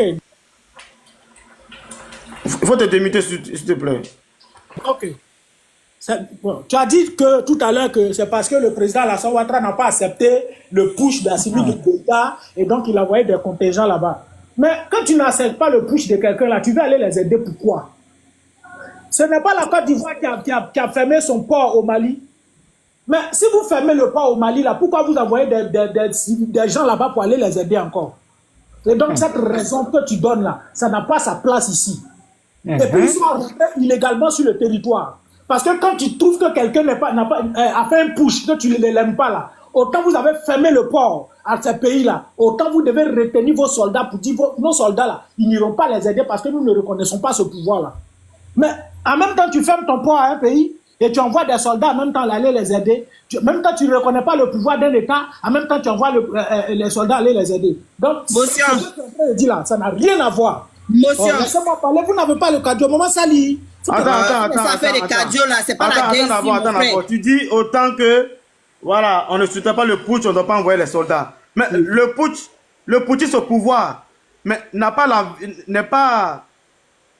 Il faut te démuter, s'il te plaît. Ok. Bon, tu as dit que tout à l'heure que c'est parce que le président Alassane Ouattara n'a pas accepté le push d'Assimi Goïta et donc il a envoyé des contingents là-bas. Mais quand tu n'acceptes pas le push de quelqu'un là, tu veux aller les aider, pourquoi? Ce n'est pas la Côte d'Ivoire qui a fermé son port au Mali. Mais si vous fermez le port au Mali, là, pourquoi vous envoyez des gens là-bas pour aller les aider encore? Et donc, cette raison que tu donnes là, ça n'a pas sa place ici. Et puis, ils sont rentrés illégalement sur le territoire. Parce que quand tu trouves que quelqu'un a fait un push, que tu ne l'aimes pas là, autant vous avez fermé le port à ces pays-là, autant vous devez retenir vos soldats pour dire nos soldats là, ils n'iront pas les aider parce que nous ne reconnaissons pas ce pouvoir-là. Mais en même temps, tu fermes ton port à un pays et tu envoies des soldats en même temps aller les aider. En même temps, tu ne reconnais pas le pouvoir d'un État, en même temps, tu envoies les soldats aller les aider. Donc, ce que tu es en train de dire là, ça n'a rien à voir. Laissez-moi parler, vous n'avez pas le cadeau. Maman Sali. Attends. Ça fait des caddios là, c'est pas la guerre. Attends. Tu dis autant que, voilà, on ne soutient pas le putsch, on ne doit pas envoyer les soldats. Mais le putsch au pouvoir, mais n'est pas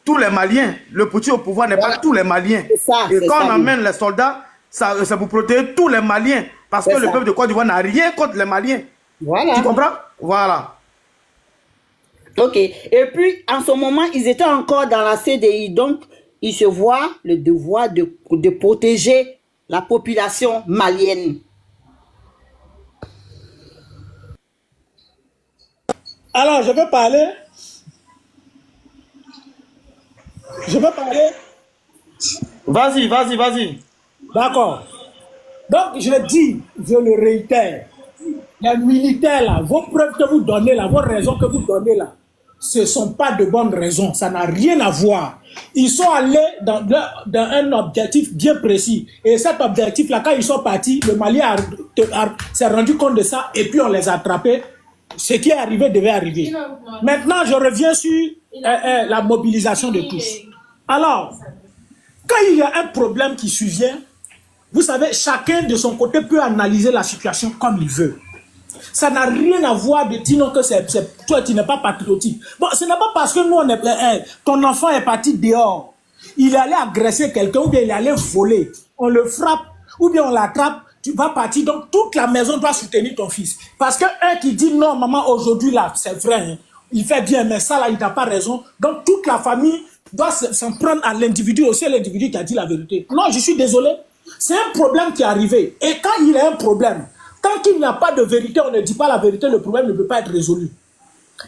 tous les Maliens. Le putsch au pouvoir n'est pas tous les Maliens. Et quand on amène les soldats, c'est pour protéger tous les Maliens. Parce que le peuple de Côte d'Ivoire n'a rien contre les Maliens. Voilà. Tu comprends? Voilà. Ok. Et puis, en ce moment, ils étaient encore dans la CDI. Donc, ils se voient le devoir de protéger la population malienne. Alors, je vais parler. Vas-y. D'accord. Donc, je dis, je le réitère, les militaires là, vos preuves que vous donnez là, vos raisons que vous donnez là, ce ne sont pas de bonnes raisons, ça n'a rien à voir. Ils sont allés dans un objectif bien précis. Et cet objectif-là, quand ils sont partis, le Mali s'est rendu compte de ça et puis on les a attrapés. Ce qui est arrivé devait arriver. Maintenant, je reviens sur la mobilisation de tous. Alors, quand il y a un problème qui survient, vous savez, chacun de son côté peut analyser la situation comme il veut. Ça n'a rien à voir de dire non que toi tu n'es pas patriotique. Bon, ce n'est pas parce que nous ton enfant est parti dehors, il est allé agresser quelqu'un ou bien il est allé voler, on le frappe ou bien on l'attrape, tu vas partir, donc toute la maison doit soutenir ton fils. Parce que un qui dit non maman aujourd'hui là, c'est vrai, hein, il fait bien mais ça là il n'a pas raison, donc toute la famille doit s'en prendre à l'individu, aussi l'individu qui a dit la vérité. Non, je suis désolé, c'est un problème qui est arrivé et quand il y a un problème, tant qu'il n'y a pas de vérité, on ne dit pas la vérité, le problème ne peut pas être résolu.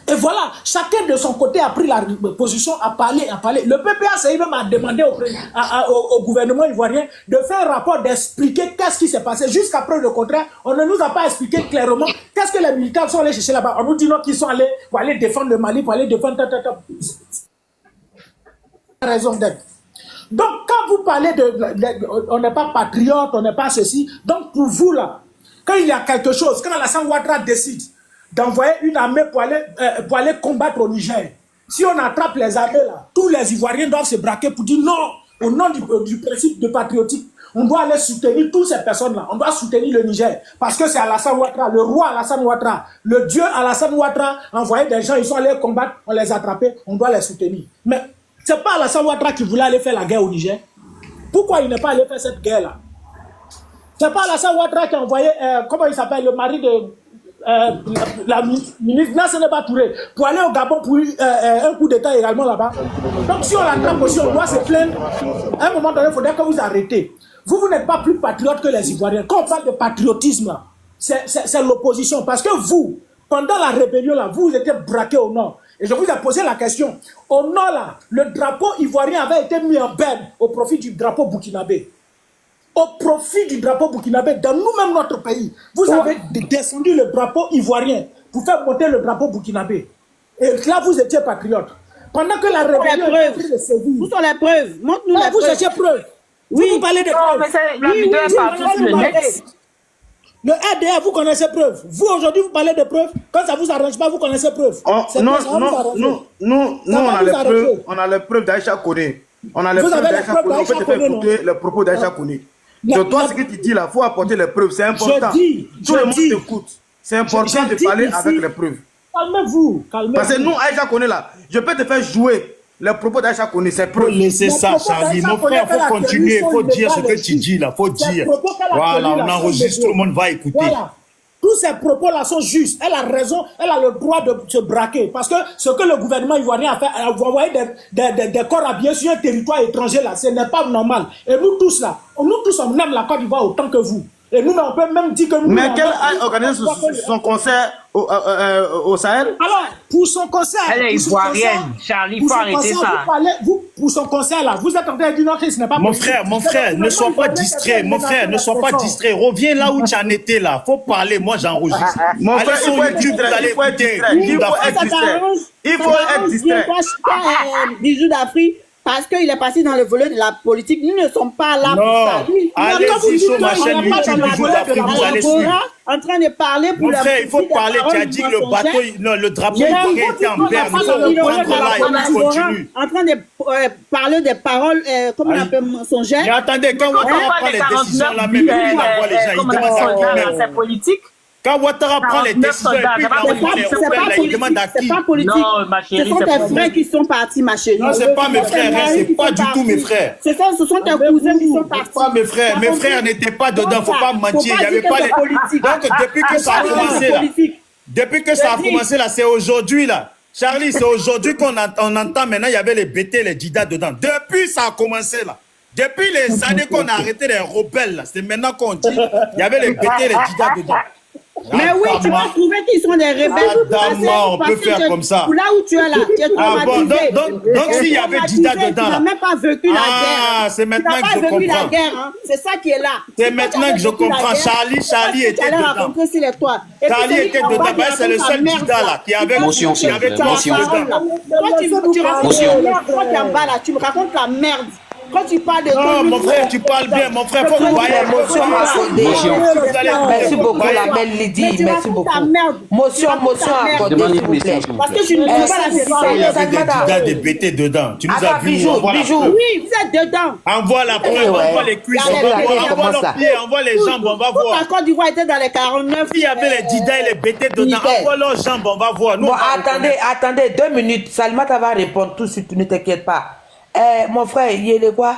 Et voilà, chacun de son côté a pris la position, a parlé. Le PPACI même a demandé au gouvernement ivoirien de faire un rapport, d'expliquer qu'est-ce qui s'est passé. Jusqu'à preuve le contraire, on ne nous a pas expliqué clairement qu'est-ce que les militaires sont allés chercher là-bas. On nous dit non qu'ils sont allés pour aller défendre le Mali, pour aller défendre... raison d'être. Donc quand vous parlez on n'est pas patriote, on n'est pas ceci, donc pour vous là, quand il y a quelque chose, quand Alassane Ouattara décide d'envoyer une armée pour aller combattre au Niger, si on attrape les armées là, tous les Ivoiriens doivent se braquer pour dire non, au nom du principe de patriotique, on doit aller soutenir toutes ces personnes-là, on doit soutenir le Niger, parce que c'est Alassane Ouattara, le roi Alassane Ouattara, le dieu Alassane Ouattara, envoyé des gens, ils sont allés combattre, on les a attrapés, on doit les soutenir. Mais c'est pas Alassane Ouattara qui voulait aller faire la guerre au Niger. Pourquoi il n'est pas allé faire cette guerre-là? C'est pas Alassane Ouattara qui a envoyé, comment il s'appelle, le mari de la ministre, là ce n'est pas Touré, pour aller au Gabon pour un coup d'état également là-bas. Donc si on l'attrape aussi, on doit se plaindre. À un moment donné, il faudrait que vous arrêtez. Vous n'êtes pas plus patriote que les Ivoiriens. Quand on parle de patriotisme, là, c'est l'opposition. Parce que vous, pendant la rébellion, là, vous étiez braqués au nord. Et je vous ai posé la question. Au nord, là, le drapeau ivoirien avait été mis en berne au profit du drapeau burkinabé. Au profit du drapeau burkinabé dans nous-mêmes, notre pays. Vous avez descendu le drapeau ivoirien pour faire monter le drapeau burkinabé. Et là, vous étiez patriote. Pendant que la rébellion a pris le séville. Où sont les preuves? Montre-nous les preuves. Vous cherchez preuves. Oui. Vous parlez de preuves. Mais c'est la vidéo est partout sur le net. Le RDA, vous connaissez preuves. Vous, aujourd'hui, vous parlez de preuves. Quand ça ne vous arrange pas, vous connaissez preuves. Non, on a les preuves d'Aïcha Koné. On a les preuves d'Aïcha Koné. On peut te faire écouter les propos d'Aïcha Koné. De toi, ce que tu dis là, il faut apporter les preuves. C'est important. Tout le monde t'écoute. C'est important de parler avec les preuves. Calmez-vous. Parce que nous, Aïcha Koné là, je peux te faire jouer les propos d'Aïcha Koné, c'est preuve. Laissez ça, Charlie. Mon frère, il faut continuer. Il faut dire ce que tu dis là. Il faut dire. Voilà, on enregistre, tout le monde va écouter. Voilà. Tous ces propos-là sont justes. Elle a raison, elle a le droit de se braquer. Parce que ce que le gouvernement ivoirien a fait, elle a envoyé des corps habillés sur un territoire étranger là, ce n'est pas normal. Et nous tous là, on aime la Côte d'Ivoire autant que vous. Et nous, on peut même dire que nous... Mais quel a organisé son concert au Sahel? Alors, pour son concert... Elle est ivoirienne, Charlie, il faut arrêter ça. Pour son concert, là, vous êtes en train de dire non, ce n'est pas possible. Mon frère, ne sois pas distrait. Mon frère, ne sois pas distrait. Reviens là où tu en étais, là. Faut parler, moi j'enregistre. Mon frère, il faut être distrait. Il faut être distrait. Il faut être distrait. Bijou d'Afrique. Parce qu'il est passé dans le volet de la politique, nous ne sommes pas là pour ça. Allez-y sur ma chaîne YouTube, Bijou d'Afrique, vous allez suivre. En train de parler pour mon frère, il faut parler, tu as dit que le bateau, non, le drapeau ivoirien était en berne, il faut reprendre là et puis continue. En train de parler des paroles, comment on appelle mensongères. Mais attendez, quand on prend les décisions là, même il envoie les gens, il demande à c'est politique. Quand Ouattara prend les décisions, et puis il demande à qui? C'est pas politique. Non, ma chérie, ce sont tes frères qui sont partis, ma chérie. Non, c'est pas mes frères, c'est pas du tout mes frères. Ce sont tes cousins qui sont partis. Pas mes frères. Mes frères n'étaient pas dedans, faut pas mentir. Il y avait pas les politiques. Donc depuis que ça a commencé là, depuis que ça a commencé là, c'est aujourd'hui là. Charlie, c'est aujourd'hui qu'on entend maintenant, il y avait les BT, les Djida dedans. Depuis ça a commencé là. Depuis les années qu'on a arrêté les rebelles là, c'est maintenant qu'on dit, il y avait les BT, les Djida dedans. Mais oui, tu vas trouver qu'ils sont des rebelles. On peut faire comme ça. Là où tu es là, tu es traumatisé. Donc s'il y avait Djida dedans, tu n'as même pas vécu la guerre. C'est maintenant que je comprends. Tu n'as pas vécu la guerre, hein. C'est ça qui est là. C'est maintenant que je comprends. Charlie était dedans. Charlie était dedans. C'est le seul Djida là qui avait motion. Toi, tu en bas là, tu me racontes la merde. Quand tu parles de non, mon frère, tu parles bien, mon frère. Faut que merci beaucoup, la belle Lydie. Merci beaucoup. Motion accordée, s'il vous plaît. Parce que je ne veux pas la vérité. Il y avait des BT dedans. Tu nous as vu. Bijou. Oui, vous êtes dedans. Envoie la preuve, envoie les cuisses, envoie leurs pieds, envoie les jambes, on va voir. La Côte d'Ivoire était dans les 49. Il y avait les Dida et les BT dedans. Envoie leurs jambes, on va voir. Bon, attendez, 2 minutes. Salimata va répondre tout de suite, ne t'inquiète pas. Mon frère, il y a quoi?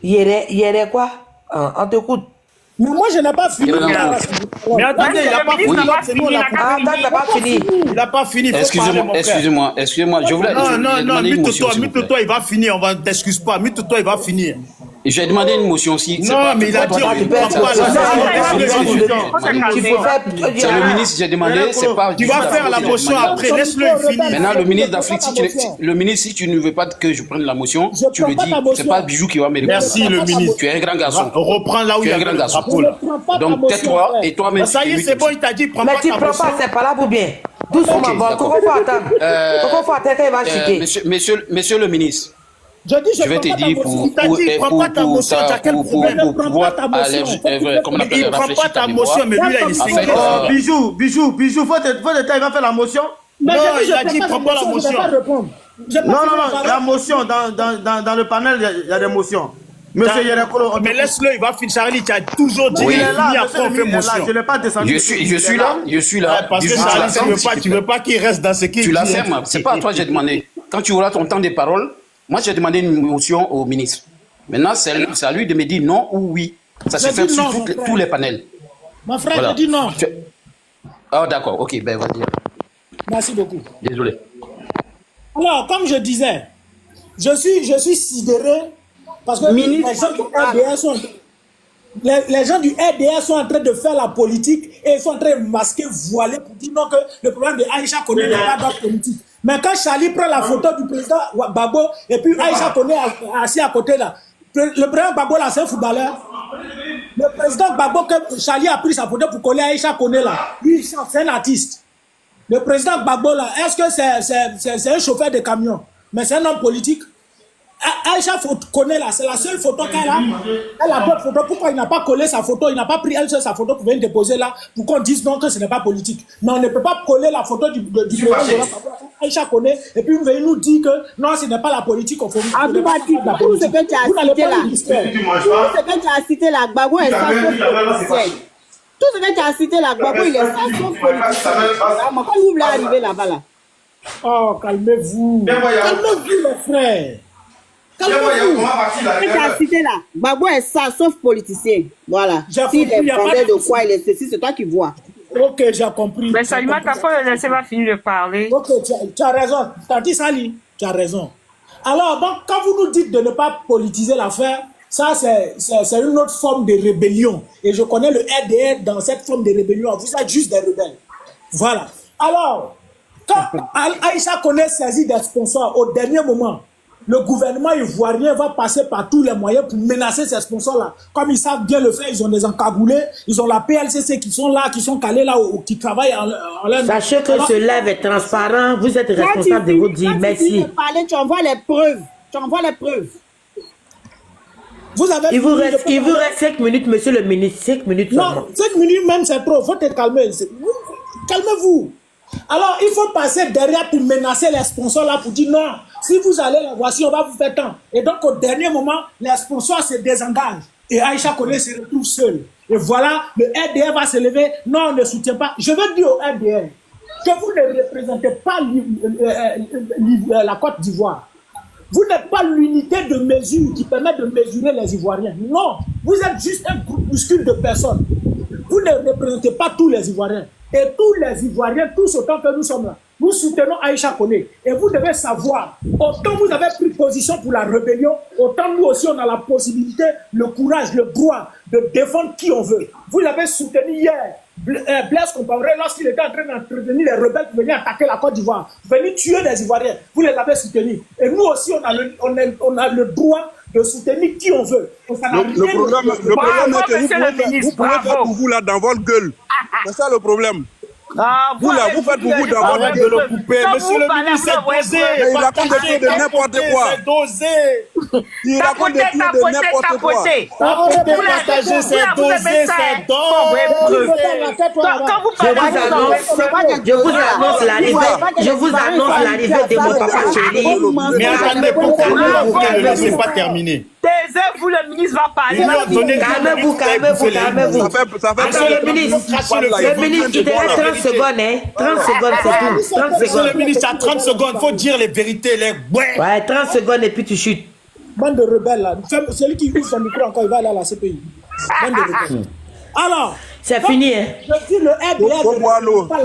Il y a quoi? On t'écoute. Mais moi, je n'ai pas fini. Mais attendez, il n'a pas fini. Il n'a pas fini. Excusez-moi. Je voulais. Non, mute-toi, il va finir. On va t'excuse pas. Mute-toi, il va finir. J'ai demandé une motion aussi. Non, mais il a dit. C'est le ministre, j'ai demandé. C'est pas. Tu vas faire la motion après. Laisse-le finir. Maintenant, le ministre d'Afrique, si tu ne veux pas que je prenne la motion, tu le dis. C'est pas Bijou qui va me répondre. Merci, le ministre. Tu es un grand garçon. Reprends là où il y a un grand garçon. Donc tais-toi et toi-même. Ça y est, c'est bon, il t'a dit. Mais tu prends pas, c'est pas là pour bien. Doucement, bon. Comment faut attendre? Comment faut attendre qu'il va chuter? Monsieur le ministre. Je vais te dire pour pouvoir aller, comment on appelle, il prend pas ta motion, mais lui là il est cinglé. Bijou, faut de temps il va faire la motion. Non, il a dit prends pas la motion. Non, la motion dans le panel il y a des motions. Monsieur Yerekolo, mais laisse-le, il va finir. Charlie, tu as toujours dit il est là, après on fait motion. Je l'ai pas descendu. Je suis là. Parce que Charlie, tu veux pas qu'il reste dans ce qu'il dit. Tu la fermes. C'est pas à toi que j'ai demandé. Quand tu auras ton temps de parole, moi j'ai demandé une motion au ministre. Maintenant, c'est à lui de me dire non ou oui. Ça se fait sur tous les panels. Mon frère, je dis non. Ah d'accord, ok, ben vas-y. Merci beaucoup. Désolé. Alors, comme je disais, je suis sidéré parce que les gens du RDR sont en train de faire la politique et ils sont en train de masquer, voiler pour dire non que le problème de Aïcha Koné n'est pas dans la politique. Mais quand Charlie prend la photo du président Gbagbo et puis Aïcha Koné assis à côté là, le président Gbagbo là c'est un footballeur. Le président Gbagbo que Charlie a pris sa photo pour coller Aïcha Koné là, lui c'est un artiste. Le président Gbagbo là, est-ce que c'est un chauffeur de camion? Mais c'est un homme politique. Aïcha Koné là, c'est la seule photo qu'elle a. Elle a d'autres photos. Pourquoi il n'a pas collé sa photo? Il n'a pas pris elle seule sa photo pour venir déposer là, pour qu'on dise non que ce n'est pas politique. Mais on ne peut pas coller la photo du président Aïcha Koné et puis vous venez nous dire que non, ce n'est pas la politique. Tout ce que tu as cité là, Gbagbo est sans politicien. Tout ce que tu as cité là, Gbagbo il est sans politicien. Comment vous voulez arriver là-bas là? Oh, calmez-vous. Calmez-vous les frères. Ce que tu as cité là, Gbagbo est ça, sauf politicien. Voilà. S'il est fondé de quoi il est ceci, c'est toi qui vois. Ok, j'ai compris. Mais Salima, t'as pas le laisser finir de parler. Ok, tu as raison. T'as dit Sali, tu as raison. Alors, donc, quand vous nous dites de ne pas politiser l'affaire, ça, c'est une autre forme de rébellion. Et je connais le RDR dans cette forme de rébellion. Vous êtes juste des rebelles. Voilà. Alors, quand Aïcha Koné saisit des sponsors au dernier moment, le gouvernement ivoirien va passer par tous les moyens pour menacer ces sponsors-là. Comme ils savent bien le faire, ils ont des encagoulés, ils ont la PLCC qui sont là, qui sont calés là, qui travaillent en leur... Sachez que ce live est transparent, vous êtes responsable de vous dire merci. Tu envoies les preuves. Il vous reste 5 minutes, monsieur le ministre. 5 minutes seulement. Non, 5 minutes même c'est trop, il faut te calmer. Calmez-vous. Alors, il faut passer derrière pour menacer les sponsors là, pour dire non, si vous allez là, voici, on va vous faire tant. Et donc, au dernier moment, les sponsors se désengagent. Et Aïcha Koné se retrouve seule. Et voilà, le RDR va se lever. Non, on ne soutient pas. Je veux dire au RDR que vous ne représentez pas la Côte d'Ivoire. Vous n'êtes pas l'unité de mesure qui permet de mesurer les Ivoiriens. Non, vous êtes juste un groupuscule de personnes. Vous ne représentez pas tous les Ivoiriens. Et tous les Ivoiriens, tous autant que nous sommes là, nous soutenons Aïcha Koné. Et vous devez savoir, autant vous avez pris position pour la rébellion, autant nous aussi on a la possibilité, le courage, le droit de défendre qui on veut. Vous l'avez soutenu hier, Blaise Compaoré, lorsqu'il était en train d'entretenir les rebelles qui venaient attaquer la Côte d'Ivoire, venir tuer des Ivoiriens. Vous les avez soutenus. Et nous aussi on a le droit de soutenir qui on veut. Le problème est que vous pouvez faire pour vous là dans votre gueule. C'est ça le problème. Vous là, vous faites pour vous dans votre gueule. Monsieur le ministre, c'est dosé. Il raconte des trucs de n'importe quoi. C'est dosé. Il raconte des trucs de n'importe quoi. Partager, c'est dosé, c'est Je vous annonce l'arrivée de mon papa chéri. Mais attendez, pourquoi vous ne le laissez pas terminer? Taisez-vous, le ministre va parler. Calmez-vous. Monsieur le ministre, il te reste 30 secondes, hein. 30 secondes, c'est tout. 30 secondes. Monsieur le ministre, à 30 secondes, il faut dire les vérités, les ouais, 30 secondes et puis tu chutes. Bande de rebelles là. Celui qui ouvre son micro encore, il va aller à la CPI. Bande de rebelles. Alors, c'est fini, hein. Je dis le RDR. Faut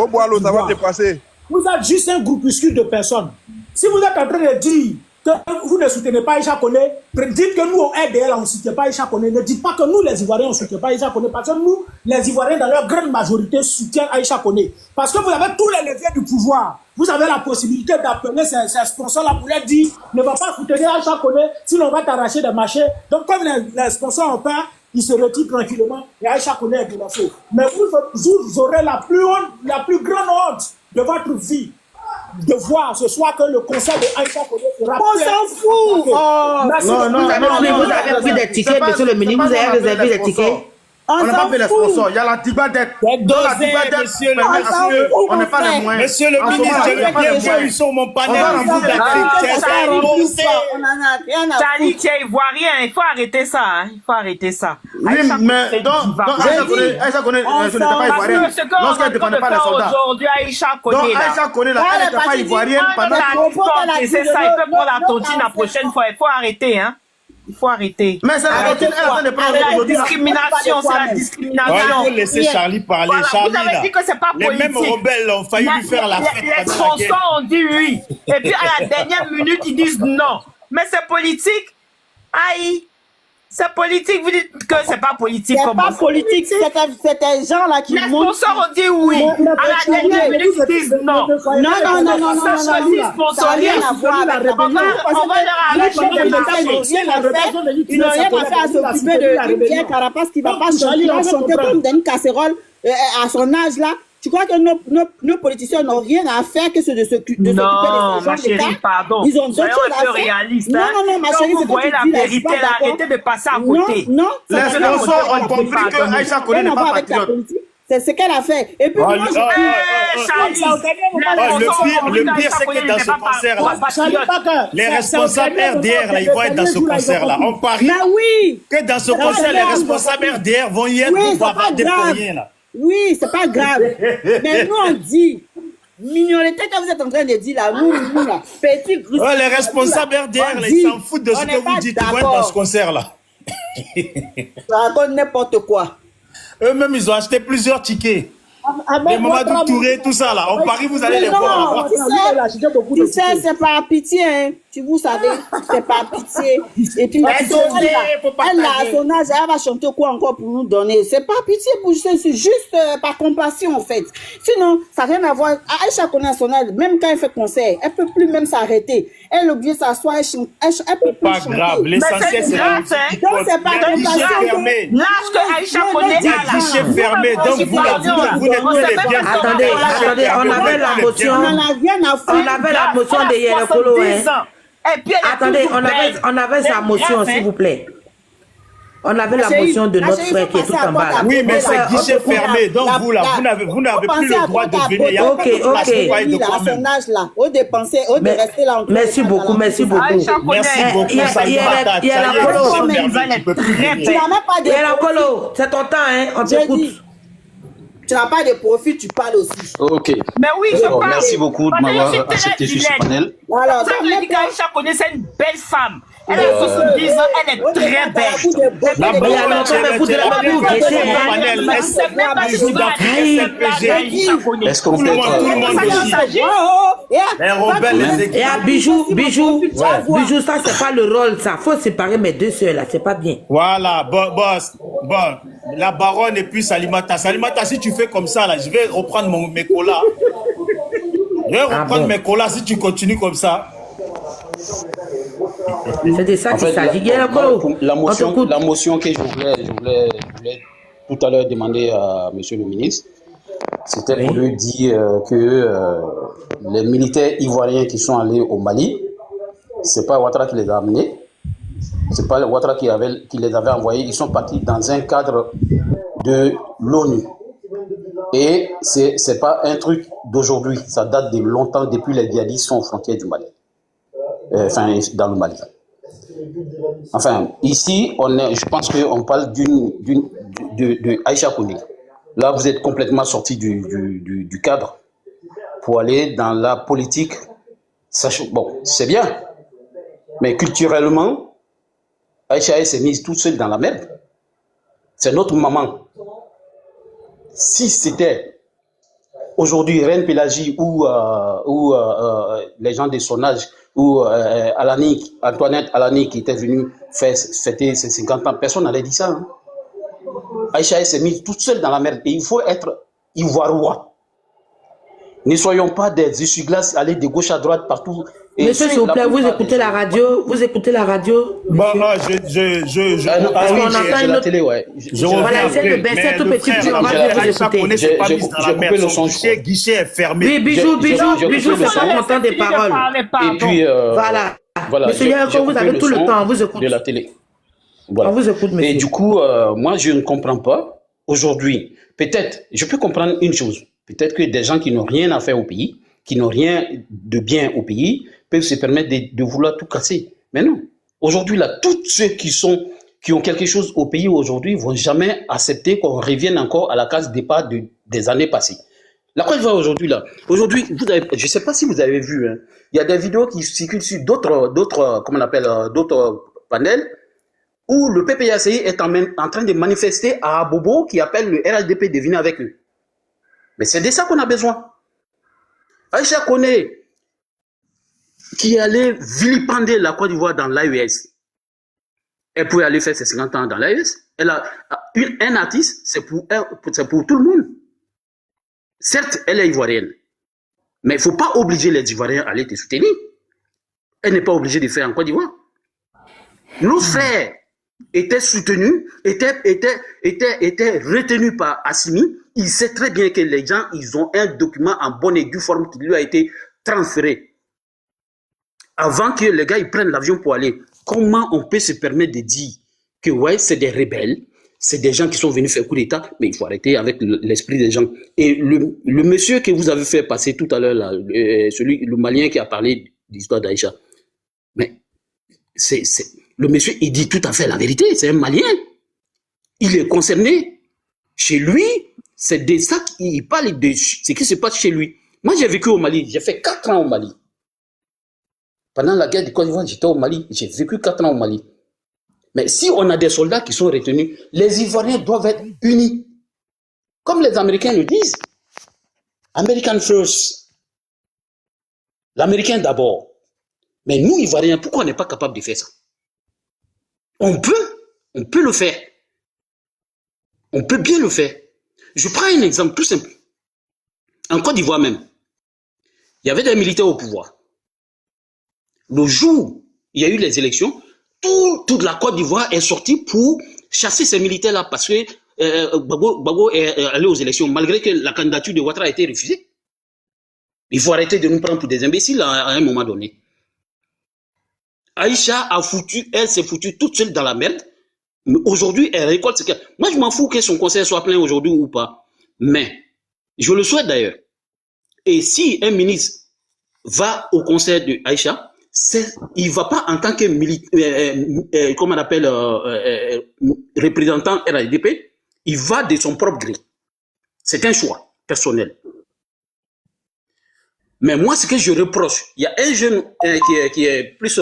boire l'eau, ça va te passer. Vous êtes juste un groupuscule de personnes. Si vous êtes en train de dire que vous ne soutenez pas Aïcha Koné, dites que nous au RDR on ne soutient pas Aïcha Koné. Ne dites pas que nous les Ivoiriens on ne soutient pas Aïcha Koné, parce que nous, les Ivoiriens dans leur grande majorité soutiennent Aïcha Koné. Parce que vous avez tous les leviers du pouvoir. Vous avez la possibilité d'appeler ces sponsors-là pour leur dire ne va pas soutenir Aïcha Koné, sinon on va t'arracher des marchés. Donc comme les sponsors ont peur, ils se retirent tranquillement et Aïcha Koné est menacée. Mais vous aurez la plus grande honte de votre vie de voir ce soir que le conseil de Aïcha Koné sera... On s'en fout. Vous avez pris des tickets, monsieur le ministre, vous avez réservé des tickets. On n'a pas fait les sponsors. Il y a la Tibadette. Monsieur le ministre, on n'est pas les moyens. Monsieur le ministre, je vais bien voir, ils sont mon panel. Charlie, tu es ivoirien. Il faut arrêter ça. Il faut arrêter ça. Oui, mais donc Aïcha Koné, je n'étais pas ivoirienne. Lorsqu'elle ne défendait pas les soldats. Aujourd'hui, Aïcha Koné. Donc Aïcha Koné, là, elle n'était pas ivoirienne. C'est ça, il peut prendre la tontine la prochaine fois. Il faut arrêter, hein. Il faut arrêter. Mais c'est la discrimination, c'est la discrimination. Il faut laisser Charlie parler. Voilà, Charlie, vous avez dit que c'est pas politique. Les mêmes rebelles ont failli lui faire la fête. Les sponsors ont dit oui. Et puis à la dernière minute, ils disent non. Mais c'est politique. Aïe. C'est politique, vous dites que c'est pas politique. C'est pas politique, c'est des gens là qui les sponsors ont dit oui. À la dernière minute, ils disent non. Non. On va leur arracher ils n'ont rien à faire à s'occuper de Pierre Carapace qui va pas chanter comme dans une casserole à son âge là. Tu crois que nos politiciens n'ont rien à faire que de s'occuper des gens ma chérie, pardon. Ils ont d'autres choses à faire. Réaliste, non, ma chérie, vous voyez la vérité, arrêtez de passer à côté. Non. Les sponsors ont compris que Aïcha Koné n'est pas patriote. C'est ce qu'elle a fait. Et puis, le pire, c'est que dans ce concert-là, les responsables RDR, là, ils vont être dans ce concert-là. On parie que dans ce concert, les responsables RDR vont y être pour bavarder pour rien, là. Oui, c'est pas grave. Mais nous, on dit, minorité, quand vous êtes en train de dire là, nous là, petit groupe. Les responsables RDR, là, ils s'en foutent de ce que vous dites. Ils vont être dans ce concert-là. Ça raconte n'importe quoi. Eux-mêmes, ils ont acheté plusieurs tickets. Les Mamadou Touré, tout ça là. On parie, vous allez les voir. Tu sais, c'est par pitié, hein. Vous savez, c'est par pitié. Et puis, elle a son âge, elle va chanter quoi encore pour nous donner. C'est par pitié, c'est juste par compassion en fait. Sinon, ça n'a rien à voir. Aïcha Koné à son âge, même quand elle fait concert, elle ne peut plus même s'arrêter. Elle oublie s'asseoir, elle peut plus chanter. Pas grave, l'essentiel c'est la musique. Donc c'est pas compassion. L'âge que Aïcha Koné a là. Guichet fermé, donc vous n'êtes pas les biens. Attendez, on avait la motion. On avait la motion de Yérekolo, hein. Attendez, on avait sa motion, s'il vous plaît. On avait la motion de notre frère qui est tout en bas. Oui, mais c'est guichet fermé. Donc vous là, vous n'avez plus le droit de venir. Ok. Merci beaucoup. Merci beaucoup, Salimata. Il y a la colo. C'est ton temps, hein. On t'écoute. Tu n'as pas de profit, tu parles aussi. Ok. Mais oui, je parle. Merci beaucoup de m'avoir accepté sur ce panel. Alors, ça veut dire qu'Aïcha connaît, c'est une belle femme. Elle a 70 ans, elle est très belle. Est-ce qu'on peut Bijou, ça c'est pas le rôle, ça. Faut séparer mes deux sœurs là, c'est pas bien. Voilà, bon, la baronne et puis Salimata. Salimata, si tu fais comme ça là, je vais reprendre mes colas. Je vais reprendre mes colas si tu continues comme ça. C'est de ça qu'il s'agit. La motion que je voulais tout à l'heure demander à monsieur le ministre, c'était pour lui dire que les militaires ivoiriens qui sont allés au Mali, c'est pas Ouattara qui les a amenés, c'est pas Ouattara qui les avait envoyés, ils sont partis dans un cadre de l'ONU. Et c'est pas un truc d'aujourd'hui, ça date de longtemps, depuis les djihadistes sont aux frontières du Mali. Dans le Mali. Enfin, ici, je pense qu'on parle de Aïcha Koné. Là, vous êtes complètement sorti du cadre pour aller dans la politique. Bon, c'est bien, mais culturellement, Aïcha s'est mise toute seule dans la merde. C'est notre maman. Si c'était aujourd'hui Reine Pélagie ou les gens de son âge, ou Antoinette Alani qui était venue fêter ses 50 ans, personne n'allait dire ça. Hein. Aïcha s'est mise toute seule dans la merde et il faut être ivoirois. Ne soyons pas des essuie-glaces, aller de gauche à droite partout. Et monsieur, s'il vous plaît, vous écoutez la radio? Vous écoutez la radio? Bon, non, parce qu'on entend une autre... Voilà, essayez de baisser tout petit peu, on va vous écouter. J'ai coupé le son, guichet est fermé. Oui, Bijou, c'est pas content des paroles. Et puis, voilà. Monsieur Yako, vous avez tout le temps, on vous écoute. De la télé. Voilà. On vous écoute, monsieur. Et du coup, moi, je ne comprends pas. Aujourd'hui, peut-être, je peux comprendre une chose. Peut-être que des gens qui n'ont rien à faire au pays, qui n'ont rien de bien au pays, peuvent se permettre de vouloir tout casser. Mais non. Aujourd'hui, là, tous ceux qui ont quelque chose au pays aujourd'hui vont jamais accepter qu'on revienne encore à la case départ des années passées. La Côte d'Ivoire aujourd'hui, là. Aujourd'hui, je ne sais pas si vous avez vu, hein, il y a des vidéos qui circulent sur d'autres panels où le PPACI est en train de manifester à Abobo qui appelle le RHDP de venir avec eux. Mais c'est de ça qu'on a besoin. Aïcha Koné, qui allait vilipender la Côte d'Ivoire dans l'AES, elle pouvait aller faire ses 50 ans dans l'AES. Elle a un artiste, c'est pour tout le monde. Certes, elle est ivoirienne, mais il ne faut pas obliger les Ivoiriens à aller te soutenir. Elle n'est pas obligée de faire en Côte d'Ivoire. Nos frères étaient soutenus, étaient retenus par Assimi. Il sait très bien que les gens, ils ont un document en bonne et due forme qui lui a été transféré. Avant que les gars ils prennent l'avion pour aller, comment on peut se permettre de dire que ouais, c'est des rebelles, c'est des gens qui sont venus faire coup d'État, mais il faut arrêter avec l'esprit des gens. Et le monsieur que vous avez fait passer tout à l'heure, le Malien qui a parlé de l'histoire d'Aïcha, mais le monsieur, il dit tout à fait la vérité, c'est un Malien. Il est concerné. Chez lui, c'est de ça qu'il parle, de ce qui se passe chez lui. Moi, j'ai vécu au Mali, j'ai fait 4 ans au Mali. Pendant la guerre du Côte d'Ivoire, j'étais au Mali, j'ai vécu 4 ans au Mali. Mais si on a des soldats qui sont retenus, les Ivoiriens doivent être unis. Comme les Américains le disent. American first. L'Américain d'abord. Mais nous, Ivoiriens, pourquoi on n'est pas capable de faire ça? On peut le faire. On peut bien le faire. Je prends un exemple tout simple. En Côte d'Ivoire même, il y avait des militaires au pouvoir. Le jour où il y a eu les élections, toute la Côte d'Ivoire est sortie pour chasser ces militaires-là parce que Gbagbo est allé aux élections, malgré que la candidature de Ouattara a été refusée. Il faut arrêter de nous prendre pour des imbéciles à un moment donné. Aïcha elle s'est foutue toute seule dans la merde Mais aujourd'hui, elle récolte ce qu'elle... Moi, je m'en fous que son conseil soit plein aujourd'hui ou pas. Mais, je le souhaite d'ailleurs. Et si un ministre va au conseil de Aïcha, il ne va pas en tant que comment on appelle, représentant RADP, il va de son propre gré. C'est un choix personnel. Mais moi, ce que je reproche, il y a un jeune qui est plus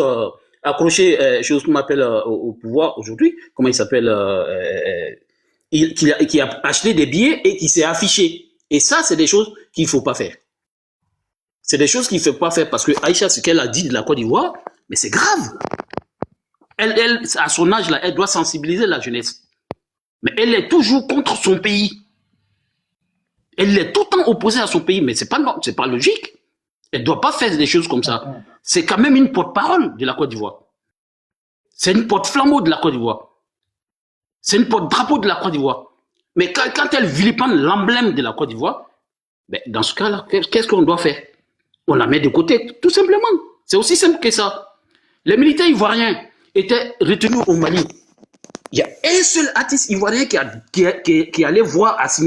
accroché, chose qu'on m'appelle au pouvoir aujourd'hui, comment il s'appelle, qui a acheté des billets et qui s'est affiché. Et ça, c'est des choses qu'il ne faut pas faire. C'est des choses qu'il ne faut pas faire parce que Aïcha, ce qu'elle a dit de la Côte d'Ivoire, mais c'est grave. Elle, à son âge, là, elle doit sensibiliser la jeunesse. Mais elle est toujours contre son pays. Elle est tout le temps opposée à son pays, mais c'est pas logique. Elle ne doit pas faire des choses comme ça. C'est quand même une porte-parole de la Côte d'Ivoire. C'est une porte-flambeau de la Côte d'Ivoire. C'est une porte-drapeau de la Côte d'Ivoire. Mais quand elle vilipende l'emblème de la Côte d'Ivoire, ben, dans ce cas-là, qu'est-ce qu'on doit faire? On la met de côté, tout simplement. C'est aussi simple que ça. Les militaires ivoiriens étaient retenus au Mali. Il y a un seul artiste ivoirien qui allait voir Assimi.